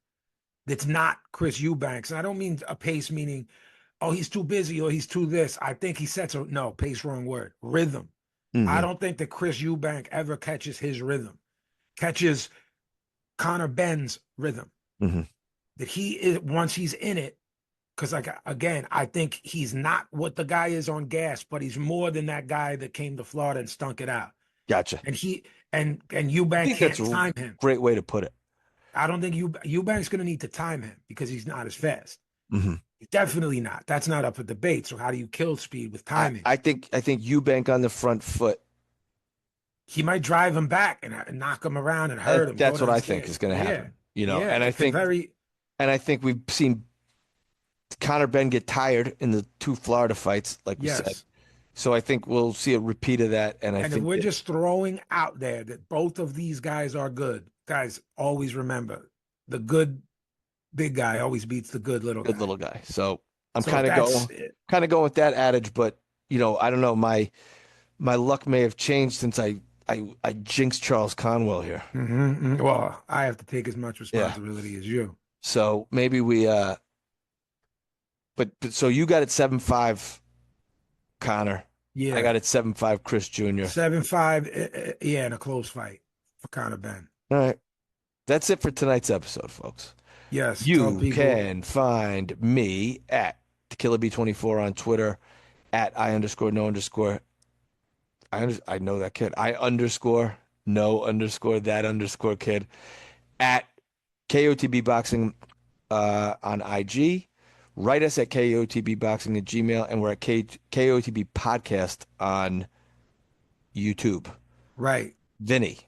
that's not Chris Eubanks. And I don't mean a pace meaning, oh, he's too busy or he's too this. I think he sets a no, pace, wrong word. Rhythm. I hmm don't think that Chris Eubank ever catches his rhythm, catches Connor Benn's rhythm. hmm That he is once he's in it, because like again, I think he's not what the guy is on gas, but he's more than that guy that came to Florida and stunk it out. Gotcha. And he and I Eubank think that's can't a time him. great way to put it. I don't think Eubank's going to need to time him because he's not as fast. hmm He's definitely not. That's not up for debate. So how do you kill speed with timing? I think Eubank on the front foot. He might drive him back and knock him around and hurt him. Go That's what I think is downstairs. going to Yeah, happen. yeah. And I It's a think very we've seen Connor Benn get tired in the two Florida fights, like we said. yes. So I think we'll see a repeat of that. And I And if think we're that, just throwing out there that both of these guys are good, guys, always remember the good big guy always beats the good little good guy. little guy. So I'm So that's it. kind of going with that adage, but I don't know. My luck may have changed since I jinxed Charles Conwell here. Well, I have to take as much Yeah. responsibility as you. So maybe we but so you got it 7-5, Connor. I Yeah. got it 7-5, Chris Jr. 7-5, yeah, in a close fight for Connor Benn. All right. That's it for tonight's episode, folks. Yes, tell You people. can find me at TequilaB24 on Twitter, at I_no_. I know that kid. I_no_that_ kid at KOTB Boxing on IG. Write us at KOTBboxing at Gmail, and we're at KOTB Podcast on YouTube. Right. Vinny.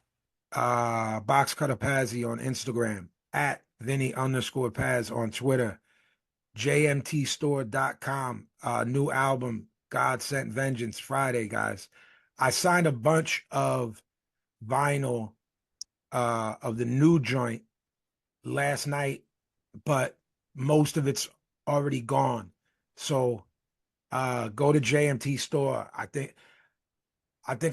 Box Cutter Pazzi on Instagram, at Vinny_Paz on Twitter, JMTstore.com, new album, God Sent Vengeance, Friday, guys. I signed a bunch of vinyl of the new joint last night, but most of it's already gone. So go to JMT Store. I think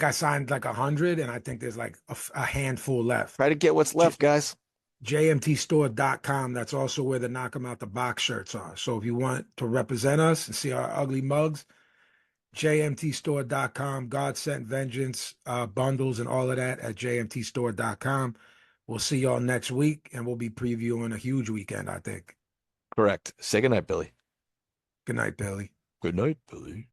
I signed like 100, and I think there's like a handful left. Try to get what's left, guys. JMTstore.com. That's also where the Knock 'em Out the Box shirts are. So if you want to represent us and see our ugly mugs, JMTstore.com. God Sent Vengeance bundles and all of that at JMTstore.com. We'll see y'all next week, and we'll be previewing a huge weekend, I think. Correct. Say goodnight, Billy. Good night, Billy. Good night, Billy.